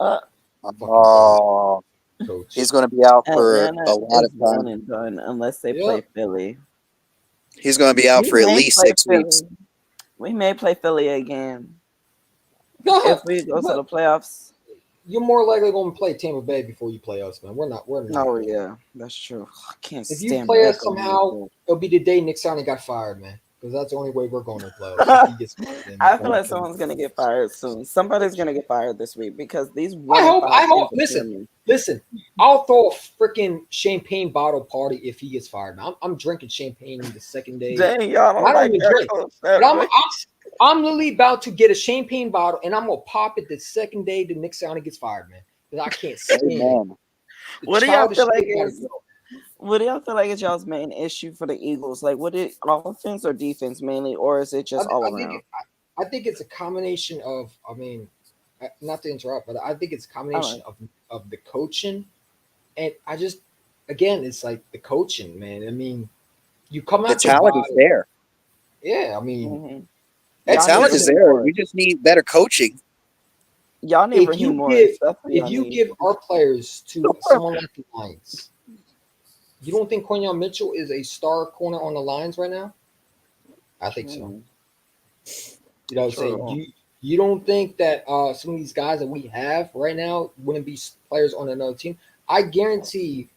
Oh, Coach. he's going to be out for Atlanta a lot is of one time. and done unless they play Philly. He's going to be out We for at may least play 6 weeks. Philly. We may play Philly again No, if we go to the playoffs. You're more likely going to play Tampa Bay before you play us, man. We're not. Oh yeah, that's true. I can't If stand you play us Baker. somehow, it'll be the day Nick Sirianni got fired, man. Because that's the only way we're going to the playoffs. If he gets fired, then I feel like someone's gonna get fired soon. Somebody's gonna get fired this week because these I hope. teams are Listen. I'll throw a freaking champagne bottle party if he gets fired. Man, I'm drinking champagne the second day. Dang, y'all don't I don't like even that drink. coach But that way. I'm literally about to get a champagne bottle and I'm gonna pop it the second day that Nick Sirianni gets fired, man. Because I can't stand it. What do y'all feel like is? What do y'all feel like is y'all's main issue for the Eagles? Like, what it offense or defense mainly, or is it just all around? I think it's a combination of. I mean, not to interrupt, but I think it's a combination of the coaching, and I just again, it's like the coaching, man. I mean, you come out the talent is there. Yeah, I mean, the talent is there. We just need better coaching. Y'all need if you give our players to someone like the Lions, you don't think Quinyon Mitchell is a star corner on the Lions right now? I think so. You know what I'm saying? You don't think that some of these guys that we have right now wouldn't be players on another team? I guarantee,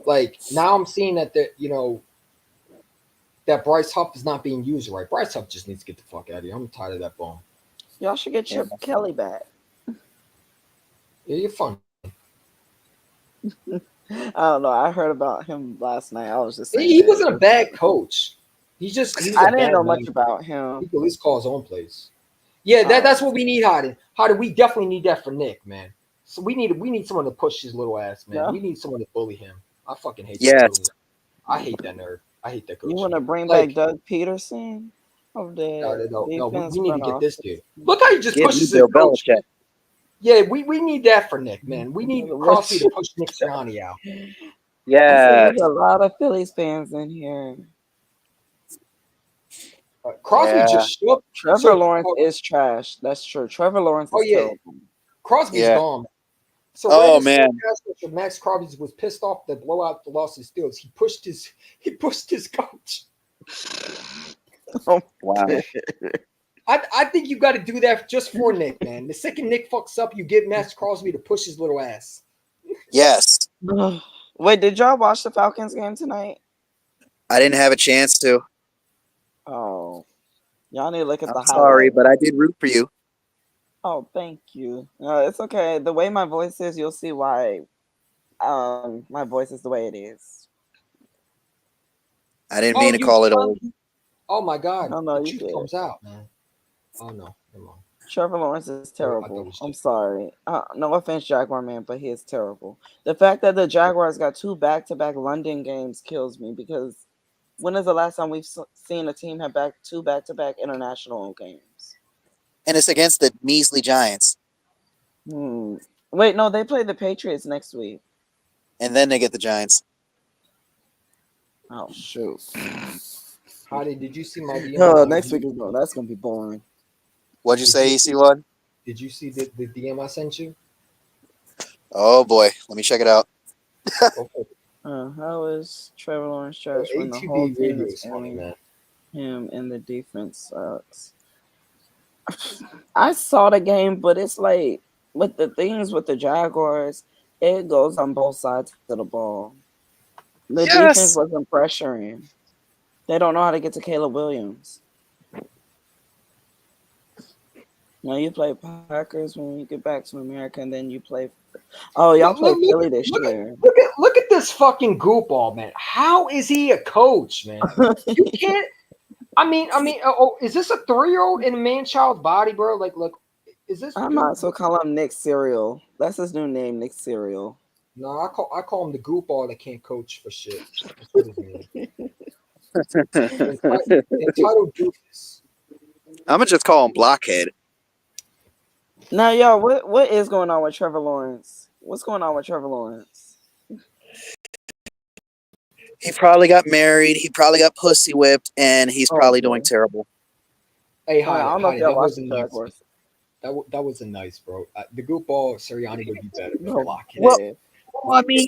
like, now I'm seeing that that Bryce Huff is not being used right. Bryce Huff just needs to get the fuck out of here. I'm tired of that bum. Y'all should get Chip Kelly back. Yeah, you're funny. I don't know. I heard about him last night. I was just saying he wasn't a bad coach. I didn't know much about him. He could at least call his own plays. Yeah, that's what we need, Hayden. We definitely need that for Nick, man. So we need someone to push his little ass, man. Yeah. We need someone to bully him. I fucking hate that. I hate that nerd. I hate that coach. You want to bring back Doug Peterson? No. We need to get this dude. Look how he just pushes his coach. Yeah, we need that for Nick, man. We need Crosby to push Nick Sirianni out. Yeah. There's a lot of Phillies fans in here. Crosby just shook. Trevor Lawrence is trash. That's true. Trevor Lawrence is terrible. Crosby's gone. So Max Crosby was pissed off the blowout the loss of the Steelers. He pushed his coach. Oh wow. I think you got to do that just for Nick, man. The second Nick fucks up, you give Max Crosby to push his little ass. Yes. Wait, did y'all watch the Falcons game tonight? I didn't have a chance to. Oh, y'all need to look at the I'm sorry, highlight. but I did root for you. Oh, thank you. It's okay. The way my voice is, you'll see why. My voice is the way it is. I didn't Oh, mean to you call it won. old. Oh my God, No, the you truth did. comes out, man. Oh no, never mind. Trevor Lawrence is I thought it terrible. was I'm just- sorry. No offense, Jaguar man, but he is terrible. The fact that the Jaguars got 2 back-to-back London games kills me because when is the last time we've seen a team have 2 back-to-back international games? And it's against the measly Giants. Wait, no, they play the Patriots next week. And then they get the Giants. Oh shoot! Hottie, did you see my DM? Next week is that's gonna be boring. What'd you Did say, you EC1? Did you see the DM I sent you? Oh boy, let me check it out. Okay. How is Trevor Lawrence trash when the whole ATV team radio is is funny, winning man. him and the defense sucks? I saw the game, but it's like with the things with the Jaguars, it goes on both sides of the ball. The defense Yes. wasn't pressuring. They don't know how to get to Caleb Williams. Now you play Packers when you get back to America, and then you play. Oh, y'all play Philly this year. Look at this fucking goofball, man. How is he a coach, man? You can't. I mean, is this a 3-year-old in a man-child's body, bro? Like, look, is this? I dude- might as well call him Nick Cereal. That's his new name, Nick Cereal. No, I call him the goofball that can't coach for shit. That's what his name is. Entitled doofus. I'm gonna just call him Blockhead. Now, y'all, what is going on with Trevor Lawrence? What's going on with Trevor Lawrence? He probably got married. He probably got pussy whipped, and he's probably doing terrible. Hey, I don't know if Hottie, y'all that watch wasn't the nice. Jaguars. That wasn't nice, bro. The goofball Sirianni would be better than No, Blockhead. Well, I mean,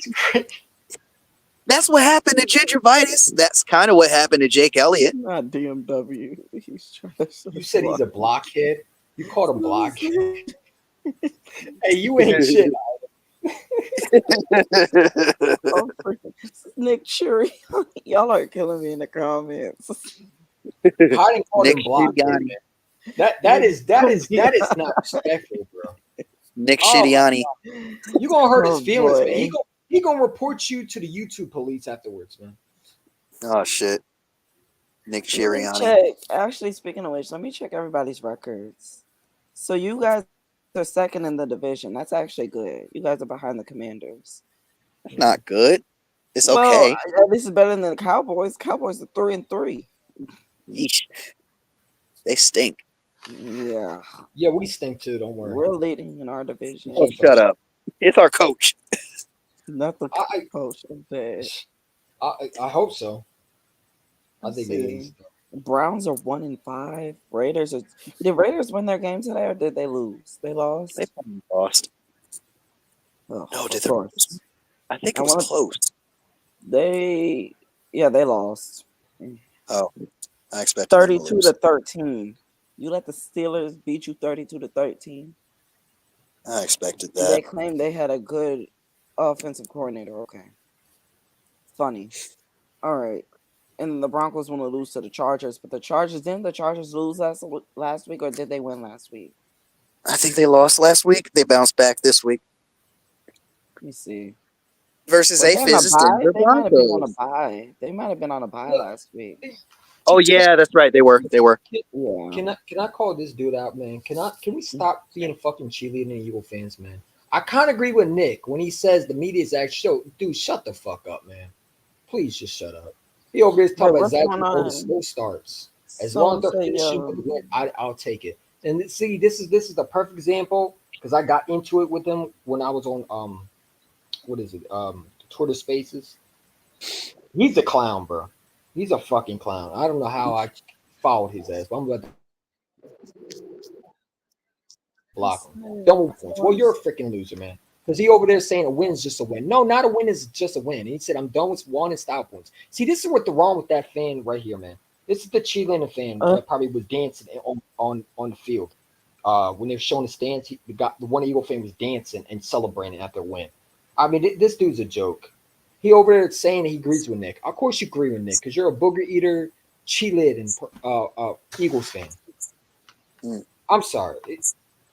that's what happened to Gingivitis. That's kind of what happened to Jake Elliott. not DMW. He's trash. You said he's a blockhead. You called him blockhead. Hey, you ain't shit. Oh, freaking Nick Fury. Y'all are killing me in the comments. Hiding called Nick him blockhead. Sirianni. Man. That is not respectful, bro. Nick Oh, Shittiani. You gonna hurt his Oh, feelings, boy. man. He gonna report you to the YouTube police afterwards, man. Oh shit. Nick Let me Sirianni. check. Actually, speaking of which, let me check everybody's records. So you guys are second in the division. That's actually good. You guys are behind the Commanders. Not good. It's Well, okay. at least it's better than the Cowboys. Cowboys are 3-3. Yeesh. They stink. Yeah, Yeah, we stink too. Don't worry. we're leading in our division. Oh, shut up. It's our coach. Not the I- coach. I'm dead. I hope so. I Let's think it see. is. Browns are 1-5. Raiders are. Did Raiders win their game today, or did they lose? They lost. They fucking lost. Oh, No, of did they? course. I think I it was wanna- close. They lost. Oh, I expected them to 32-13. You let the Steelers beat you 32-13. I expected They that. claimed they had a good offensive coordinator. Okay. Funny. All right. And the Broncos want to lose to the Chargers, but the Chargers lose last week, or did they win last week? I think they lost last week. They bounced back this week Let me see. versus Were a they on a physicist bye? Denver They might have been on a Broncos. bye. They might have been on a bye last week. Oh yeah, that's right. They were. Yeah. Can I call this dude out, man? Can we stop being fucking cheerleading Eagle fans, man? I kind of agree with Nick when he says the media is actually dude. Shut the fuck up, man. Please just shut up. He over here talking about what's Zach going all the on? slow starts. As Someone long as they're say, finishing with the win, I'll take it. And see, this is the perfect example because I got into it with him when I was on what is it Twitter Spaces. He's a clown, bro. He's a fucking clown. I don't know how I followed his ass, but I'm about to block him. Don't move points. Well, you're a freaking loser, man. Because he over there saying a win's just a win. No, not a win is just a win. And he said, I'm done with one and stop wins. See, this is what the wrong with that fan right here, man. This is the cheerleading fan that probably was dancing on the field. When they were showing the stands, the one Eagle fan was dancing and celebrating after a win. I mean, this dude's a joke. He over there saying he agrees with Nick. Of course you agree with Nick because you're a booger eater, cheerleader, and Eagles fan. Mm. I'm sorry.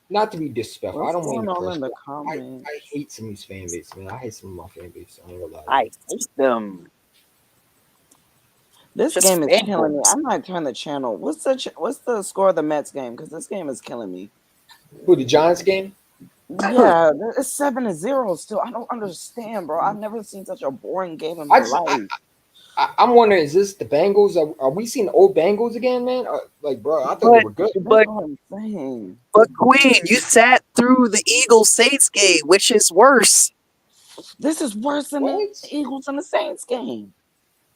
Not to be disrespectful. I What's don't mean going to on curse, in the but comments? I hate some of these fan bases, man. I hate some of my fan base. I ain't gonna lie to I you. hate them. This Just game is killing me. fanboys. I might turn the channel. What's the score of the Mets game? Because this game is killing me. Who, the Giants game? Yeah, it's 7-0 still. I don't understand, bro. I've never seen such a boring game in my I just, life. I'm wondering, is this the Bengals? Are we seeing old Bengals again, man? Like, bro, I thought they But were good. That's but what I'm saying. but Queen, you sat through the Eagles Saints game, which is worse. This is worse than the What? Eagles and the Saints game.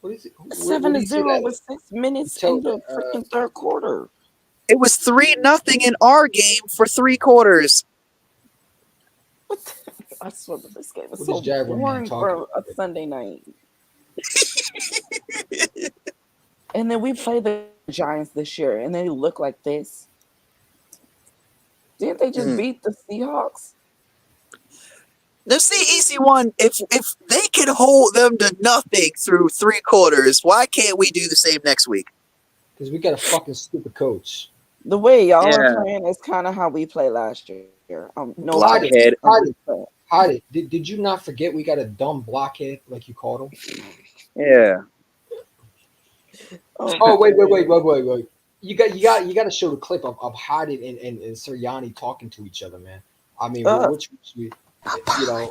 What is it? It's Where do you see 7-0 that? with 6 minutes Tell, in the freaking third quarter. It was 3-0 in our game for 3 quarters. What the, I swear, but this game is what so is Jaguar man boring talking for a about? Sunday night. And then we play the Giants this year, and they look like this. Didn't they just Mm. beat the Seahawks? The CEC one, if they can hold them to nothing through 3 quarters, why can't we do the same next week? Because we got a fucking stupid coach. The way y'all are Yeah. playing is kind of how we play last year. No Blockhead. Hide it. Did you not forget we got a dumb blockhead like you called him? Yeah. Oh wait. You got to show the clip of Hide it and Sirianni talking to each other, man. I mean, which we, you know,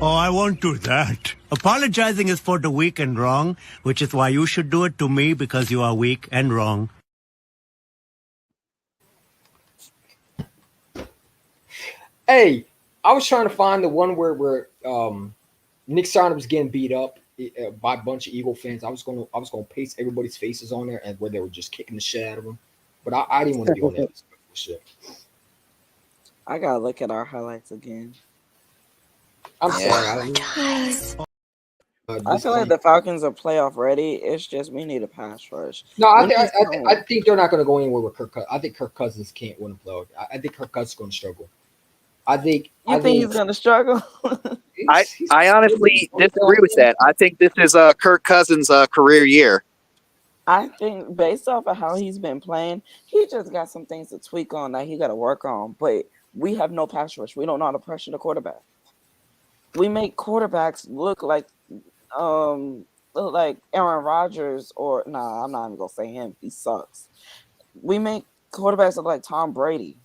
Oh, I won't do that. Apologizing is for the weak and wrong, which is why you should do it to me because you are weak and wrong. hey, I was trying to find the one where Nick Sirianni was getting beat up by a bunch of Eagle fans. I was gonna paste everybody's faces on there and where they were just kicking the shit out of him, but I didn't want to be on that shit. I gotta look at our highlights again. I'm Yeah. sorry. I feel like the Falcons are playoff ready. It's just we need a pass rush. No, We need someone. I think they're not going to go anywhere with Kirk Cousins. I think Kirk Cousins can't win a playoff. I think Kirk Cousins is going to struggle. I think he's gonna struggle? I honestly disagree with that. I think this is Kirk Cousins' career year. I think based off of how he's been playing, he just got some things to tweak on that he got to work on. But we have no pass rush. We don't know how to pressure the quarterback. We make quarterbacks look like Aaron Rodgers or I'm not even gonna say him. He sucks. We make quarterbacks look like Tom Brady.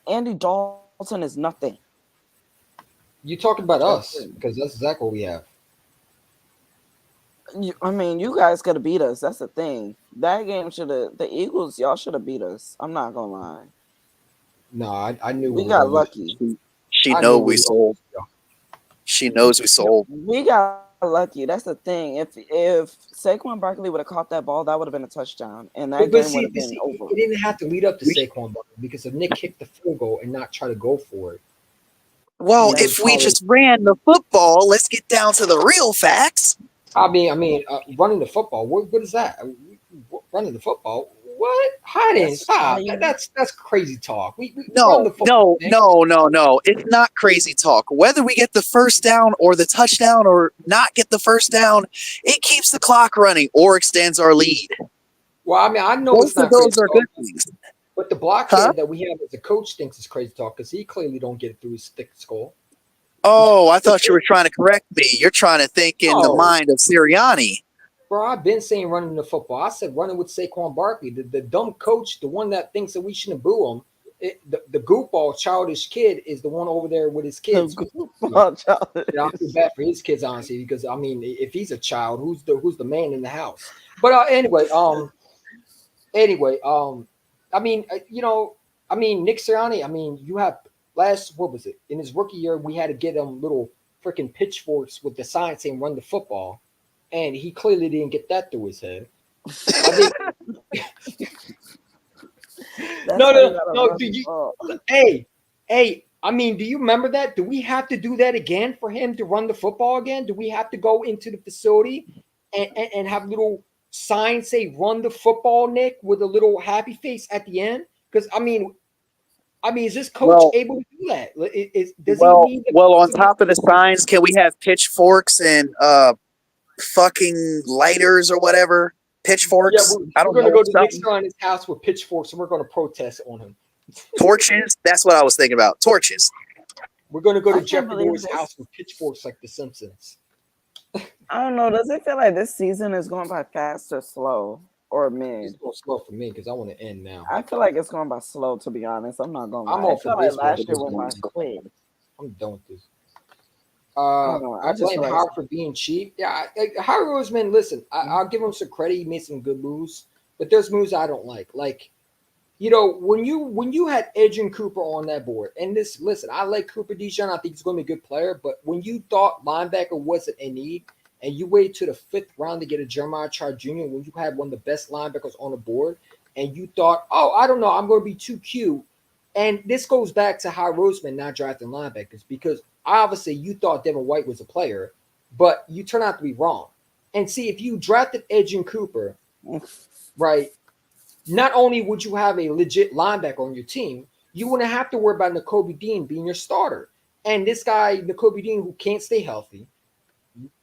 Andy Dalton is nothing. You talking about us because that's exactly what we have. I mean, you guys could have beat us. That's the thing. That game the Eagles, y'all should have beat us. I'm not gonna lie. No, I knew we got lucky. She knows we sold. She knows we sold. We got lucky. That's the thing. If Saquon Barkley would have caught that ball, that would have been a touchdown, and that game would have been over. It didn't have to lead up to Saquon Barkley because if Nick kicked the field goal and not try to go for it. Well, if we just ran the football, let's get down to the real facts. I mean, running the football. What is that? Running the football. What? Hiding. Stop. That's crazy talk. No. It's not crazy talk. Whether we get the first down or the touchdown or not get the first down, it keeps the clock running or extends our lead. Well, I mean, I know both of those are good things. But the blockhead that we have as a coach thinks is crazy talk because he clearly don't get it through his thick skull. Oh, I thought you were trying to correct me. You're trying to think in the mind of Sirianni. Bro, I've been saying running the football. I said running with Saquon Barkley. The dumb coach, the one that thinks that we shouldn't boo him, the goofball, childish kid is the one over there with his kids. I feel bad for his kids, honestly, because, I mean, if he's a child, who's the man in the house? But anyway, I mean, Nick Sirianni, I mean, you have what was it? In his rookie year, we had to get him little freaking pitchforks with the sign saying run the football. And he clearly didn't get that through his head. Hey, I mean, do you remember that? Do we have to do that again for him to run the football again? Do we have to go into the facility and have little signs say run the football, Nick, with a little happy face at the end? Because, I mean, I mean, is this coach Well, able to do that? Does he need the on top of the signs, can we have pitchforks and fucking lighters or whatever? Yeah, Pitchforks? I we're don't going to know, go to Nick's something. on his house with pitchforks and we're going to protest on him. Torches? That's what I was thinking about. Torches. We're going to go I to can't Jeff believe Moore's this. house with pitchforks like The Simpsons. I don't know. Does it feel like this season is going by fast or slow or It's mid? going slow for me because I want to end now. I feel like it's going by slow, to be honest. I'm not going to I'm lie. I off feel of like baseball. last year went by quick. I'm done with this. I don't know. I I just blame feel like Howard for being cheap. Yeah, Howard Roseman. Listen, I'll give him some credit. He made some good moves, but there's moves I don't like. Like, you know, when you had Edgin Cooper on that board, and this, listen, I like Cooper Dijon. I think he's going to be a good player. But when you thought linebacker wasn't a need, and you waited to the 5th round to get a Jeremiah Trott Jr. when you had one of the best linebackers on the board, and you thought, oh, I don't know, I'm going to be too cute. And this goes back to how Roseman not drafting linebackers because obviously you thought Devin White was a player, but you turn out to be wrong. And see, if you drafted Edgin Cooper, right, not only would you have a legit linebacker on your team, you wouldn't have to worry about Nakobe Dean being your starter. And this guy, Nakobe Dean, who can't stay healthy,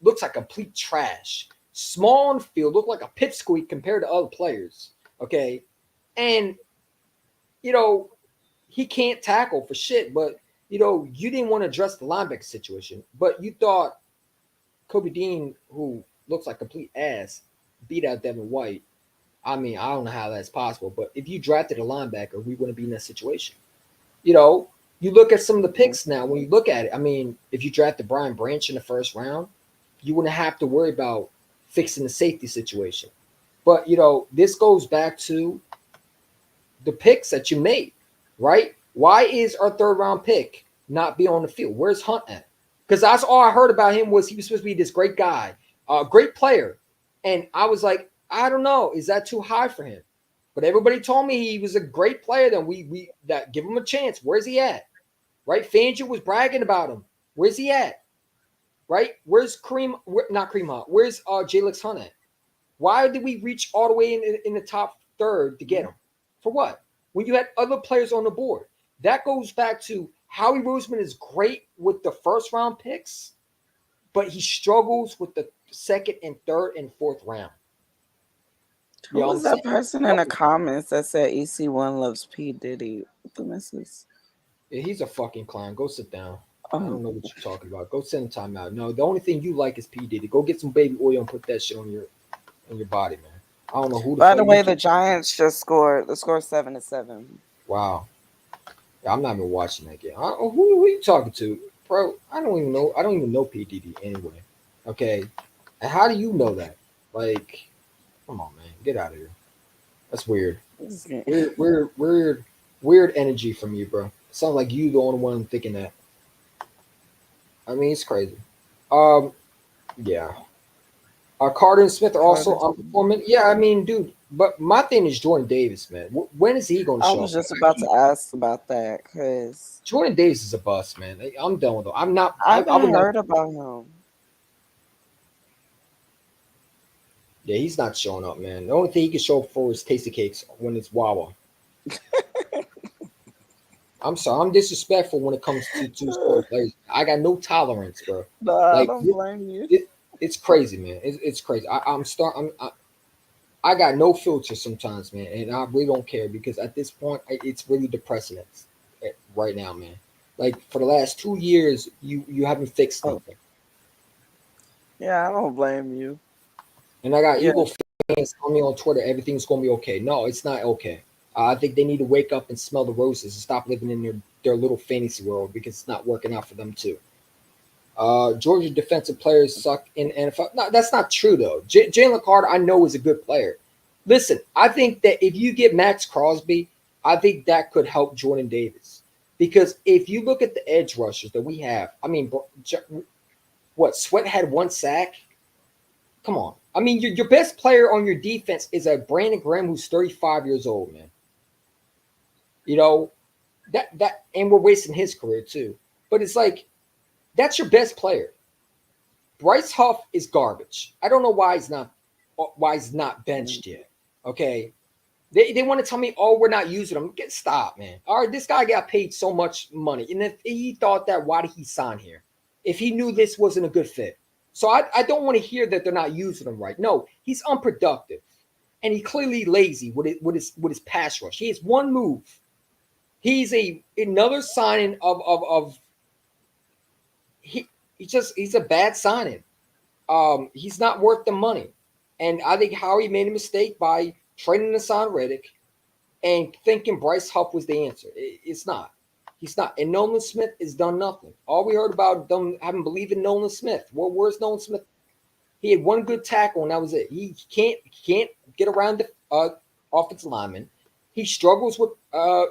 looks like complete trash. Small on the field, look like a pipsqueak compared to other players. Okay. And, you know, he can't tackle for shit, but, you know, you didn't want to address the linebacker situation, but you thought Kobe Dean, who looks like complete ass, beat out Devin White. I mean, I don't know how that's possible, but if you drafted a linebacker, we wouldn't be in that situation. You know, you look at some of the picks now, when you look at it, I mean, if you drafted Brian Branch in the 1st round, you wouldn't have to worry about fixing the safety situation. But, you know, this goes back to the picks that you made, right? Why is our 3rd round pick not be on the field? Where's Hunt at? Because that's all I heard about him was he was supposed to be this great guy, great player. And I was like, I don't know. Is that too high for him? But everybody told me he was a great player. Then we that give him a chance. Where's he at? Right? Fangio was bragging about him. Where's he at? Right? Where's Kareem? Not Kareem Hunt. Where's Jalix Hunt at? Why did we reach all the way in the top 3rd to get him? For what? When you had other players on the board. That goes back to Howie Roseman is great with the 1st round picks, but he struggles with the 2nd and 3rd and 4th round. Who was that person in the comments that said EC1 loves P. Diddy with the missus? Yeah, he's a fucking clown. Go sit down. I don't know what you're talking about. Go send a timeout. No, the only thing you like is P. Diddy. Go get some baby oil and put that shit on your body, man. I don't know who. By the way, the Giants just scored. The score 7-7. Wow. I'm not even watching that game. Who are you talking to, bro? I don't even know. I don't even know P. Diddy anyway. Okay, and how do you know that? Like, come on, man, get out of here. That's weird. Weird energy from you, bro. Sounds like you the only one thinking that. I mean, it's crazy. Yeah. Carter and Smith are also underperforming. Yeah, I mean, dude. But my thing is Jordan Davis, man. When is he going to show up? I was just about to ask about that because Jordan Davis is a bust, man. I'm done with him. I'm not. I haven't heard about him. Yeah, he's not showing up, man. The only thing he can show up for is Tasty Cakes when it's Wawa. I'm sorry. I'm disrespectful when it comes to sport players. I got no tolerance, bro. No, I don't blame you. It's crazy, man. It's crazy. I got no filter sometimes, man, and I really don't care because at this point, it's really depressing right now, man. Like for the last 2 years, you haven't fixed nothing. Yeah, I don't blame you. And I got Eagle fans telling me on Twitter everything's gonna be okay. No, it's not okay. I think they need to wake up and smell the roses and stop living in their little fantasy world because it's not working out for them too. Georgia defensive players suck in NFL. No, that's not true though. Jalen Carter, I know, is a good player. Listen, I think that if you get Max Crosby, I think that could help Jordan Davis. Because if you look at the edge rushers that we have, I mean, what, Sweat had 1 sack? Come on. I mean, your best player on your defense is a Brandon Graham who's 35 years old, man. You know, that and we're wasting his career too. But it's like, that's your best player. Bryce Huff is garbage. I don't know why he's not benched yet. Okay. They want to tell me, oh, we're not using him. Stop, man. All right, this guy got paid so much money. And if he thought that, why did he sign here? If he knew this wasn't a good fit. So I don't want to hear that they're not using him right. No, he's unproductive. And he's clearly lazy with his pass rush. He has one move. He's another signing of he's a bad signing. He's not worth the money. And I think Howie made a mistake by trading Hassan Reddick and thinking Bryce Huff was the answer. It's not. He's not. And Nolan Smith has done nothing. All we heard about them having believed in Nolan Smith. Well, where's Nolan Smith? He had one good tackle, and that was it. He can't get around the offensive lineman. He struggles with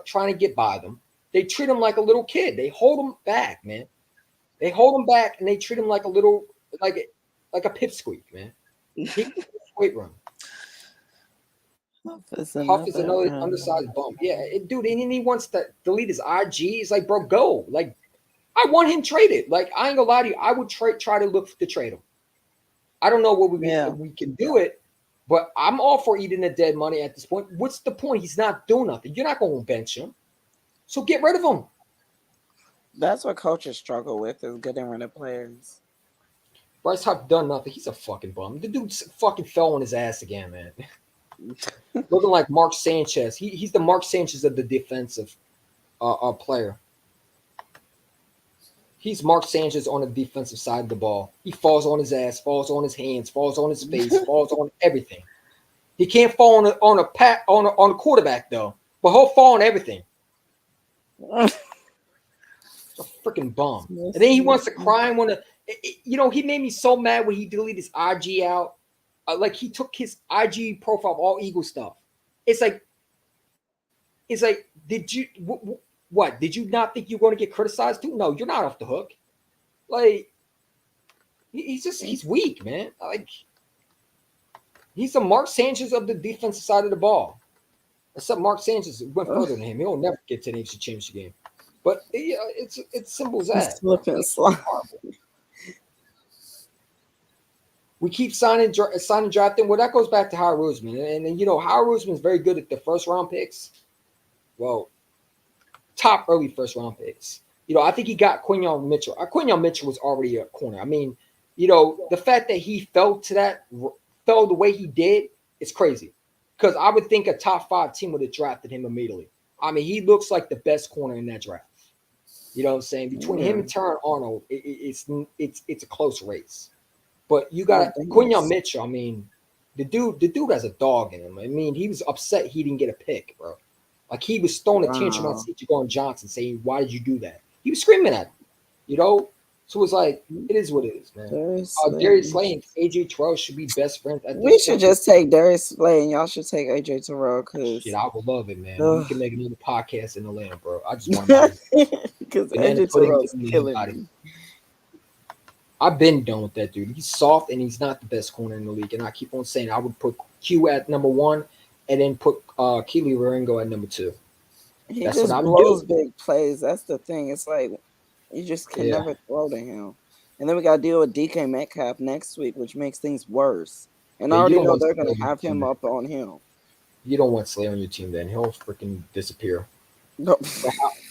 trying to get by them. They treat him like a little kid. They hold him back, man. They hold him back, and they treat him like a little like a pipsqueak, man. Weight room. Huff is another undersized bump. Yeah, dude, and he wants to delete his IG. It's like, bro, go. Like, I want him traded. Like, I ain't gonna lie to you. I would try to look to trade him. I don't know what we can do it, but I'm all for eating the dead money at this point. What's the point? He's not doing nothing. You're not going to bench him. So get rid of him. That's what coaches struggle with, is getting rid of players. Bryce Huff done nothing. He's a fucking bum. The dude fucking fell on his ass again, man. Looking like Mark Sanchez. He's the Mark Sanchez of the defensive player. He's Mark Sanchez on the defensive side of the ball. He falls on his ass, falls on his hands, falls on his face, falls on everything. He can't fall on a quarterback though, but he'll fall on everything. It's a freaking bum. And then he wants to cry and want to. He made me so mad when he deleted his IG out. Like he took his IG profile of all Eagle stuff. It's like, did you? What? Did you not think you're going to get criticized too? No, you're not off the hook. Like, he's weak, man. Like, he's the Mark Sanchez of the defensive side of the ball. Except Mark Sanchez went further than him. He'll never get to the NFC Championship game. But it's simple as that. We keep signing drafting. Well, that goes back to Howard Roseman. And Howard Roseman is very good at the first round picks. Well, top early first round picks. I think he got Quinyon Mitchell. Quinyon Mitchell was already a corner. I mean, the fact that he fell the way he did is crazy. Because I would think a top 5 team would have drafted him immediately. I mean, he looks like the best corner in that draft. You know what I'm saying? Between him and Terron Arnold, it's a close race. But you got Quinyon Mitchell. I mean, the dude has a dog in him. I mean, he was upset he didn't get a pick, bro. Like, he was throwing a tantrum on Jaquan Johnson saying, why did you do that? He was screaming at him, So it's like, it is what it is, man. Darius Slay and AJ Terrell should be best friends. We should just take Darius Slay and y'all should take AJ Terrell. Shit, I would love it, man. We can make another podcast in Atlanta, bro. I just want to because AJ Terrell's killing me. I've been done with that dude. He's soft and he's not the best corner in the league. And I keep on saying I would put Q at number 1 and then put Keely Ringo at number 2. He just blows big plays. That's the thing. It's like you just can never throw to him. And then we got to deal with DK Metcalf next week, which makes things worse. And I already know they're going to have him up on him. You don't want Slay on your team then. He'll freaking disappear. No.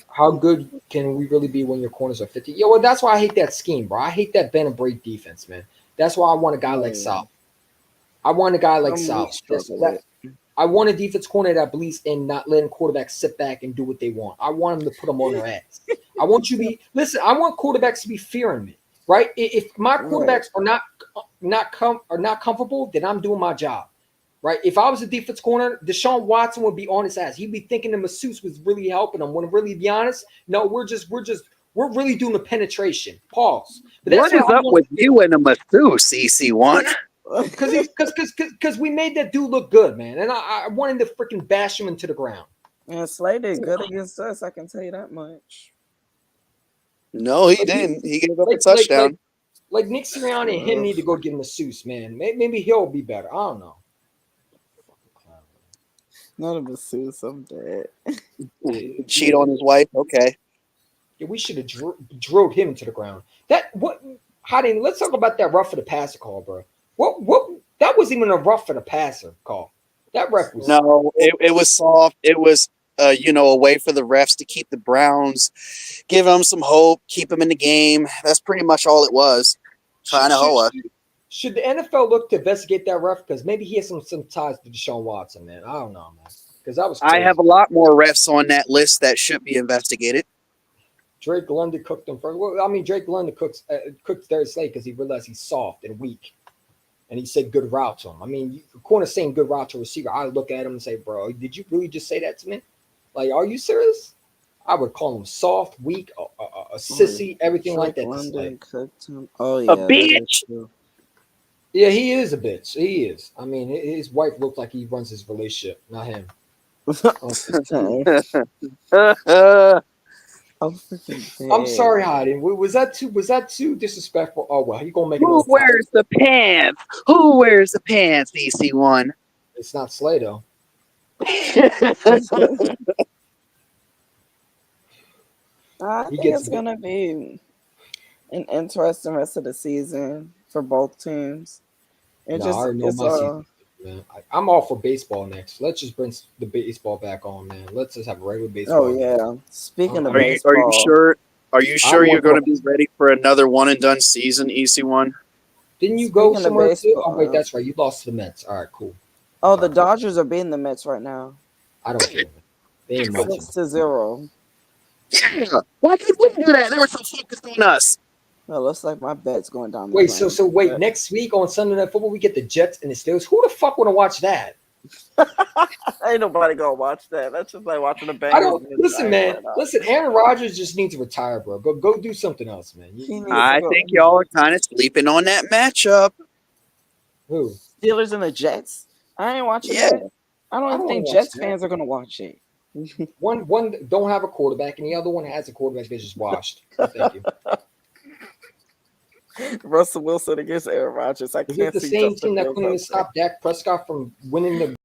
How good can we really be when your corners are 50? Well, that's why I hate that scheme, bro. I hate that bend and break defense, man. That's why I want a guy like South. I want a guy like South. I want a defense corner that believes in not letting quarterbacks sit back and do what they want. I want them to put them on their ass. I want quarterbacks to be fearing me, right? If my quarterbacks are not comfortable, then I'm doing my job, right? If I was a defense corner, Deshaun Watson would be on his ass. He'd be thinking the masseuse was really helping him. When really be honest, no, we're really doing the penetration. Pause. But what is up with you and the masseuse, EC1? Because we made that dude look good, man, and I wanted to freaking bash him into the ground. And Slay did good against us. I can tell you that much. No, he didn't. He gave up a touchdown. Like Nick Sirianni and him need to go get masseuse, man. Maybe he'll be better. I don't know. Not a masseuse. I'm dead. Cheat on his wife. Okay. Yeah, we should have drilled him into the ground. Hiding. Let's talk about that rough for the passer call, bro. What? That wasn't even a rough for the passer call. That ref was No, it was soft. It was, a way for the refs to keep the Browns, give them some hope, keep them in the game. That's pretty much all it was. Trying to hoe us. Should the NFL look to investigate that ref? Because maybe he has some ties to Deshaun Watson, man. I don't know, man. Because that was crazy. I have a lot more refs on that list that should be investigated. Drake London cooked him first. Well, I mean, Drake London cooked Darius Slay because he realized he's soft and weak. And he said good route to him. I mean, corner saying good route to a receiver, I look at him and say, bro, did you really just say that to me? Like, are you serious? I would call him soft, weak, a sissy, everything like that. London cooked him. Oh, yeah. A bitch. Yeah, he is a bitch. He is. I mean, his wife looks like he runs his relationship, not him. I'm sorry, Heidi. Was that too disrespectful? Oh well, you gonna make it. Who wears the pants? Who wears the pants? DC1. It's not Slay though. I think it's gonna be an interesting rest of the season for both teams. Man. I'm all for baseball next. Let's just bring the baseball back on, man. Let's just have regular baseball. Oh yeah. Speaking of baseball, are you sure you're going to be ready for another one and done season, EC1? Didn't you go somewhere too? Oh wait, that's right. You lost to the Mets. All right, cool. Oh, the Dodgers are beating the Mets right now. I don't care. They ain't 6-0. Yeah. Why can't we do that? They were so focused on us. Well, looks like my bet's going down. Wait, wait. Next week on Sunday Night Football, we get the Jets and the Steelers. Who the fuck want to watch that? Ain't nobody gonna watch that. That's just like watching the Bengals. I don't listen, man. Listen, Aaron Rodgers just needs to retire, bro. Go do something else, man. I think y'all are kind of sleeping on that matchup. Who? Steelers and the Jets. I ain't watching that. I don't think Jets fans are gonna watch it. One don't have a quarterback, and the other one has a quarterback that's just washed. Thank you. Russell Wilson against Aaron Rodgers. I can't see the same team that couldn't even stop Dak Prescott from winning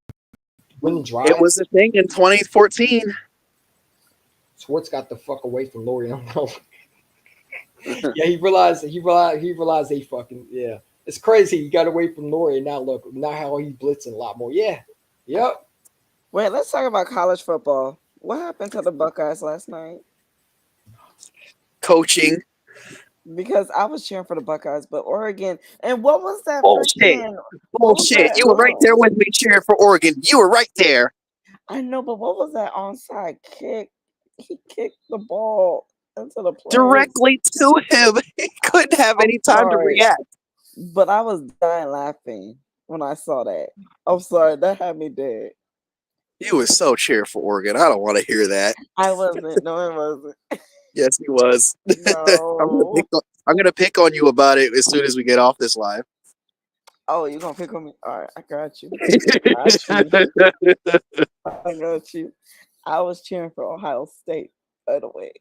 drive. It was a thing in 2014. Schwartz got the fuck away from Laurie. Yeah, he realized they fucking It's crazy. He got away from Laurie, and now how he's blitzing a lot more. Yeah, yep. Wait, let's talk about college football. What happened to the Buckeyes last night? Coaching. Because I was cheering for the Buckeyes, but Oregon. And what was that? Bullshit. You were right there with me cheering for Oregon. You were right there. I know, but what was that onside kick? He kicked the ball into the play. Directly to him. He couldn't have any time to react. But I was dying laughing when I saw that. I'm sorry. That had me dead. You was so cheering for Oregon. I don't want to hear that. I wasn't. No, it wasn't. Yes, he was. No. I'm gonna pick on you about it as soon as we get off this live. Oh, you're gonna pick on me? All right, I got you. I got you. I was cheering for Ohio State, by the way.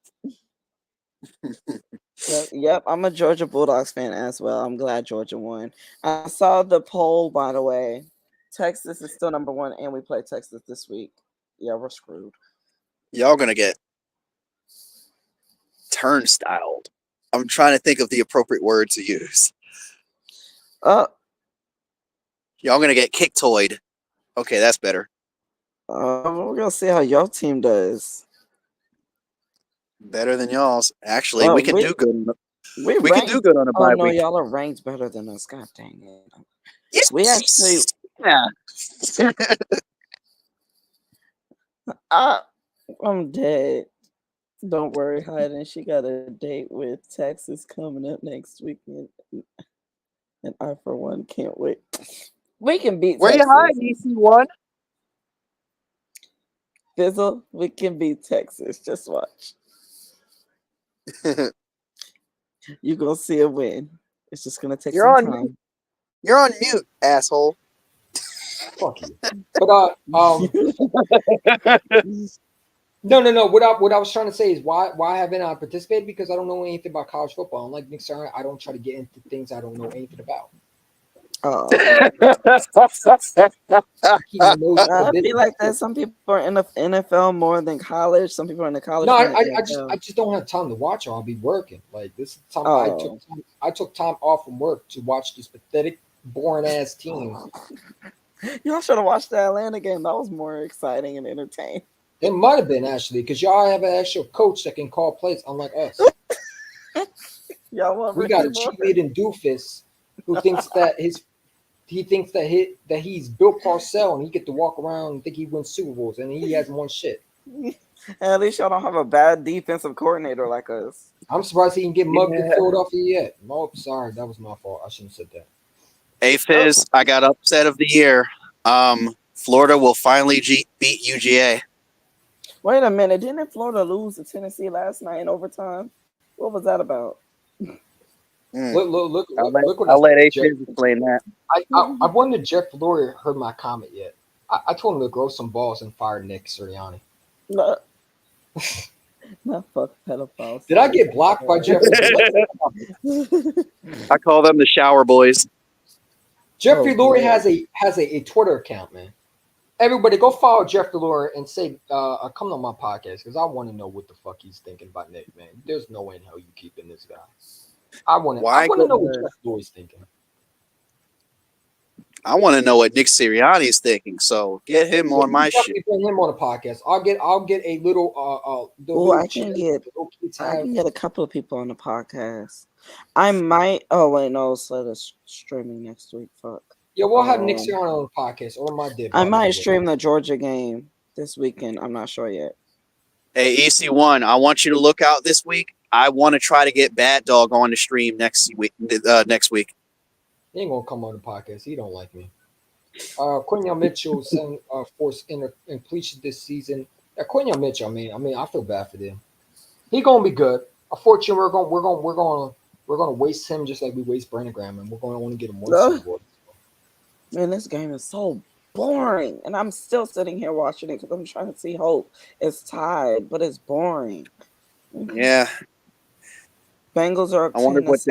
Yep, I'm a Georgia Bulldogs fan as well. I'm glad Georgia won. I saw the poll, by the way. Texas is still number 1, and we play Texas this week. Yeah, we're screwed. Y'all gonna get turnstiled. I'm trying to think of the appropriate word to use. Y'all gonna get kicktoid. Okay, that's better. We're gonna see how your team does. Better than y'all's. Actually, we can do good. We can do good on a bye week. No, y'all are ranked better than us. God dang it. Yes. We actually. Yeah. I'm dead. Don't worry, Hayden. She got a date with Texas coming up next weekend. And I, for one, can't wait. We can beat Where Texas. Where you hiding, EC1? Fizzle, we can beat Texas. Just watch. You're going to see a win. It's just going to take some time. You're on mute, asshole. Fuck you. But No. What I was trying to say is why haven't I participated? Because I don't know anything about college football. Unlike Nick Sarah, I don't try to get into things I don't know anything about. I feel like that. Some people are in the NFL more than college. Some people are in the college. No, I just don't have time to watch, or I'll be working. Like this time, I took time off from work to watch this pathetic, boring ass team Y'all should have watched the Atlanta game. That was more exciting and entertaining. It might have been actually because y'all have an actual coach that can call plays, unlike us. Y'all want We got a Ricky Morton? cheerleading doofus who thinks that he's Bill Parcells and he get to walk around and think he wins Super Bowls and he hasn't won shit. At least y'all don't have a bad defensive coordinator like us. I'm surprised he can get mugged in Yeah. Philadelphia yet. Oh, sorry, that was my fault. I shouldn't have said that. Hey Fizz, I got upset of the year. Florida will finally beat UGA. Wait a minute, didn't Florida lose to Tennessee last night in overtime? What was that about? Look I'll what let I A Fizz explain that. I wonder if Jeff Lurie heard my comment yet. I told him to grow some balls and fire Nick Sirianni. No, not fuck pedophiles. Did I get blocked by Jeff? I call them the shower boys. Jeffrey Oh, Lurie boy. has a Twitter account, man. Everybody go follow Jeffrey Lurie and say, come on my podcast because I want to know what the fuck he's thinking about Nick, man. There's no way in hell you keeping this guy. I want to know what Jeff Lurie's thinking. I want to know what Nick Sirianni is thinking. So get him on my shit. Bring him on the podcast. I'll get a little I can get a couple of people on the podcast. I might. Oh wait, no, so it's streaming next week. Fuck. Yeah, we'll have Nick Sirianni on the podcast or my dib. I might stream the Georgia game this weekend. I'm not sure yet. Hey, EC1, I want you to look out this week. I want to try to get Bad Dog on the stream next week. He ain't gonna come on the podcast. He don't like me. Quinion Mitchell forced incompletion this season. Quinion Mitchell, I mean, I feel bad for them. He gonna be good. Unfortunately, we're gonna waste him just like we waste Brandon Graham, and we're gonna only get him one Super. Man, this game is so boring, and I'm still sitting here watching it because I'm trying to see hope. It's tied, but it's boring. Yeah. Bengals are. I wonder what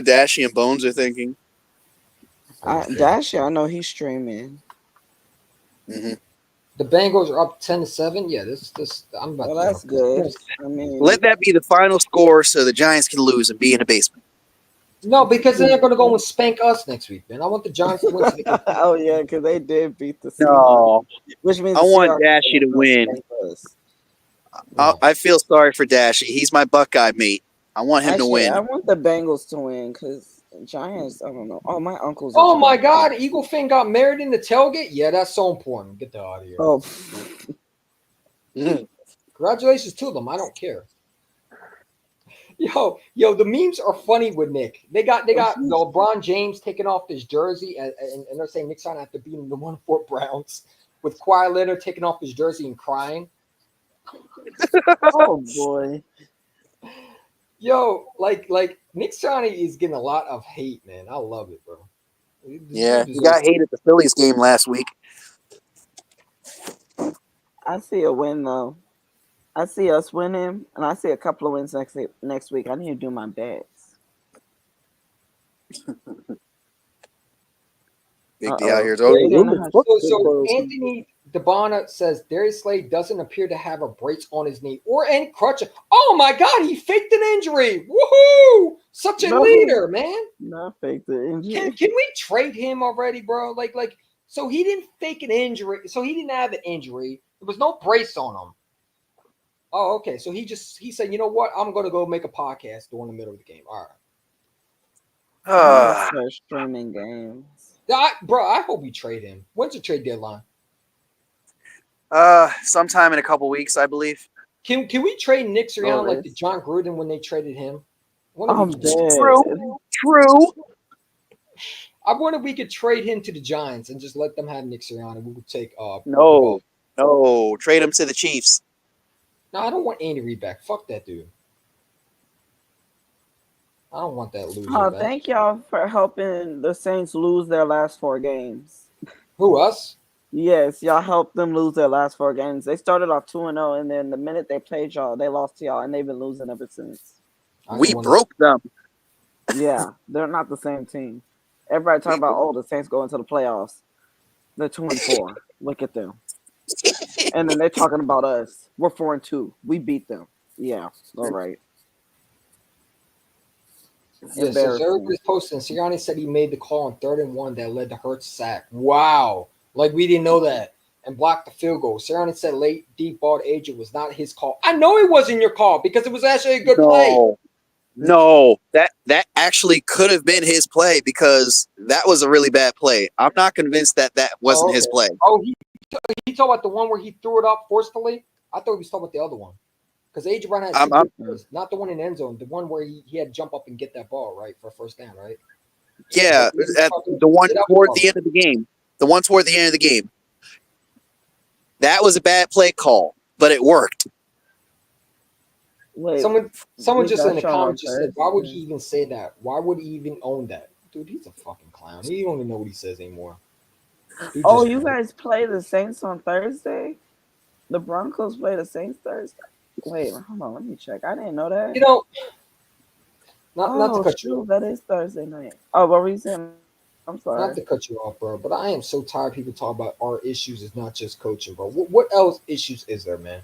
Dashy and Bones are thinking. Dashy, I know he's streaming. Mm-hmm. The Bengals are up 10-7. Yeah, this. I'm about. Well, that's good. I mean, let that be the final score so the Giants can lose and be in the basement. No, because they're going to go and spank us next week, man. I want the Giants to win. Oh yeah, because they did beat the Seahawks. No, which means I want Dashy to win. I feel sorry for Dashy. He's my Buckeye mate. I want him to win. I want the Bengals to win because Giants. I don't know. Oh, my uncle's. Oh my God, Eagle Finn got married in the tailgate. Yeah, that's so important. Get the out of here. Oh, congratulations to them. I don't care. Yo, the memes are funny with Nick. They got LeBron James taking off his jersey, and they're saying Nick's trying to have to beat him the 1-4 Browns with Kawhi Leonard taking off his jersey and crying. Oh boy. Yo, like Nick Sirianni is getting a lot of hate, man. I love it, bro. Yeah, he got hate at the Phillies game last week. I see a win though. I see us winning, and I see a couple of wins next week. I need to do my bets. Big D out here. So Anthony DeBona says Darius Slay doesn't appear to have a brace on his knee or any crutch. Oh my God, he faked an injury. Woohoo! Such a leader, man. Not fake the injury. Can we trade him already, bro? Like, so he didn't fake an injury. So he didn't have an injury. There was no brace on him. Oh, okay. So he said, you know what? I'm gonna go make a podcast during the middle of the game. All right. Start streaming games. I hope we trade him. When's the trade deadline? Sometime in a couple weeks, I believe. Can we trade Nick Sirianni like the John Gruden when they traded him? True. I wonder if we could trade him to the Giants and just let them have Nick Sirianni. We would take No, trade him to the Chiefs. No, I don't want Andy Reid back. Fuck that dude. I don't want that loser back. Thank y'all for helping the Saints lose their last 4 games. Who, us? Yes, y'all helped them lose their last 4 games. They started off 2-0, and then the minute they played y'all, they lost to y'all, and they've been losing ever since. We broke them. Yeah, they're not the same team. Everybody talking about, the Saints go into the playoffs. They're 2-4. Look at them. And then they're talking about us. We're 4-2. We beat them. Yeah, all right. Yeah, so everybody's posting. Sirianni said he made the call on 3rd and 1 that led to Hurts' sack. Wow. Like we didn't know that. And blocked the field goal. Sirianni said late deep ball to AJ was not his call. I know it wasn't your call because it was actually a good play. No, that actually could have been his play because that was a really bad play. I'm not convinced that wasn't his play. Oh, he talked about the one where he threw it up forcefully? I thought he was talking about the other one. Because AJ Brown had two good plays. Not the one in the end zone. The one where he had to jump up and get that ball, right, for first down, right? Yeah, the one toward the end of the game. The one toward the end of the game. That was a bad play call, but it worked. Wait, someone just in the comments just said, why would he even say that? Why would he even own that? Dude, he's a fucking clown. He don't even know what he says anymore. Oh, you guys play the Saints on Thursday? The Broncos play the Saints Thursday? Wait, hold on, let me check. I didn't know that. You know, not to cut you off. That is Thursday night. Oh, what were you saying? I'm sorry. Not to cut you off, bro, but I am so tired of people talking about our issues is not just coaching, bro. What else issues is there, man?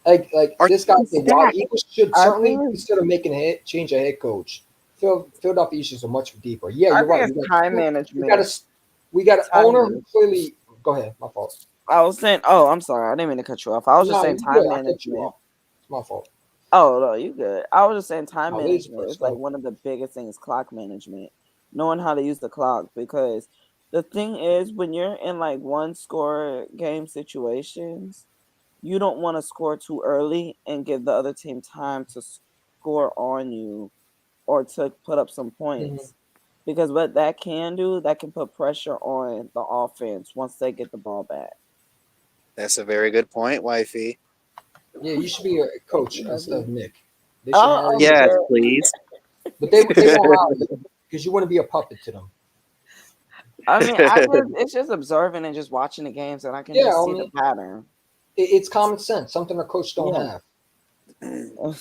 Like this guy said, while Eagles should certainly consider making change a head coach. Philadelphia issues are much deeper. Yeah, you're right. Time management. We got an owner who clearly. Go ahead, my fault. I was saying, oh, I'm sorry, I didn't mean to cut you off. I was just saying time management. It's my fault. Oh no, you good. I was just saying time management is like one of the biggest things. Clock management, knowing how to use the clock, because the thing is, when you're in like one score game situations, you don't want to score too early and give the other team time to score on you or to put up some points. Because what that can do, that can put pressure on the offense once they get the ball back. That's a very good point, wifey. Yeah, you should be a coach instead of Nick. Yes, please. But they won't hire you because you want to be a puppet to them. I mean, it's just observing and just watching the games, and I can just see the pattern. It's common sense, something a coach don't have.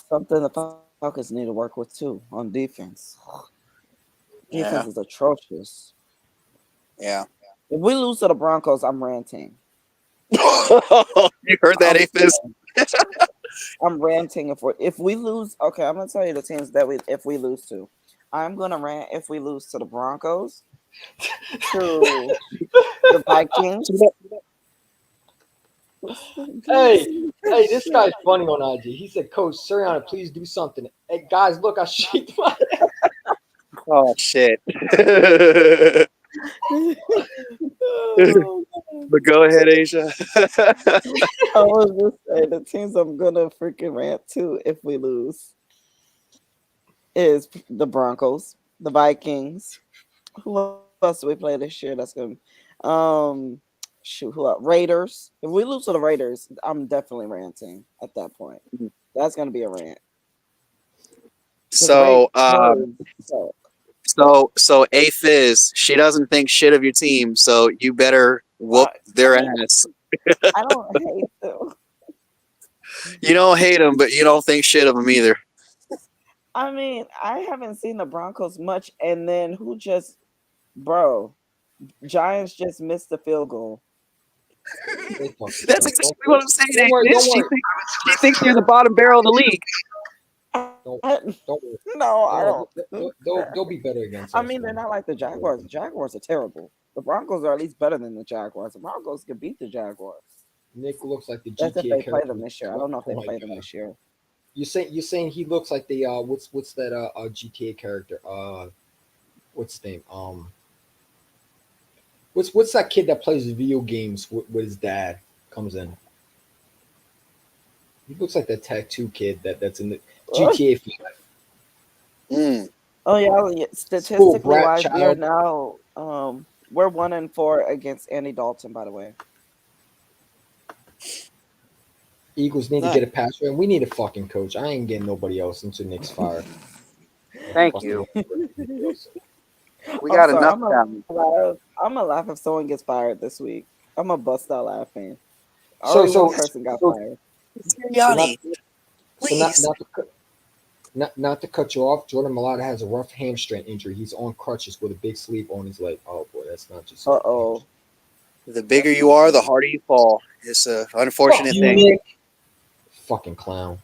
Something the Falcons need to work with too on defense. Defense is atrocious. Yeah. If we lose to the Broncos, I'm ranting. You heard that, Aphis? I'm ranting if we lose. Okay, I'm gonna tell you the teams that if we lose to. I'm gonna rant if we lose to the Broncos, to the Vikings. Hey, this guy's funny on IG. He said, Coach Sirianni, please do something. Hey, guys, look, I shaked my head. Oh, shit. But go ahead, Asia. I was just saying the teams I'm gonna freaking rant to if we lose is the Broncos, the Vikings. Who else do we play this year? That's gonna who else? Raiders. If we lose to the Raiders, I'm definitely ranting at that point. That's gonna be a rant. So Aphis, she doesn't think shit of your team, so you better whoop their ass. I don't hate them. You don't hate them, but you don't think shit of them either. I mean, I haven't seen the Broncos much, and then Giants just missed the field goal. That's exactly what I'm saying. She thinks you're the bottom barrel of the league. No, I don't. They'll be better against us. I mean, they're not like the Jaguars. The Jaguars are terrible. The Broncos are at least better than the Jaguars. The Broncos can beat the Jaguars. Nick looks like the GTA That's if they character. play them this year. I don't know if they play them this year. You're saying he looks like the what's that GTA character? What's his name? What's that kid that plays video games with his dad comes in? He looks like that tattoo kid that's in the GTA 5. Oh yeah, statistically wise, we are now we're 1-4 against Andy Dalton, by the way. Eagles need to get a pass rush. We need a fucking coach. I ain't getting nobody else until Nick's fired. Thank you. We got enough time. I'm gonna laugh if someone gets fired this week. I'm gonna bust out laughing. So one person got fired. Sirianni, please. Not to cut you off, Jordan Mailata has a rough hamstring injury. He's on crutches with a big sleeve on his leg. Oh boy, that's not just. The bigger you are, the harder you fall. It's an unfortunate thing. Nick. Fucking clown.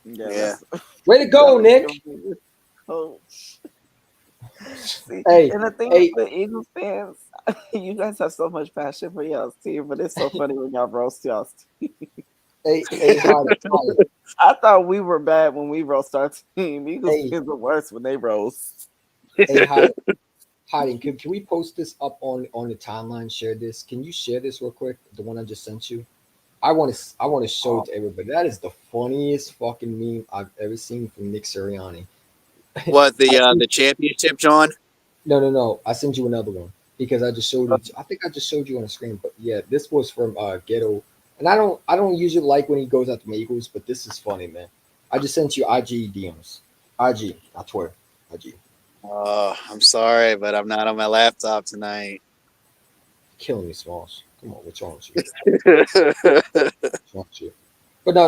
Yeah. Way to go, Nick. See, Hey, and the thing hey, with Eagles fans, you guys have so much passion for y'all's team, but it's so funny when y'all roast y'all's team. hey, Hottie. I thought we were bad when we roast our team. Eagles Hey. fans are worse when they roast. Hey, Hottie, can we post this up on the timeline? Share this. Can you share this real quick? The one I just sent you. I want to show it to everybody. That is the funniest fucking meme I've ever seen from Nick Sirianni. What the championship, John? No. I sent you another one because I just showed it. I think I just showed you on the screen. But yeah, this was from Ghetto, and I don't usually like when he goes after the Eagles, but this is funny, man. I just sent you IG DMs, IG, not Twitter, IG. I'm sorry, but I'm not on my laptop tonight. Killing me, Smalls. Come on, what's wrong with you? What's wrong with you? But no.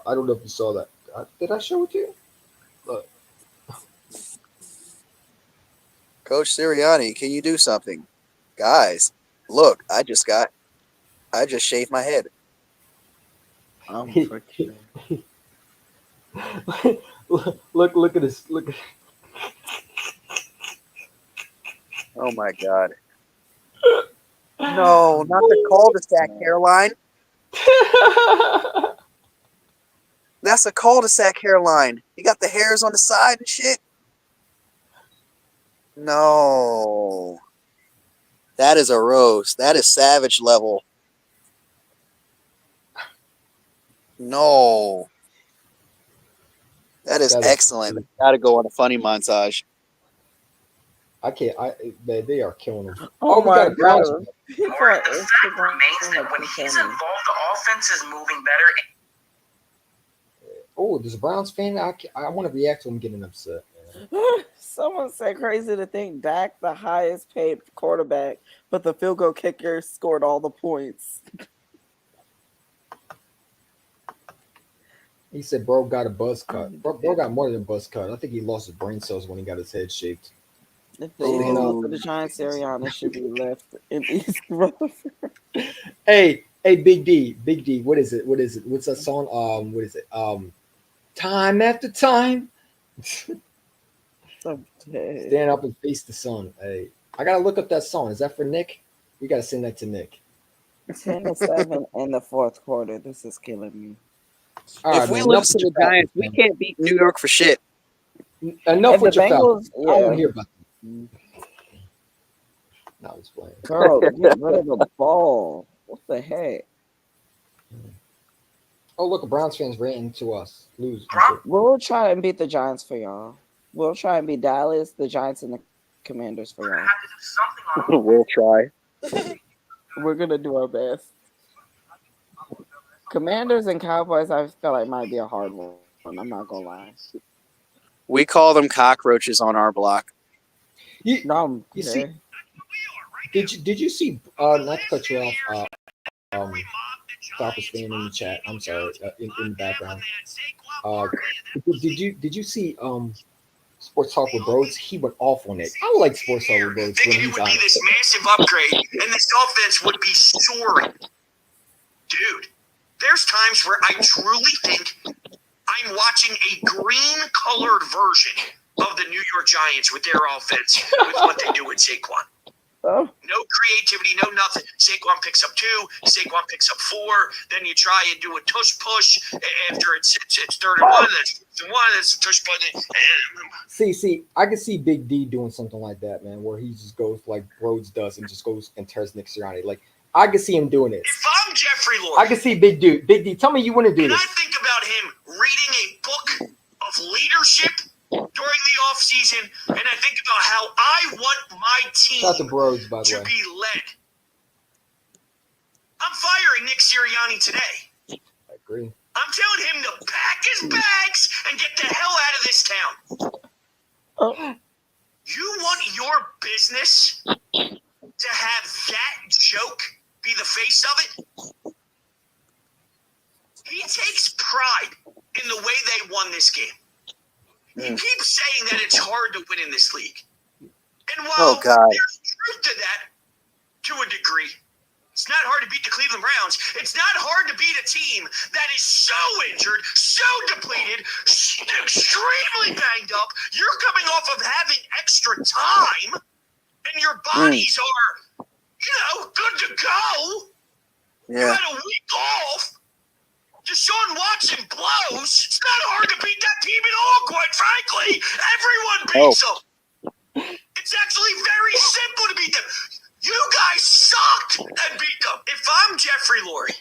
I don't know if you saw that. Did I show it to you? Look. Coach Sirianni, can you do something? Guys, look, I just shaved my head. Look at this. Look. Oh my God. No, not the cul-de-sac hairline. That's a cul-de-sac hairline. You got the hairs on the side and shit. No. That is a roast. That is savage level. No. That is excellent. Got to go on a funny montage. I can't. They are killing him. Oh we got a Browns. Or the fact remains that when he's involved, the offense is moving better. Oh, there's a Browns fan. I want to react to him getting upset. Someone said crazy to think Dak, the highest paid quarterback, but the field goal kicker scored all the points. He said, "Bro got a buzz cut. Bro got more than a buzz cut. I think he lost his brain cells when he got his head shaped." If the Eagles go to the Giants, Sirianni should be left in East Rutherford. Hey, Big D. What is it? What's that song? What is it? Time after time. Stand up and face the sun. Hey, I gotta look up that song. Is that for Nick? We gotta send that to Nick. 10-7 in the fourth quarter. This is killing me. If we lose to the Giants, we can't beat New York for shit. Enough with your Falcons. Yeah. I don't hear about them. No, I was playing. Girl, get rid of the ball. What the heck? Oh, look, a Browns fans ranting to us. Lose. We'll try and beat the Giants for y'all. We'll try and beat Dallas, the Giants, and the Commanders for y'all. We'll try. We're gonna do our best. Commanders and Cowboys, I feel like might be a hard one. I'm not gonna lie. We call them cockroaches on our block. See? Did you see? Not to cut you off. Falcons fan in the chat. I'm sorry. In the background. Did you see? Sports Talk with Bros. He went off on it. I like Sports Talk with Bros. Thinking it would be this massive upgrade, and this offense would be soaring. Dude, there's times where I truly think I'm watching a green-colored version of the New York Giants with their offense, with what they do with Saquon. Oh. No creativity, no nothing. Saquon picks up 2, Saquon picks up 4. Then you try and do a tush push after it's 3rd and 1. That's a tush push. See, I can see Big D doing something like that, man, where he just goes like Rhodes does and just goes and tears Nick Sirianni. Like I can see him doing this. If I'm Jeffrey Lloyd, I can see Big D. Tell me you want to do this. I think about him reading a book of leadership during the offseason, and I think about how I want my team Shout out to Bros, by the to way. be led. I'm firing Nick Sirianni today. I agree. I'm telling him to pack his bags and get the hell out of this town. Oh. You want your business to have that joke be the face of it? He takes pride in the way they won this game. He keeps saying that it's hard to win in this league. And while there's truth to that, to a degree, It's not hard to beat the Cleveland Browns. It's not hard to beat a team that is so injured, so depleted, extremely banged up. You're coming off of having extra time, and your bodies are, good to go. You Yeah. had a week off. Deshaun Watson blows. It's not hard to beat that team at all, quite frankly. Everyone beats them. It's actually very simple to beat them. You guys sucked and beat them. If I'm Jeffrey Lurie,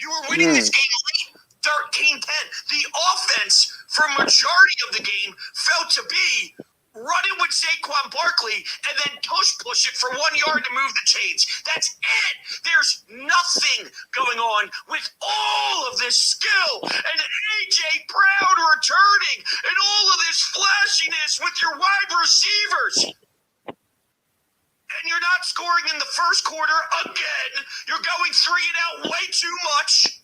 you were winning this game late, 13-10. The offense, for a majority of the game, felt to be run it with Saquon Barkley and then push it for 1 yard to move the chains. That's it. There's nothing going on with all of this skill and A.J. Brown returning and all of this flashiness with your wide receivers. And you're not scoring in the first quarter again. You're going 3 and out way too much.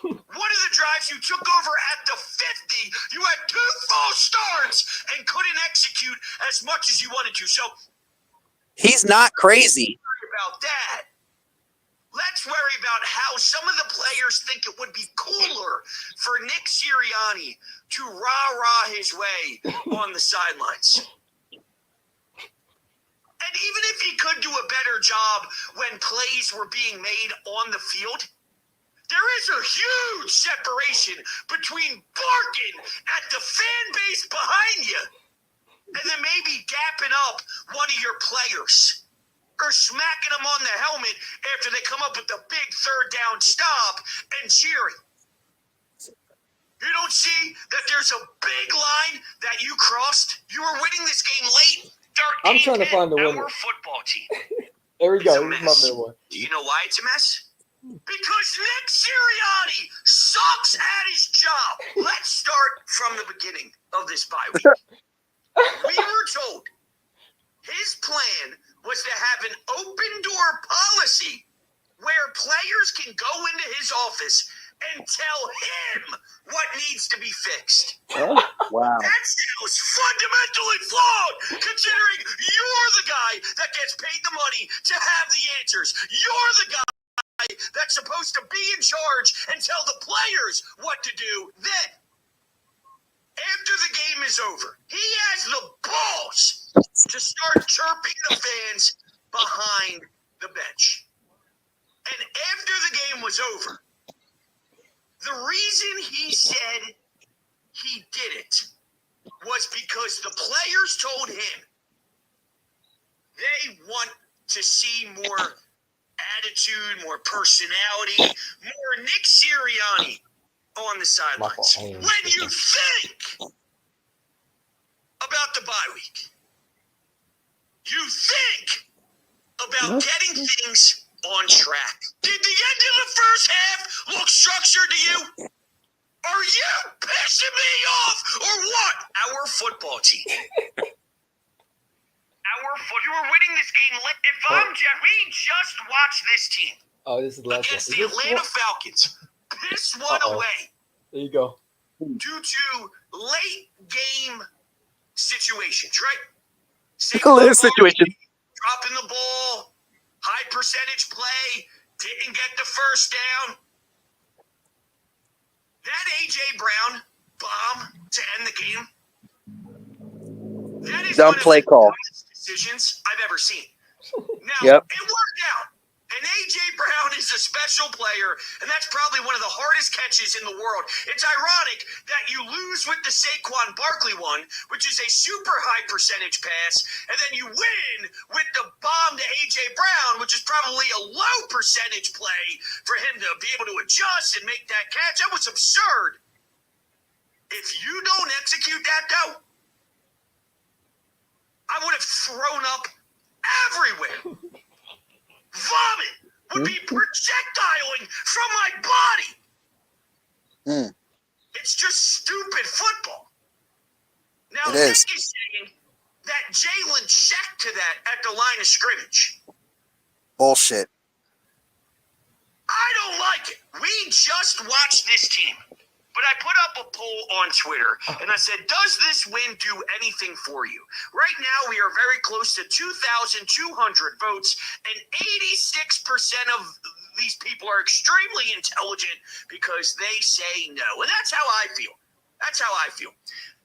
One of the drives you took over at the 50, you had 2 false starts and couldn't execute as much as you wanted to. So He's not crazy. worry about that. Let's worry about how some of the players think it would be cooler for Nick Sirianni to rah-rah his way on the sidelines. And even if he could do a better job when plays were being made on the field, there is a huge separation between barking at the fan base behind you and then maybe dapping up one of your players or smacking them on the helmet after they come up with a big third down stop and cheering. You don't see that there's a big line that you crossed? You were winning this game late. I'm trying to find the winner. Our football team. There we It's go. a Here's my mess. middle one. Do you know why it's a mess? Because Nick Sirianni sucks at his job. Let's start from the beginning of this bye week. We were told his plan was to have an open door policy where players can go into his office and tell him what needs to be fixed. Wow. That sounds fundamentally flawed, considering you're the guy that gets paid the money to have the answers. You're the guy that's supposed to be in charge and tell the players what to do. Then, after the game is over, he has the balls to start chirping the fans behind the bench. And after the game was over, the reason he said he did it was because the players told him they want to see more attitude, more personality, more Nick Sirianni on the sidelines. When you think about the bye week, you think about getting things on track. Did the end of the first half look structured to you? Are you pissing me off or what? Our football team. You were winning this game. If I'm Jeff, we just watched this team Oh, this is the last against one. the Atlanta Falcons piss one away There you go. due to late game situations, right? Late situation. Dropping the ball, high percentage play, didn't get the first down. That A.J. Brown bomb to end the game. That is Dumb one of play the call. dumbest decisions I've ever seen. Now, Yep. it worked out. And A.J. Brown is a special player, and that's probably one of the hardest catches in the world. It's ironic that you lose with the Saquon Barkley one, which is a super high percentage pass, and then you win with the bomb to A.J. Brown, which is probably a low percentage play for him to be able to adjust and make that catch. That was absurd. If you don't execute that, though, I would have thrown up everywhere. Vomit would be projectiling from my body. It's just stupid football. Now, It is. Nick is saying that Jalen checked to that at the line of scrimmage. Bullshit. I don't like it. We just watched this team But I put up a poll on Twitter, and I said, does this win do anything for you? Right now, we are very close to 2,200 votes, and 86% of these people are extremely intelligent because they say no. And that's how I feel. That's how I feel.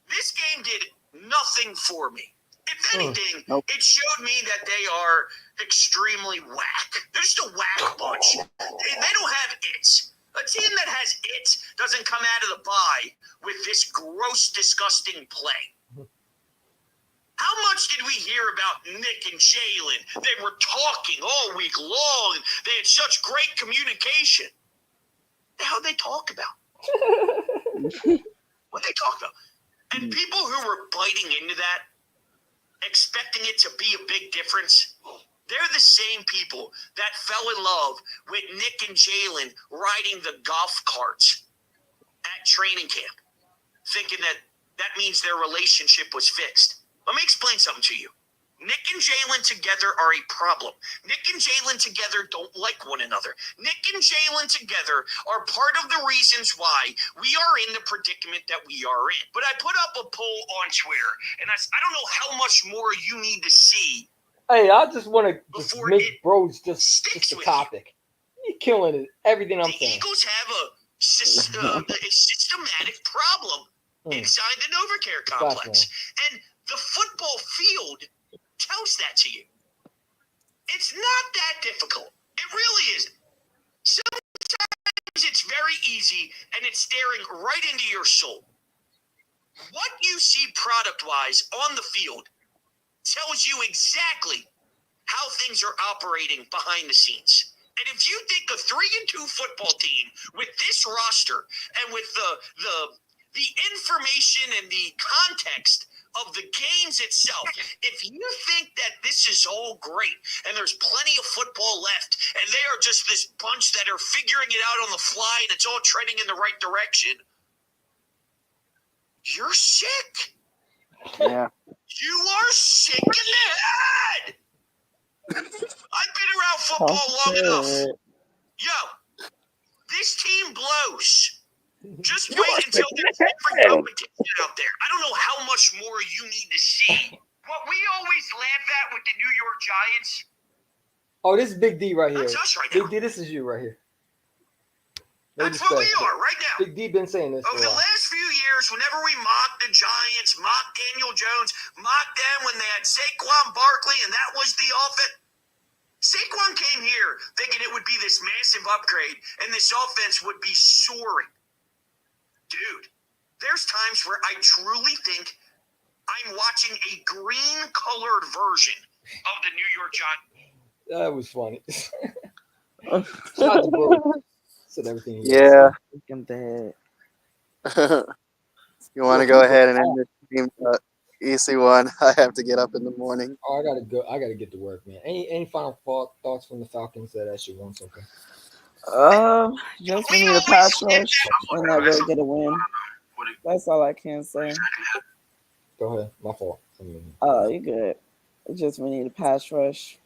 This game did nothing for me. If anything, it showed me that they are extremely whack. They're just a whack bunch. They don't have it. A team that has it doesn't come out of the bye with this gross, disgusting play. How much did we hear about Nick and Jalen? They were talking all week long. They had such great communication. The hell they talk about? What they talk about? And people who were biting into that, expecting it to be a big difference, they're the same people that fell in love with Nick and Jalen riding the golf carts at training camp, thinking that that means their relationship was fixed. Let me explain something to you. Nick and Jalen together are a problem. Nick and Jalen together don't like one another. Nick and Jalen together are part of the reasons why we are in the predicament that we are in. But I put up a poll on Twitter, and I don't know how much more you need to see. Hey, I just want to Before make bros just sticks a with topic. You're killing it. Everything I'm The saying. Eagles have a systematic problem inside the Novacare complex. And the football field tells that to you. It's not that difficult. It really isn't. Sometimes it's very easy, and it's staring right into your soul. What you see product-wise on the field tells you exactly how things are operating behind the scenes. And if you think a 3-2 football team with this roster and with the information and the context of the games itself, if you think that this is all great and there's plenty of football left and they are just this bunch that are figuring it out on the fly and it's all trending in the right direction, you're sick. Yeah. You are sick in the head. I've been around football long enough. Yo, this team blows. Just wait until there's different competition out there. I don't know how much more you need to see. What we always laugh at with the New York Giants. Oh, this is Big D right here. That's us right now. Big D, this is you right here. No That's what we disrespect. are right now. Big D been saying this for Over a the while. last few years, whenever we mocked the Giants, mocked Daniel Jones, mocked them when they had Saquon Barkley, and that was the offense. Saquon came here thinking it would be this massive upgrade, and this offense would be soaring. Dude, there's times where I truly think I'm watching a green-colored version of the New York Giants. That was funny. Shout out to bro. Said everything. Yeah. I'm dead. You want to go ahead and end this team EC1? I have to get up in the morning. Oh, I gotta go. I gotta get to work, man. Any final thoughts from the Falcons that shit once? Okay. Just we need a pass rush and that we'll get a win. That's all I can say. Go ahead. My fault. Oh, you're good. It's just we need a pass rush,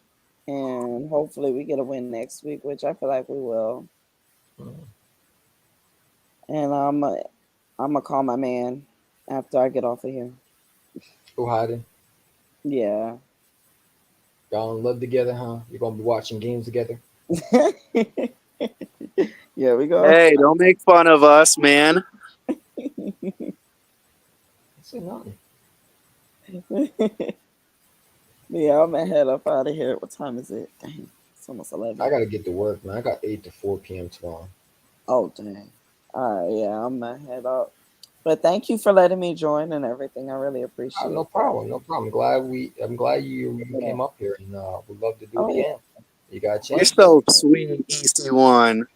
and hopefully we get a win next week, which I feel like we will. And I'm gonna call my man after I get off of here. Whereyahidin. Yeah. Y'all in love together, huh? You're gonna be watching games together. Yeah, we go. Hey, don't make fun of us, man. Say nothing. Yeah, I'm gonna head up out of here. What time is it? Dang, it's almost 11. I gotta get to work, man. I got 8 to 4 p.m. tomorrow. Oh, dang. All right, yeah, I'm gonna head up. But thank you for letting me join and everything. I really appreciate it. No problem. No problem. I'm glad you came up here, and we'd love to do it again. You got a chance. You're so sweet, EC1.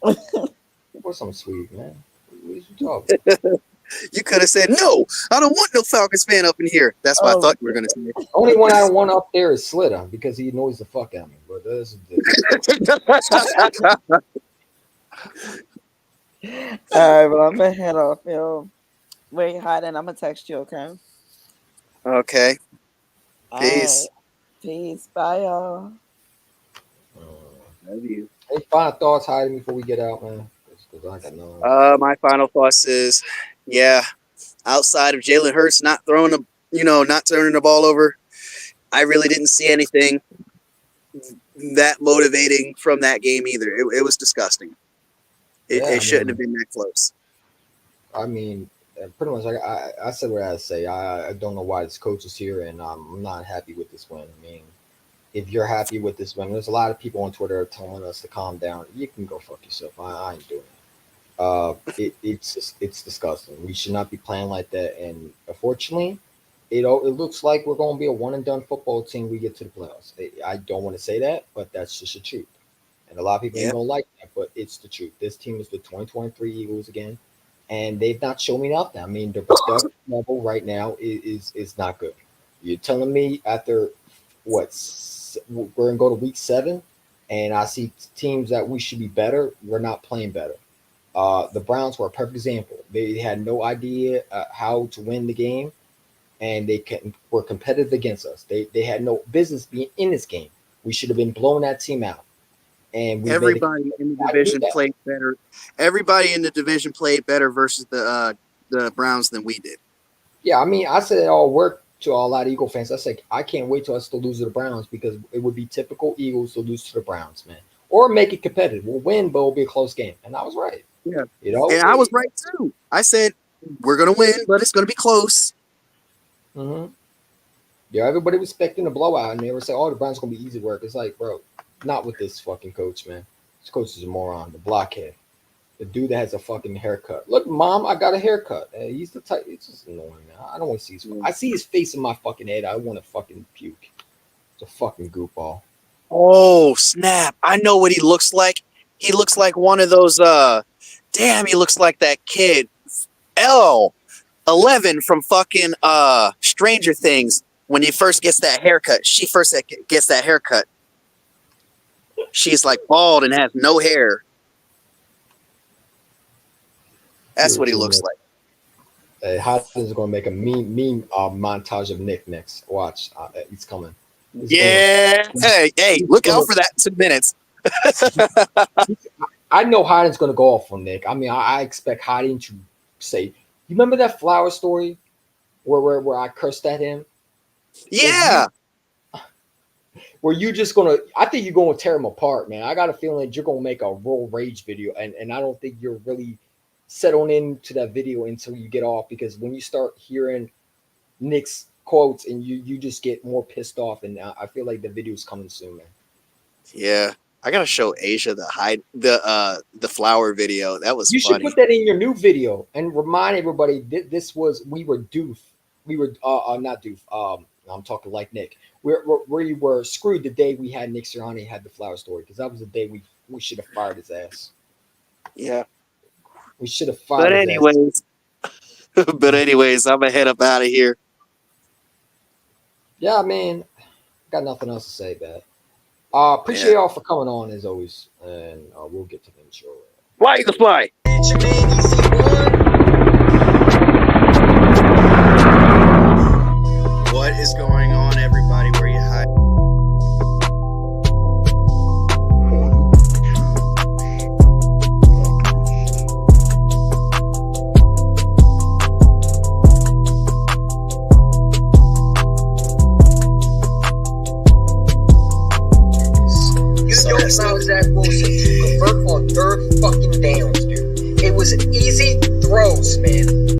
What's some sweet, man? What are you talking about? You could have said, no, I don't want no Falcons fan up in here. That's what I thought you were going to say. Only one I don't want up there is Slitter because he annoys the fuck out of me. But this is all right, but I'm gonna head off, yo. Wait, Hayden, I'm gonna text you, okay? Okay. Peace. Right. Peace. Bye, y'all. Love you. Any final thoughts, Hayden, before we get out, man? 'Cause I got no. My final thoughts is, yeah, outside of Jalen Hurts not turning the ball over, I really didn't see anything that motivating from that game either. It was disgusting. Yeah, It shouldn't have been that close. I mean, pretty much. I said what I had to say. I don't know why this coach is here, and I'm not happy with this win. I mean, if you're happy with this win, there's a lot of people on Twitter telling us to calm down. You can go fuck yourself. I ain't doing it. It's disgusting. We should not be playing like that. And unfortunately, it looks like we're going to be a one and done football team. We get to the playoffs. I don't want to say that, but that's just the truth. And a lot of people ain't gonna like that, but it's the truth. This team is the 2023 Eagles again, and they've not shown me nothing. I mean, their production level right now is not good. You're telling me after we're gonna go to week 7, and I see teams that we should be better. We're not playing better. The Browns were a perfect example. They had no idea how to win the game, and were competitive against us. They had no business being in this game. We should have been blowing that team out. And Everybody in the division played better. Everybody in the division played better versus the Browns than we did. Yeah, I mean, I said it all worked to a lot of Eagle fans. I said I can't wait till us to lose to the Browns because it would be typical Eagles to lose to the Browns, man. Or make it competitive. We'll win, but it'll be a close game. And I was right. Yeah, and I was right too. I said we're gonna win, but it's gonna be close. Mm-hmm. Yeah, everybody was expecting a blowout, and they were saying, "Oh, the Browns gonna be easy work." It's like, bro. Not with this fucking coach, man. This coach is a moron. The blockhead. The dude that has a fucking haircut. Look, Mom, I got a haircut. He's the type. It's just annoying, man. I don't want to see his. I see his face in my fucking head. I want to fucking puke. It's a fucking goofball. Oh, snap. I know what he looks like. He looks like one of those, damn, he looks like that kid. L11 from fucking Stranger Things when he first gets that haircut. She first gets that haircut. She's like bald and has no hair. That's what he looks like. Hey, Hodgins going to make a meme montage of Nick next. Watch. He's coming. Hey, look out for that in 2 minutes. I know Hodgins going to go off on Nick. I mean, I expect Hodgins to say, you remember that flower story where I cursed at him? Yeah. Where you just gonna, I think you're gonna tear him apart, man. I got a feeling that you're gonna make a raw rage video, and I don't think you're really settling into that video until you get off, because when you start hearing Nick's quotes and you just get more pissed off, and I feel like the video's coming soon, man. Yeah, I gotta show Asia the flower video. That was you funny. should put that in your new video and remind everybody that we were doof. We were not doof. I'm talking like Nick. We were screwed the day we had Nick Sirianni had the flower story, because that was the day we should have fired his ass. Yeah, we should have fired. But anyways, I'm gonna head up out of here. Yeah, man, got nothing else to say, man. Appreciate y'all for coming on as always, and we'll get to them shortly. Fly the fly.